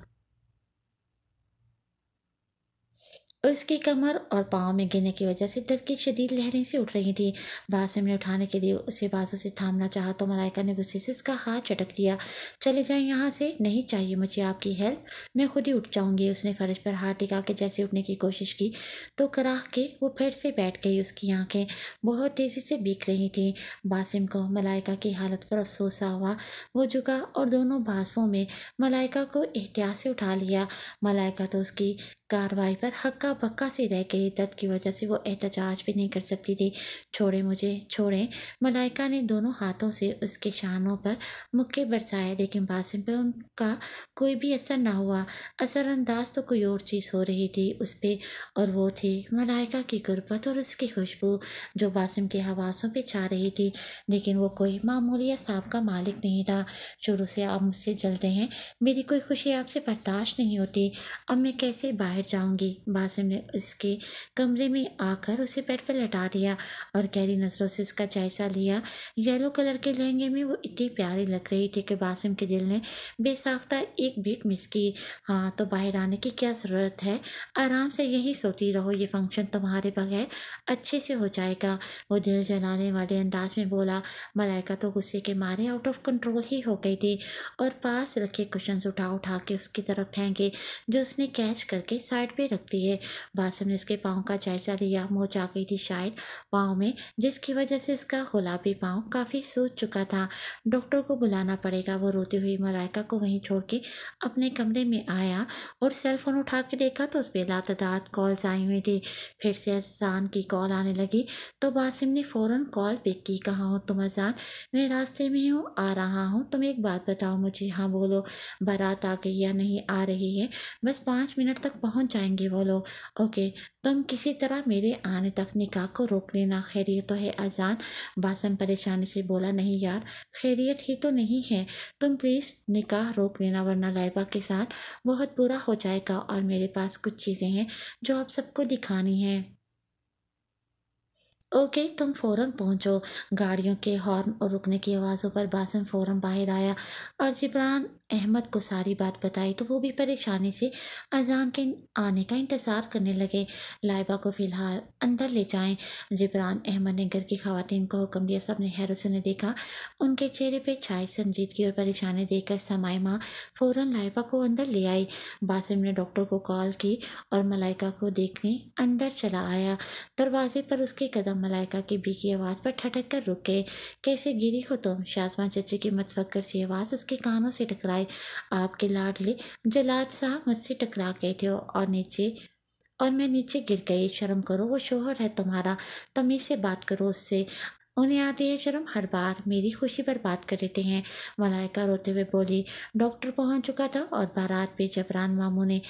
उसकी कमर और पाँव में गिरने की वजह से दर्द की शदीद लहरें से उठ रही थी। बासिम ने उठाने के लिए उसे बाजू से थामना चाहा तो मलाइका ने गुस्से से उसका हाथ झटक दिया। चले जाएं यहाँ से, नहीं चाहिए मुझे आपकी हेल्प, मैं खुद ही उठ जाऊंगी। उसने फर्श पर हाथ टिका के जैसे उठने की कोशिश की तो कराह के वो फिर से बैठ गई। उसकी आंखें बहुत तेज़ी से भीग रही थी। बासिम को मलाइका की हालत पर अफसोस सा हुआ। वो झुका और दोनों बाजुओं में मलाइका को एहतियात से उठा लिया। मलाइका तो उसकी कार्रवाई पर हक्का बक्का सी रह गई। दर्द की वजह से वो एहतजाज भी नहीं कर सकती थी। छोड़े मुझे, छोड़ें। मलाइका ने दोनों हाथों से उसके शानों पर मुक्के बरसाए लेकिन बासिम पर उनका कोई भी असर ना हुआ। असरअंदाज तो कोई और चीज़ हो रही थी उस पर, और वो थी मलाइका की गुर्बत और उसकी खुशबू जो बासिम के हवासों पे छा रही थी। लेकिन वो कोई मामूली सांप का मालिक नहीं था। शुरू से आप मुझसे जलते हैं, मेरी कोई खुशी आपसे बर्दाश्त नहीं होती। अब मैं कैसे बाहर बाहर जाऊंगी। बासिम ने उसके कमरे में आकर उसे बेड पर लटा दिया और गहरी नजरों से उसका जायजा लिया। येलो कलर के लहंगे में वो इतनी प्यारी लग रही थी कि बासिम के दिल ने बेसाख्ता एक बीट मिस की। हाँ, तो बाहर आने की क्या ज़रूरत है, आराम से यहीं सोती रहो, ये फंक्शन तुम्हारे बगैर अच्छे से हो जाएगा, वो दिल जलाने वाले अंदाज में बोला। मलाइका तो गुस्से के मारे आउट ऑफ कंट्रोल ही हो गई थी और पास रखे कुशन्स उठा उठा के उसकी तरफ फेंके जो उसने कैच करके साइड पे रख दिए। बासिम ने उसके पाँव का जायजा लिया। मोच आ गई थी शायद पाँव में, जिसकी वजह से उसका गुलाबी पाँव काफ़ी सूज चुका था। डॉक्टर को बुलाना पड़ेगा, वो रोती हुई मलाइका को वहीं छोड़ के अपने कमरे में आया और सेल फोन उठा के देखा तो उस पर लातदार कॉल्स आई हुई थी। फिर से अजान की कॉल आने लगी तो बासिम ने फ़ौरन कॉल पिक की। कहाँ हो तुम अजान? मैं रास्ते में हूँ, आ रहा हूँ। तुम एक बात बताओ मुझे। हाँ बोलो। बारात आ गई या नहीं आ रही है? बस 5 मिनट तक पहुँच जाएंगे वो लोग। ओके, तुम किसी तरह मेरे आने तक निकाह को रोक लेना। खैरियत तो है अजान? बासिम परेशानी से बोला। नहीं यार, खैरियत ही तो नहीं है। तुम प्लीज़ निकाह रोक लेना वरना लाइबा के साथ बहुत बुरा हो जाएगा और मेरे पास कुछ चीज़ें हैं जो आप सबको दिखानी है। ओके, तुम फ़ौरन पहुंचो। गाड़ियों के हॉर्न और रुकने की आवाज़ों पर बासिम फ़ौरन बाहर आया और जिब्रान अहमद को सारी बात बताई तो वो भी परेशानी से अजान के आने का इंतज़ार करने लगे। लाइबा को फ़िलहाल अंदर ले जाएं। जिब्रान अहमद ने घर की ख़वातीन को हुक्म दिया। सबने हैरत से उन्हें देखा। उनके चेहरे पे छाई संजीदगी और परेशानी देखकर समाई माँ फ़ौरन लाइबा को अंदर ले आई। बासिम ने डॉक्टर को कॉल की और मलाइका को देखने अंदर चला आया। दरवाजे पर उसके कदम मलाइका की भीगी आवाज़ पर ठटक कर रुक गए। कैसे गिरी हो तुम? शाज़मा चची की मतफक्कर सी आवाज़ उसके कानों से टकराई। आपके लाडले जलाद साहब मुझसे टकरा गए थे और मैं नीचे गिर गई। शर्म करो, वो शोहर है तुम्हारा, तमीज़ से बात करो उससे। उन्हें आती है शर्म, हर बार मेरी खुशी पर बात कर देते हैं। मलाइका रोते हुए बोली। डॉक्टर पहुंच चुका था और बारात पे जबरान मामू ने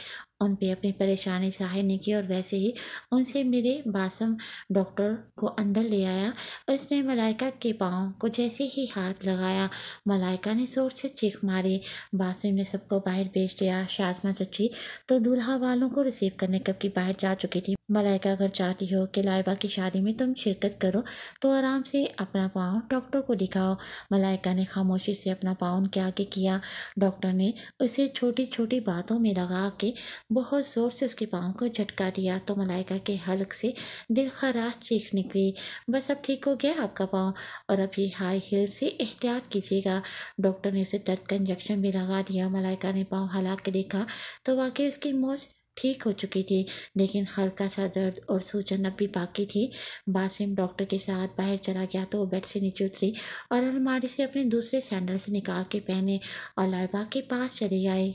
उन पे अपनी परेशानी जाहिर नहीं की और वैसे ही उनसे मेरे बासम डॉक्टर को अंदर ले आया। उसने मलाइका के पाँव को जैसे ही हाथ लगाया, मलाइका ने जोर से चीख मारी। बासिम ने सबको बाहर भेज दिया। शाज़मा चची तो दूल्हा वालों को रिसीव करने कब की बाहर जा चुकी थी। मलाइका अगर चाहती हो कि लाइबा की शादी में तुम शिरकत करो तो आराम से अपना पाँव डॉक्टर को दिखाओ। मलाइका ने खामोशी से अपना पाँव उनके आगे किया। डॉक्टर ने उसे छोटी छोटी बातों में लगा के बहुत ज़ोर से उसके पाँव को झटका दिया तो मलाइका के हलक से दिल खराश चीख निकली। बस अब ठीक हो गया आपका पाँव, और अब ये हाई हील से एहतियात कीजिएगा। डॉक्टर ने उसे दर्द का इंजेक्शन भी लगा दिया। मलाइका ने पाँव हिला के देखा तो वाकई उसकी मोच ठीक हो चुकी थी, लेकिन हल्का सा दर्द और सूजन अब भी बाकी थी। बासिम डॉक्टर के साथ बाहर चला गया तो वो बेड से नीचे उतरी और अलमारी से अपने दूसरे सैंडल्स निकाल के पहने और लाइबा के पास चली आई।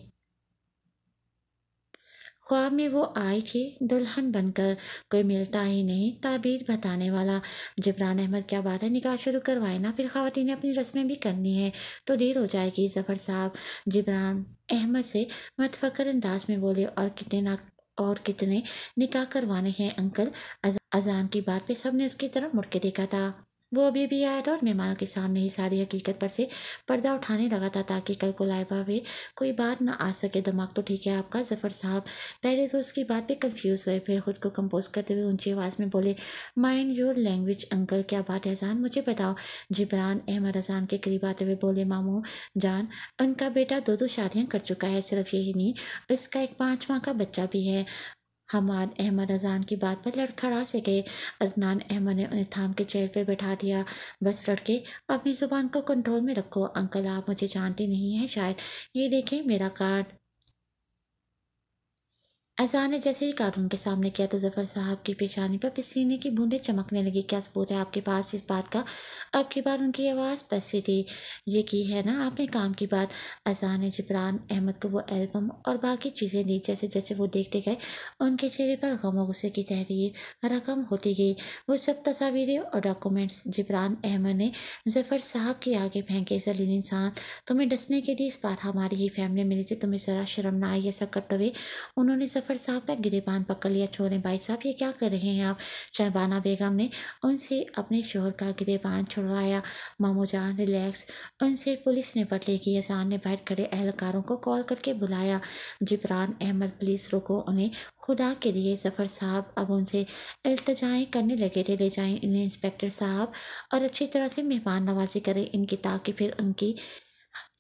ख्वाब में वो आई थी दुल्हन बनकर, कोई मिलता ही नहीं ताबीर बताने वाला। जिब्रान अहमद, क्या बात है, निकाह शुरू करवाए ना, फिर ख़वातीन ने अपनी रस्में भी करनी है तो देर हो जाएगी। ज़फ़र साहब जिब्रान अहमद से मतफक्र अंदाज में बोले। और कितने निकाह करवाने हैं अंकल? अजान की बात पे सब ने उसकी तरफ मुड़ के देखा था। वो अभी भी आया था और मेहमानों के सामने ही सारी हकीकत पर से पर्दा उठाने लगा था ताकि कल को लाइबा में कोई बात ना आ सके। दिमाग तो ठीक है आपका ज़फ़र साहब। पहले तो उसकी बात पे कंफ्यूज हुए, फिर खुद को कंपोज करते हुए ऊंची आवाज़ में बोले। माइंड योर लैंग्वेज अंकल, क्या बात है अजान, मुझे बताओ। जिब्रान अहमद अजान के करीब आते हुए बोले। मामू जान, उनका बेटा दो शादियाँ कर चुका है, सिर्फ यही नहीं उसका एक 5 माह का बच्चा भी है। हमाद अहमद अजान की बात पर लड़खड़ा से गए। अदनान अहमद ने उन्हें थाम के चेयर पर बैठा दिया। बस लड़के, अपनी ज़ुबान को कंट्रोल में रखो। अंकल आप मुझे जानते नहीं हैं शायद, ये देखें मेरा कार्ड। अज़ान ने जैसे ही कार्ड उनके सामने किया तो ज़फ़र साहब की पेशानी पर पसीने की बूंदें चमकने लगी। क्या सबूत है आपके पास इस बात का? अब की बार उनकी आवाज़ पसी थी। ये की है ना आपने काम की बात? अज़ान ने जिब्रान अहमद को वो एल्बम और बाकी चीज़ें दी। जैसे जैसे वो देखते गए उनके चेहरे पर गम और गुस्से की तहरीर रकम होती गई। वो सब तस्वीरें और डॉक्यूमेंट्स जिब्रान अहमद ने ज़फ़र साहब के आगे फेंके। जलील इंसान, तुम्हें डसने के लिए इस बार हमारी ही फैमिली मिली थी, तुम्हें ज़रा शर्म ना आई ऐसा करते हुए उन्होंने जफ़र साहब का गिरेबान पकड़ लिया। छोड़ें भाई साहब, ये क्या कर रहे हैं आप? शहबाना बेगम ने उनसे अपने शोहर का गिरेबान छुड़वाया। मामू जान रिलैक्स, उनसे पुलिस निपट लेगी। अजान ने बैठ खड़े एहलकारों को कॉल करके बुलाया। जिब्रान अहमद, प्लीज़ रोको उन्हें, खुदा के लिए। जफ़र साहब अब उनसे इल्तिजाएं करने लगे थे, ले जाएं इन्हें इंस्पेक्टर साहब और अच्छी तरह से मेहमान नवाजी करें इनकी, ताकि फिर उनकी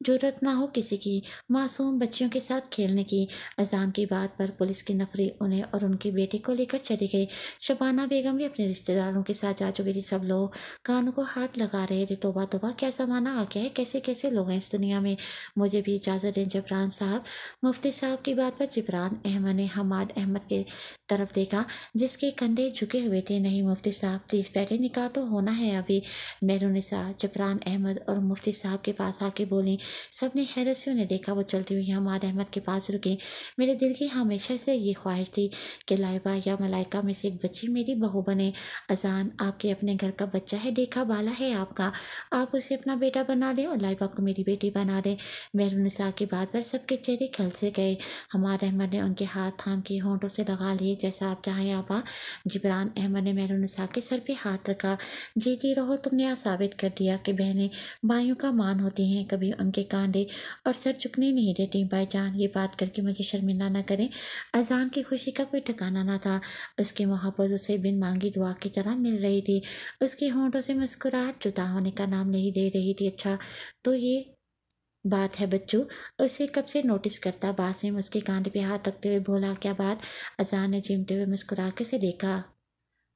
ज़रूरत ना हो किसी की मासूम बच्चियों के साथ खेलने की। अज़ान की बात पर पुलिस की नफरी उन्हें और उनकी बेटी को लेकर चली गई। शबाना बेगम भी अपने रिश्तेदारों के साथ जा चुकी थी। सब लोग कानों को हाथ लगा रहे थे। तौबा तौबा, क्या ज़माना आ गया है, कैसे कैसे लोग हैं इस दुनिया में। मुझे भी इजाज़त दें जिब्रान साहब। मुफ्ती साहब की बात पर जिब्रान अहमद ने हमाद अहमद के तरफ देखा, जिसके कंधे झुके हुए थे। नहीं मुफ्ती साहब, प्लीज़ बैठे, निकाह तो होना है अभी। मेहरुनिसा जिब्रान अहमद और मुफ्ती साहब के पास आके बोली। सबने हैरत से उन्हें देखा। वो चलती हुई हमाद अहमद के पास रुकी। मेरे दिल की हमेशा से ये ख्वाहिश थी कि लाइबा या मलाइका में से एक बच्ची मेरी बहू बने। अजान आपके अपने घर का बच्चा है, देखा बाला है आपका, आप उसे अपना बेटा बना दें और लाइबा को मेरी बेटी बना दें। मेहरुनिसा की बात पर सबके चेहरे खल से गए। हमाद अहमद ने उनके हाथ थाम के होंठों से लगा लिए। जैसा आप चाहें आपा। जिब्रान अहमद ने मेहरुनिसा के सर पे हाथ रखा। जीती रहो, तुमने आज साबित कर दिया कि बहनें भाइयों का मान होती हैं, कभी उनके कांधे और सर झुकने नहीं देती। भाईजान, ये बात करके मुझे शर्मिंदा न करें। अजान की खुशी का कोई ठिकाना न था। उसकी मोहब्बत उसे बिन मांगी दुआ की तरह मिल रही थी। उसके होंठों से मुस्कुराहट जुदा होने का नाम नहीं ले रही थी। अच्छा तो ये बात है बच्चों, उसे कब से नोटिस करता। बासिम उसके कांधे पे हाथ रखते हुए बोला, क्या बात? अजान ने चिमटे हुए मुस्कुरा के उसे देखा।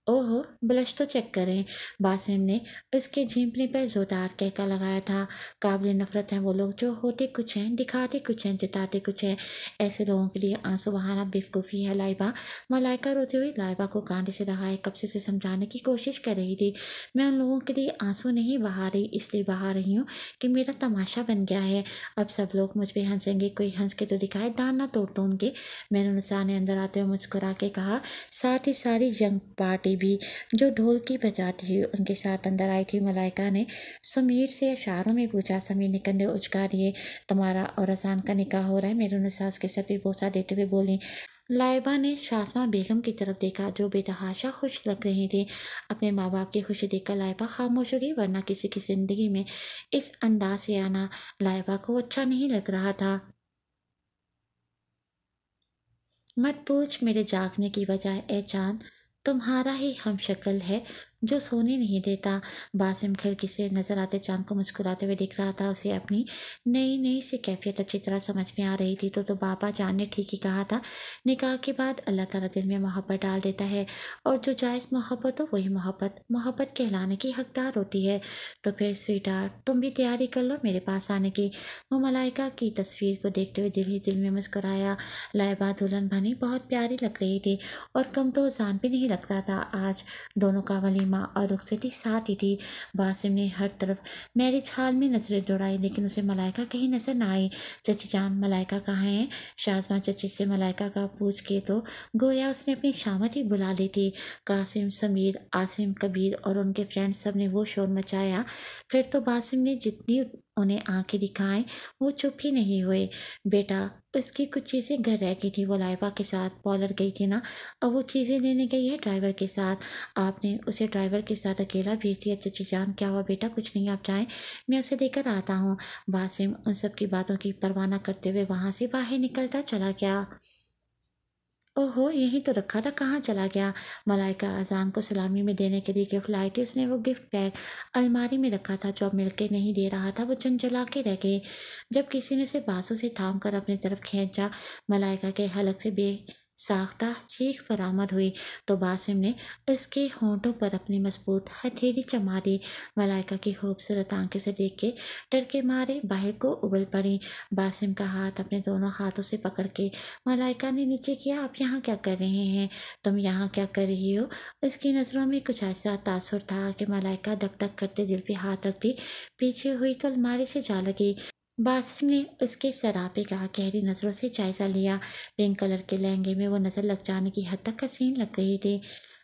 ओहो, ब्लश तो चेक करें। बासिम ने उसके झिंपने पर जोरदार कहका लगाया था। काबिल नफरत हैं वो लोग जो होते कुछ हैं, दिखाते कुछ हैं, जताते कुछ हैं। ऐसे लोगों के लिए आंसू बहाना बेवकूफ़ी है लाइबा। मलाइका रोते हुए लाइबा को कांधे से लगाए कब से उसे समझाने की कोशिश कर रही थी। मैं उन लोगों के लिए आंसू नहीं बहा रही, इसलिए बहा रही हूँ कि मेरा तमाशा बन गया है। अब सब लोग मुझ पर हंसेंगे, कोई हंस के तो दिखाए, दान ना तोड़ दो उनके। मैंने निसा ने अंदर आते हुए मुस्कुरा के कहा। साथ ही सारी यंग पार्टी भी जो ढोलकी बजाती हुई उनके साथ अंदर आई थी। मलाइका ने समीर से इशारों में पूछा। समीर ने कंधे उचका दिए। तुम्हारा और अजान का निकाह हो रहा है। मेरे सास के सर पे बोसा देते हुए बोली। लाइबा ने शासमा बेगम की तरफ देखा जो बेतहाशा खुश लग रही थी। अपने माँ बाप की खुशी देखकर लाइबा खामोश हो गई, वरना किसी की जिंदगी में इस अंदाज से आना लाइबा को अच्छा नहीं लग रहा था। मत पूछ मेरे जागने की वजह ए चांद, तुम्हारा ही हम शक्ल है जो सोने नहीं देता। बासिम खिड़की से नजर आते चांद को मुस्कुराते हुए दिख रहा था। उसे अपनी नई नई सी कैफियत अच्छी तरह समझ में आ रही थी। तो बाबा जान ने ठीक ही कहा था, निकाह के बाद अल्लाह ताला दिल में मोहब्बत डाल देता है, और जो जायज़ मोहब्बत हो वही मोहब्बत मोहब्बत कहलाने की हकदार होती है। तो फिर स्वीटहार्ट, तुम भी तैयारी कर लो मेरे पास आने की। वो मलाइका की तस्वीर को देखते हुए दिल ही दिल में मुस्कुराया। लाइबा दुल्हन बनी बहुत प्यारी लग रही थी, और कम तो जान भी नहीं लगता था। आज दोनों का वलीमा और रुखसती साथ ही थी। बासिम ने हर तरफ मैरिज हॉल में नजरें दौड़ाई, लेकिन उसे मलाइका कहीं नजर न आई। चची जान, मलाइका कहाँ है? शाजमा चची से मलाइका का पूछ के तो गोया उसने अपनी शामत ही बुला ली थी। कासिम, समीर, आसिम, कबीर और उनके फ्रेंड्स सब ने वो शोर मचाया। फिर तो बासिम ने जितनी उन्हें आंखें दिखाएं वो चुप ही नहीं हुए। बेटा, उसकी कुछ चीज़ें घर रह गई थी, वो लाइबा के साथ पॉलर गई थी ना, अब वो चीज़ें लेने गई है ड्राइवर के साथ। आपने उसे ड्राइवर के साथ अकेला भेज दिया। चची जान, क्या हुआ बेटा? कुछ नहीं, आप जाएं, मैं उसे लेकर आता हूँ। बासिम उन सब की बातों की परवाह न करते हुए वहाँ से बाहर निकलता चला गया। ओहो, यहीं तो रखा था, कहाँ चला गया? मलाइका अजान को सलामी में देने के लिए गिफ्ट लाई थी। उसने वो गिफ्ट बैग अलमारी में रखा था। जो अब मिलके नहीं दे रहा था वो चंचला के रह गई। जब किसी ने उसे बांसों से थाम कर अपनी तरफ खींचा, मलाइका के हलक से बेसाख्ता चीख बरामद हुई, तो बासिम ने उसके होंठों पर अपनी मजबूत हथेली जमा दी। मलाइका की खूबसूरत आंखों से देख के डर के मारे बाहर को उबल पड़ी। बासिम का हाथ अपने दोनों हाथों से पकड़ के मलाइका ने नीचे किया। आप यहाँ क्या कर रहे हैं? तुम यहाँ क्या कर रही हो? उसकी नज़रों में कुछ ऐसा तासुर था कि मलाइका धक धक करते दिल पे हाथ रखती पीछे हुई तो अलमारी से जा लगी। बासिम ने उसके सरापे का गहरी नज़रों से जायजा लिया। पिंक कलर के लहंगे में वो नज़र लग जाने की हद तक हसीन लग रही थी।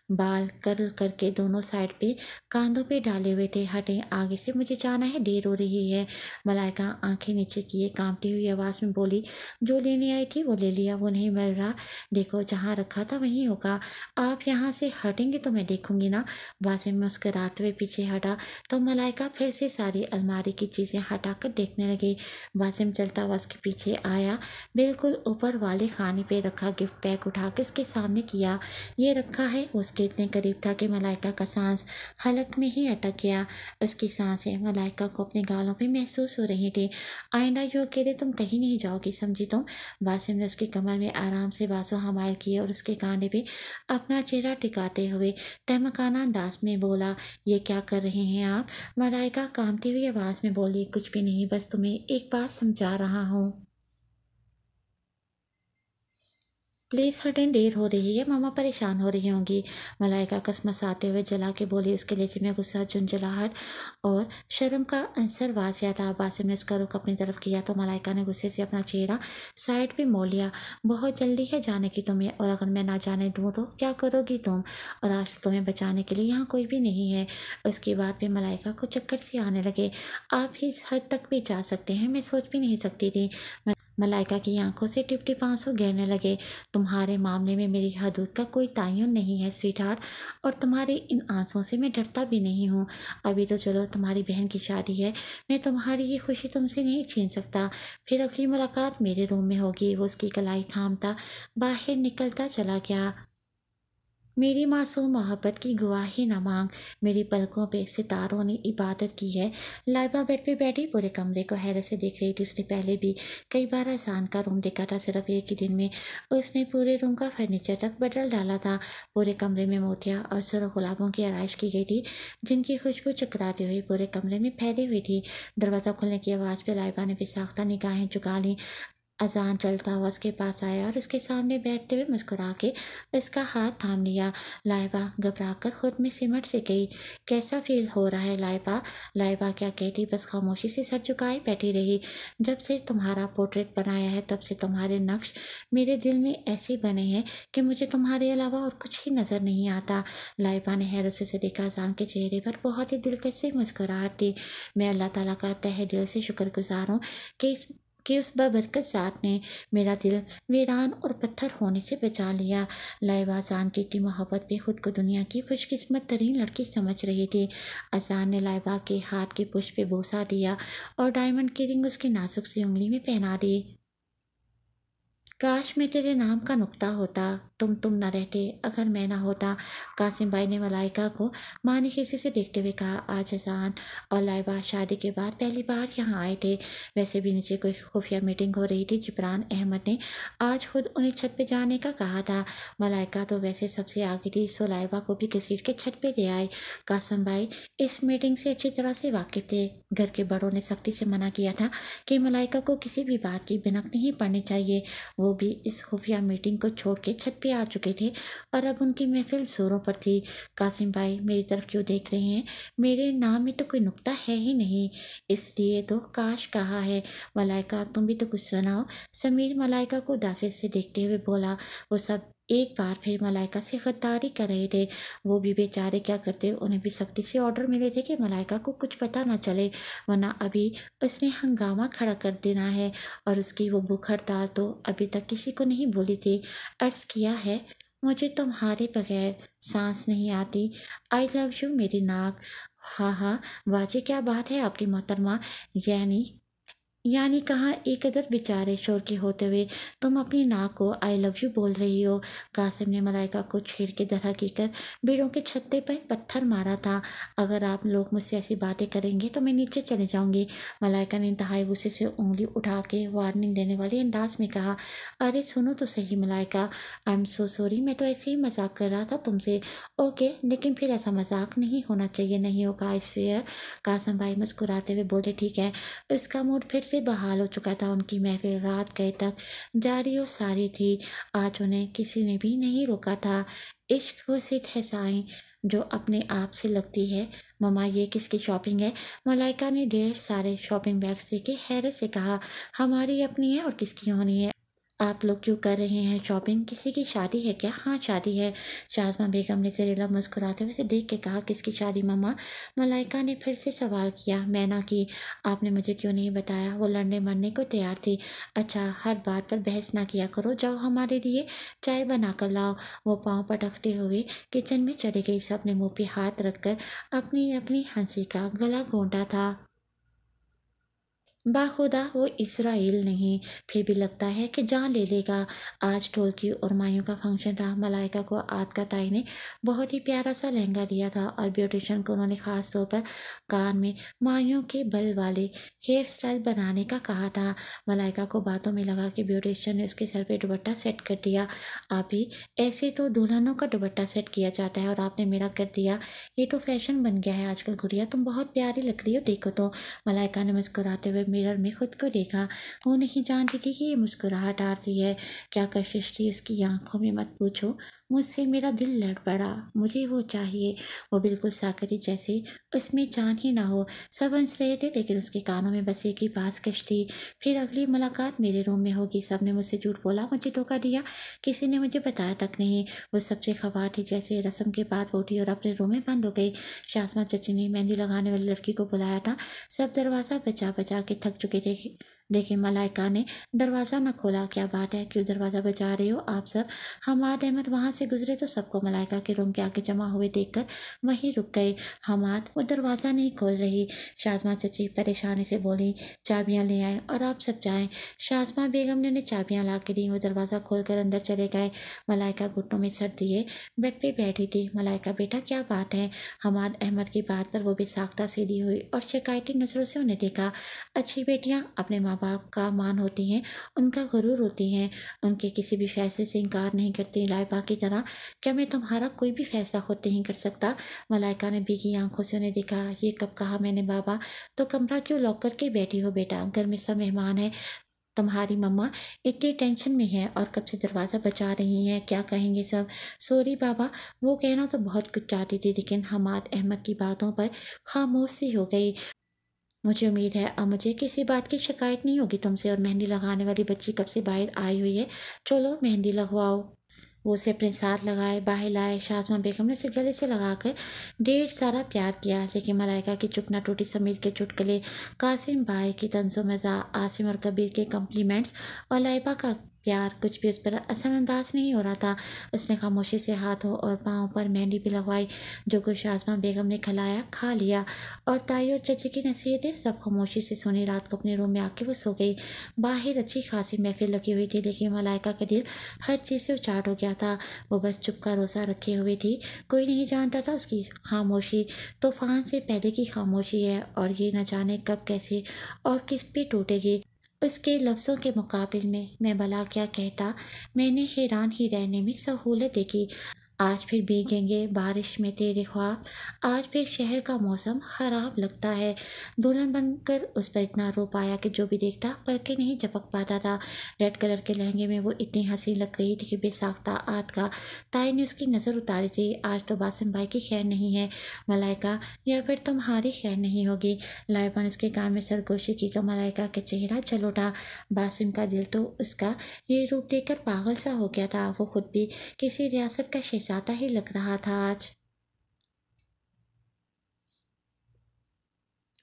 बाल कर्ल करके दोनों साइड पे कांधों पे डाले हुए थे। हटें आगे से, मुझे जाना है, देर हो रही है। मलाइका आंखें नीचे किए कांपती हुई आवाज़ में बोली, जो लेने आई थी वो ले लिया, वो नहीं मिल रहा। देखो जहाँ रखा था वहीं होगा। आप यहाँ से हटेंगे तो मैं देखूंगी ना। वासिम मुस्कुराते हुए पीछे हटा तो मलाइका फिर से सारी अलमारी की चीज़ें हटाकर देखने लगी। वासिम चलता हुआ उसके पीछे आया, बिल्कुल ऊपर वाले खाने पे रखा गिफ्ट पैक उठा के उसके सामने किया। ये रखा है। वो उसके इतने करीब था कि मलाइका का सांस हलक में ही अटक गया। उसकी सांसें मलाइका को अपने गालों पे महसूस हो रही थी। आइंदा यूँ अकेले तुम कहीं नहीं जाओगी, समझी तुम। वासिम ने उसकी कमर में आराम से बाजू हमायल किए और उसके कांधे पे अपना चेहरा टिकाते हुए तहमकाना अंदाज में बोला, ये क्या कर रहे हैं आप। मलाइका कांपती हुई आवाज़ में बोली, कुछ भी नहीं, बस तुम्हें एक बात समझा रहा हूँ। प्लीज़ हटें, देर हो रही है, मम्मा परेशान हो रही होंगी। मलाइका कसमसाते हुए जला के बोली। उसके लहजे में गुस्सा, झुंझलाहट और शर्म का अंसर वाज़िया था। वासिम ने उसका रुख अपनी तरफ किया तो मलाइका ने गुस्से से अपना चेहरा साइड पे मोड़ लिया। बहुत जल्दी है जाने की तुम्हें, और अगर मैं ना जाने दूँ तो क्या करोगी तुम। और आज तुम्हें बचाने के लिए यहाँ कोई भी नहीं है। उसकी बात पे मलाइका को चक्कर से आने लगे। आप इस हद तक भी जा सकते हैं, मैं सोच भी नहीं सकती थी। मलाइका की आंखों से टिप टिप आंसू गिरने लगे। तुम्हारे मामले में मेरी हदूद का कोई तयन नहीं है स्वीटहार्ट, और तुम्हारे इन आंसुओं से मैं डरता भी नहीं हूँ। अभी तो चलो, तुम्हारी बहन की शादी है, मैं तुम्हारी ये खुशी तुमसे नहीं छीन सकता। फिर अगली मुलाकात मेरे रूम में होगी। वो उसकी कलाई थामता बाहर निकलता चला गया। मेरी मासूम मोहब्बत की गवाही न मांग, मेरी पलकों पे सितारों ने इबादत की है। लाइबा बेड पे बैठी पूरे कमरे को हैरत से देख रही थी। उसने पहले भी कई बार अहसान का रूम देखा था, सिर्फ एक ही दिन में उसने पूरे रूम का फर्नीचर तक बदल डाला था। पूरे कमरे में मोतिया और सुर्ख गुलाबों की आराइश की गई थी, जिनकी खुशबू चकराती हुई पूरे कमरे में फैली हुई थी। दरवाज़ा खुलने की आवाज़ पे लाइबा ने बेसाख्ता निगाहें झुका लीं। अजान चलता हुआ उसके पास आया और उसके सामने बैठते हुए मुस्कुरा के उसका हाथ थाम लिया। लाइबा घबरा कर खुद में सिमट से गई। कैसा फील हो रहा है लाइबा। लाइबा क्या कहती, बस खामोशी से सर झुकाए बैठी रही। जब से तुम्हारा पोर्ट्रेट बनाया है तब से तुम्हारे नक्श मेरे दिल में ऐसे बने हैं कि मुझे तुम्हारे अलावा और कुछ ही नज़र नहीं आता। लाइबा ने हैरत से देखा। अजान के चेहरे पर बहुत ही दिलकश सी मुस्कुराहट थी। मैं अल्लाह ताला का तहे दिल से शुक्रगुजार हूँ कि उस बबरकत ज़ात ने मेरा दिल वीरान और पत्थर होने से बचा लिया। लाइबा अजान की मोहब्बत पे खुद को दुनिया की खुशकिस्मत तरीन लड़की समझ रही थी। अजान ने लाइबा के हाथ के पुष्प पे बोसा दिया और डायमंड की रिंग उसकी नाजुक सी उंगली में पहना दी। काश मैं तेरे नाम का नुक्ता होता, तुम न रहते, अगर मैं ना होता। कासिम भाई ने मलाइका को मानी खीसी से देखते हुए कहा, आज अजान और लाइबा शादी के बाद पहली बार यहाँ आए थे। वैसे भी नीचे कोई खुफिया मीटिंग हो रही थी। जिब्रान अहमद ने आज खुद उन्हें छत पे जाने का कहा था। मलाइका तो वैसे सबसे आगे थी, सो लाइबा को भी घसीट के छत पे ले आए। कासिम भाई इस मीटिंग से अच्छी तरह से वाकिफ थे। घर के बड़ों ने सख्ती से मना किया था कि मलाइका को किसी भी बात की भनक नहीं पड़नी चाहिए। वो भी इस खुफिया मीटिंग को छोड़ के छत पे आ चुके थे और अब उनकी महफिल जोरों पर थी। कासिम भाई मेरी तरफ क्यों देख रहे हैं, मेरे नाम में तो कोई नुक्ता है ही नहीं, इसलिए तो काश कहा है। मलाइका तुम भी तो कुछ सुनाओ। समीर मलाइका को उदासी से देखते हुए बोला। वो सब एक बार फिर मलाइका से गद्दारी कर रहे थे। वो भी बेचारे क्या करते, उन्हें भी सख्ती से ऑर्डर मिले थे कि मलाइका को कुछ पता ना चले, वरना अभी उसने हंगामा खड़ा कर देना है। और उसकी वो भूख हड़ताल तो अभी तक किसी को नहीं बोली थी। अर्ज किया है, मुझे तुम्हारे बगैर सांस नहीं आती। आई लव यू मेरी नाक। हाँ हाँ, वाजे क्या बात है आपकी मोहतरमा। यानी कहाँ एक कदर बेचारे शोर के होते हुए तुम अपनी नाक को आई लव यू बोल रही हो। कासिम ने मलाइका को छेड़ के धरा कर बेड़ों के छत्ते पर पत्थर मारा था। अगर आप लोग मुझसे ऐसी बातें करेंगे तो मैं नीचे चले जाऊंगी। मलाइका ने इंतहाई गुस्से से उंगली उठा के वार्निंग देने वाले अंदाज में कहा, अरे सुनो तो सही Malaika, I am so sorry, मैं तो ऐसे ही मजाक कर रहा था तुमसे। ओके, लेकिन फिर ऐसा मजाक नहीं होना चाहिए, नहीं होगा आई स्वेयर। कासिम भाई मुस्कुराते हुए बोले, ठीक है। उसका मूड फिर से बहाल हो चुका था। उनकी महफिल रात गए तक जारी और सारी थी। आज उन्हें किसी ने भी नहीं रोका था। इश्क वो सिद्ध है साईं जो अपने आप से लगती है। ममा ये किसकी शॉपिंग है। मलाइका ने ढेर सारे शॉपिंग बैग्स देखे हैरत से कहा, हमारी अपनी है और किसकी होनी है। आप लोग क्यों कर रहे हैं शॉपिंग? किसी की शादी है क्या? हाँ, शादी है। शाज़मा बेगम ने जहरीला मुस्कुराते हुए उसे देख के कहा, किसकी शादी मम्मा? मलाइका ने फिर से सवाल किया। मैना की। आपने मुझे क्यों नहीं बताया? वो लड़ने मरने को तैयार थी। अच्छा, हर बात पर बहस ना किया करो, जाओ हमारे लिए चाय बना कर लाओ। वो पाँव पटकते हुए किचन में चली गई। सबने मुंह पे हाथ रखकर अपनी अपनी हंसी का गला घोंटा था। बाखुदा वो इज़राइल नहीं, फिर भी लगता है कि जान ले लेगा। आज ढोलकी और मायूं का फंक्शन था। मलाइका को आतका ताई ने बहुत ही प्यारा सा लहंगा दिया था और ब्यूटिशियन को उन्होंने खास तौर पर कान में मायूं के बल वाले हेयर स्टाइल बनाने का कहा था। मलाइका को बातों में लगा कि ब्यूटिशियन ने उसके सर पे दुपट्टा सेट कर दिया। आप ही, ऐसे तो दुल्हनों का दुपट्टा सेट किया जाता है और आपने मेरा कर दिया। ये तो फैशन बन गया है आजकल। गुड़िया, तुम बहुत प्यारी लग रही हो, देखो तो। मलाइका ने मुस्कुराते हुए मिरर में खुद को देखा। वो नहीं जानती थी कि ये मुस्कुराहट आरती है। क्या कशिश थी उसकी आंखों में, मत पूछो। मुझसे मेरा दिल लड़ पड़ा। मुझे वो चाहिए। वो बिल्कुल साकरी जैसे, उसमें जान ही ना हो। सब हंस रहे थे लेकिन उसके कानों में बस एक ही बात कश थी, फिर अगली मुलाकात मेरे रूम में होगी। सबने मुझसे झूठ बोला, मुझे धोखा दिया, किसी ने मुझे बताया तक नहीं। वो सबसे खफा थी जैसे। रस्म के बाद वो उठी और अपने रूम में बंद हो गई। शाज़मा चची ने मेहंदी लगाने वाली लड़की को बुलाया था। सब दरवाज़ा बचा बचा के थक चुके थे। लेकिन मलाइका ने दरवाज़ा न खोला। क्या बात है, क्यों दरवाज़ा बजा रहे हो आप सब? हमाद अहमद वहाँ से गुजरे तो सबको मलाइका के रूम के आगे जमा हुए देखकर वहीं रुक गए। हमाद, वो दरवाज़ा नहीं खोल रही। शाज़मा चची परेशानी से बोली, चाबियाँ ले आए और आप सब जाएं। शाज़मा बेगम ने उन्हें चाबियाँ ला के दी। वो दरवाज़ा खोलकर अंदर चले गए। मलाइका घुटनों में सर दिए बेड पे बैठी थी। मलाइका, बेटा क्या बात है? हमाद अहमद की बात पर वो भी साख्ता सीधी हुई और शिकायती नजरों से उन्हें देखा। अच्छी बेटियां अपने माँ बाप का मान होती हैं, उनका गुरूर होती हैं, उनके किसी भी फैसले से इनकार नहीं करती। लाइबा की तरह क्या मैं तुम्हारा कोई भी फैसला खुद नहीं कर सकता? मलाइका ने भीगी आंखों से उन्हें देखा। ये कब कहा मैंने बाबा? तो कमरा क्यों लॉक करके बैठी हो बेटा? घर में सब मेहमान है। तुम्हारी मम्मा इतनी टेंशन में है और कब से दरवाज़ा बचा रही हैं, क्या कहेंगे सब? सॉरी बाबा, वो कहना तो बहुत कुछ चाहती थी लेकिन हमाद अहमद की बातों पर खामोशी हो गई। मुझे उम्मीद है अब मुझे किसी बात की शिकायत नहीं होगी तुमसे। और मेहंदी लगाने वाली बच्ची कब से बाहर आई हुई है, चलो मेहंदी लगवाओ। वो उसे अपने साथ लगाए बाहर लाए। शाज़मा बेगम ने उसे गले से लगाकर ढेर सारा प्यार किया लेकिन मलाइका की चुप न टूटी। समीर के चुटकुले, कासिम भाई की तंजो मज़ाक, आसिम और कबीर के कम्प्लीमेंट्स और लाइबा का प्यार कुछ भी उस पर असरअंदाज नहीं हो रहा था। उसने खामोशी से हाथों और पाँव पर मेहंदी भी लगवाई। जो कुछ शाज़मा बेगम ने खिलाया खा लिया और ताई और चची की नसीहतें सब खामोशी से सुनी। रात को अपने रूम में आके वो सो गई। बाहर अच्छी खासी महफिल लगी हुई थी लेकिन मलाइका का दिल हर चीज़ से उचाट हो गया था। वो बस चुप का रोज़ा रखे हुए थी। कोई नहीं जानता था उसकी खामोशी तूफान से पहले की खामोशी है और ये न जाने कब कैसे और किस पे टूटेगी। उसके लफ्ज़ों के मुकाबिल में मैं भला क्या कहता। मैंने हैरान ही रहने में सहूलत देखी। आज फिर भीगेंगे बारिश में तेरे ख्वाब, आज फिर शहर का मौसम ख़राब लगता है। दुल्हन बनकर उस पर इतना रो पाया कि जो भी देखता पलके नहीं झपक पाता था। रेड कलर के लहंगे में वो इतनी हंसी लग रही थी कि बेसाख्ता आत का ताई ने उसकी नज़र उतारी थी। आज तो बासिम भाई की खैर नहीं है मलाइका, या फिर तुम्हारी खैर नहीं होगी। लाइबा ने उसके कान में सरगोशी की तो मलाइका का चेहरा जल उठा। बासिम का दिल तो उसका ये रूप देखकर पागल सा हो गया था। वो खुद भी किसी रियासत का शहजादा ही लग रहा था आज।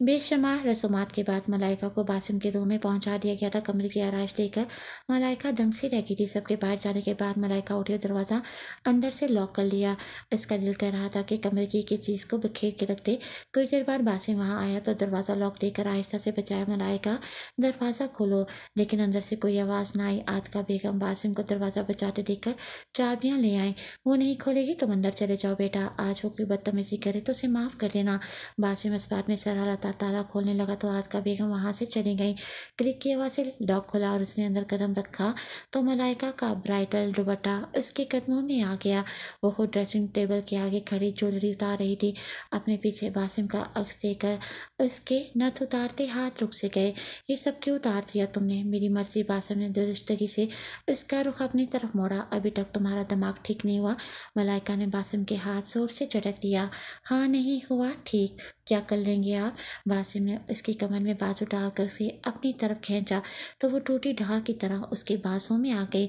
बेशुमार रसूमात के बाद मलाइका को बासिम के रूम में पहुंचा दिया गया था। कमरे की आराइश देखकर मलाइका दंग से रह गई थी। सबके बाहर जाने के बाद मलाइका उठी और दरवाज़ा अंदर से लॉक कर लिया। इसका दिल कह रहा था कि कमरे की एक चीज़ को बिखेर के रख दे। कुछ देर बाद बासिम वहां आया तो दरवाज़ा लॉक देकर आहिस्ता से बचाया, मलाइका दरवाज़ा खोलो। लेकिन अंदर से कोई आवाज़ ना आई। आतका बेगम बासिम को दरवाज़ा बचाते देखकर चाबियाँ ले आए। वो नहीं खोलेगी, तुम अंदर चले जाओ बेटा। आज वो कोई बदतमीजी करे तो उसे माफ़ कर देना। बासिम इस बात में सर हिलाता ताला खोलने लगा तो आतका बेगम वहां से चली गई। क्लिक की आवाज़ से लॉक खुला और उसने अंदर कदम रखा तो मलाइका का ब्राइडल दुपट्टा उसके कदमों में आ गया। वो खुद ड्रेसिंग टेबल के आगे खड़ी ज्वेलरी उतार रही थी। अपने पीछे बासिम का अक्स देकर उसके नथ उतारते हाथ रुक से गए। ये सब क्यों उतार दिया तुमने? मेरी मर्जी। बासिम ने दुरुस्तगी से उसका रुख अपनी तरफ मोड़ा। अभी तक तुम्हारा दिमाग ठीक नहीं हुआ? मलाइका ने बासिम के हाथ जोर से झटक दिया। हाँ, नहीं हुआ ठीक। क्या कर लेंगे आप? बासिम ने उसकी कमर में बाजू डालकर उसे अपनी तरफ खींचा तो वो टूटी ढाल की तरह उसके बाजू में आ गई।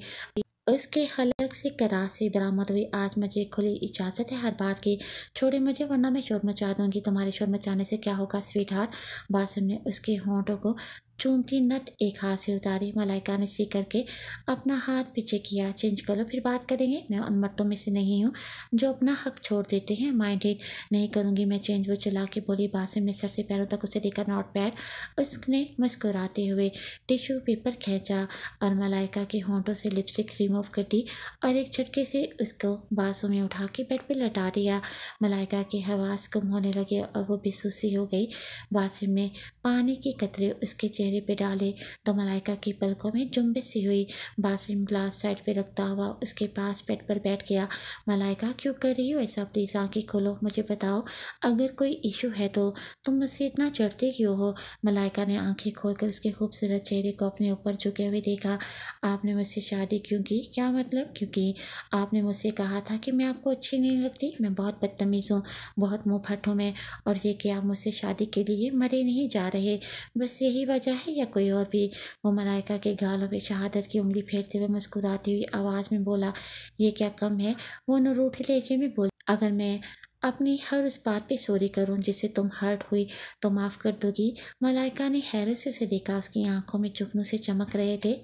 उसके हलक से करासी बरामद हुई। आज मुझे खुली इजाज़त है हर बात की। छोड़े मुझे वरना मैं शोर मचा दूंगी। तुम्हारे शोर मचाने से क्या होगा स्वीट हार्ट? बासिम ने उसके होंठों को चूमती नट एक हाथ से उतारी। मलाइका ने सी करके अपना हाथ पीछे किया। चेंज कर लो फिर बात करेंगे। मैं उन मर्दों में से नहीं हूँ जो अपना हक छोड़ देते हैं। माइंडेड नहीं करूँगी मैं चेंज, वो चिल्ला के बोली। बासिम ने सर से पैरों तक उसे देखा। Not bad. उसने मुस्कुराते हुए टिश्यू पेपर खींचा और मलाइका के होंठों से लिपस्टिक रिमूव कर दी और एक झटके से उसको बाजू में उठा के बेड पे लटा दिया। मलाइका के हवास गुम होने लगे और वो बेसुसी हो गई। बासिम ने पानी के कतरे उसके चेहरे पे डाले तो मलाइका की पलकों में जुम्बिश सी हुई। बासिम ग्लास साइड पे रखता हुआ उसके पास बेड पर बैठ गया। मलाइका क्यों कर रही हो ऐसा? प्लीज़ आंखें खोलो, मुझे बताओ अगर कोई इशू है तो। तुम मुझसे इतना चढ़ते क्यों हो? मलाइका ने आंखें खोलकर उसके खूबसूरत चेहरे को अपने ऊपर झुके हुए देखा। आपने मुझसे शादी क्यों की? क्या मतलब? क्योंकि आपने मुझसे कहा था कि मैं आपको अच्छी नहीं लगती। मैं बहुत बदतमीज़ हूँ, बहुत मुँह फट हूँ मैं, और ये कि आप मुझसे शादी के लिए मरे नहीं जा रहे, बस यही वजह है या कोई और भी? वो मलाइका के गालों पे शहादत की उंगली फेरते हुए मुस्कुराती हुई आवाज़ में बोला, ये क्या कम है? वो न रूठे लहजे में बोली, अगर मैं अपनी हर उस बात पे सॉरी करूं जिससे तुम हर्ट हुई तो माफ़ कर दोगी? मलाइका ने हैरत से उसे देखा। उसकी आंखों में जुगनू से चमक रहे थे।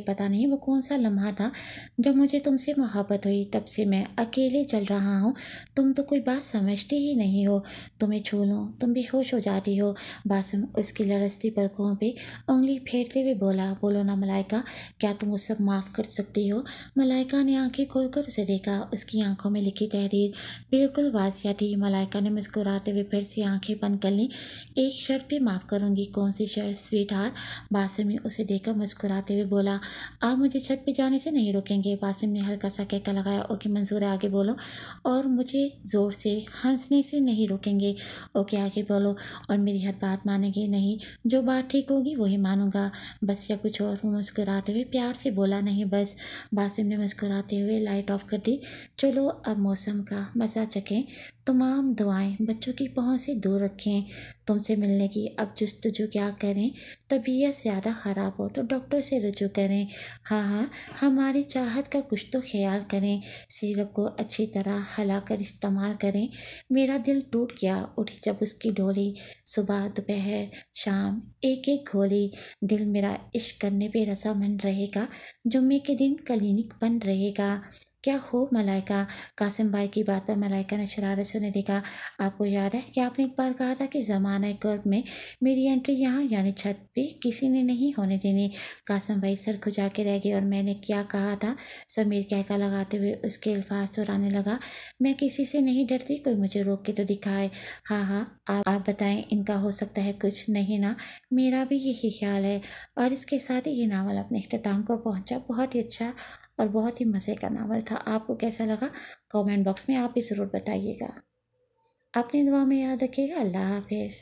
पता नहीं वो कौन सा लम्हा था जब मुझे तुमसे मोहब्बत हुई, तब से मैं अकेले चल रहा हूँ। तुम तो कोई बात समझती ही नहीं हो। तुम्हें छू लूं तुम बेहोश हो जाती हो। बासिम उसकी लड़सती पलकों पे उंगली फेरते हुए बोला, बोलो ना मलाइका, क्या तुम वो सब माफ़ कर सकती हो? मलाइका ने आंखें खोलकर उसे देखा। उसकी आंखों में लिखी तहरीर बिल्कुल वाजिया थी। मलाइका ने मुस्कुराते हुए फिर से आंखें बंद कर लीं। एक शर्त पे माफ़ करूंगी। कौन सी शर्त स्वीट हार्ट? बासिम ने उसे देखकर मुस्कुराते हुए बोला, आप मुझे छत पे जाने से नहीं रोकेंगे? बासिम ने हल्का सा कहका लगाया। ओके मंजूर है, आगे बोलो। और मुझे ज़ोर से हंसने से नहीं रोकेंगे? ओके आगे बोलो। और मेरी हर बात मानेंगे? नहीं, जो बात ठीक होगी वही मानूंगा। बस या कुछ और? वो मुस्कुराते हुए प्यार से बोला, नहीं बस। बासिम ने मुस्कुराते हुए लाइट ऑफ कर दी। चलो अब मौसम का मज़ा चखें। तमाम दुआएं बच्चों की पहुंच से दूर रखें। तुमसे मिलने की अब जुस्तजू क्या करें? तबीयत ज़्यादा ख़राब हो तो डॉक्टर से रुजू करें। हाँ हाँ, हमारी चाहत का कुछ तो ख्याल करें। सिरप को अच्छी तरह हिलाकर इस्तेमाल करें। मेरा दिल टूट गया उठी जब उसकी डोली। सुबह दोपहर शाम एक एक घोली। दिल मेरा इश्क करने पे रजामंद रहेगा। जुम्मे के दिन क्लिनिक बंद रहेगा। क्या हो मलाइका? कासिम भाई की बात पर मलाइका ने शरारत से उन्हें देखा। आपको याद है कि आपने एक बार कहा था कि ज़माना कर्ब में मेरी एंट्री यहाँ यानी छत पे किसी ने नहीं होने देनी? कासिम भाई सर खुजा के रह गए। और मैंने क्या कहा था? समीर कहका लगाते हुए उसके अल्फाज दोहराने लगा। मैं किसी से नहीं डरती, कोई मुझे रोक के तो दिखाए। हाँ हाँ, आप बताएं, इनका हो सकता है कुछ? नहीं ना, मेरा भी यही ख्याल है। और इसके साथ ही ये नावल अपने इख्तिताम को पहुंचा। बहुत ही अच्छा और बहुत ही मज़े का नावल था। आपको कैसा लगा कमेंट बॉक्स में आप भी ज़रूर बताइएगा। अपनी दुआ में याद रखिएगा। अल्लाह हाफिज़।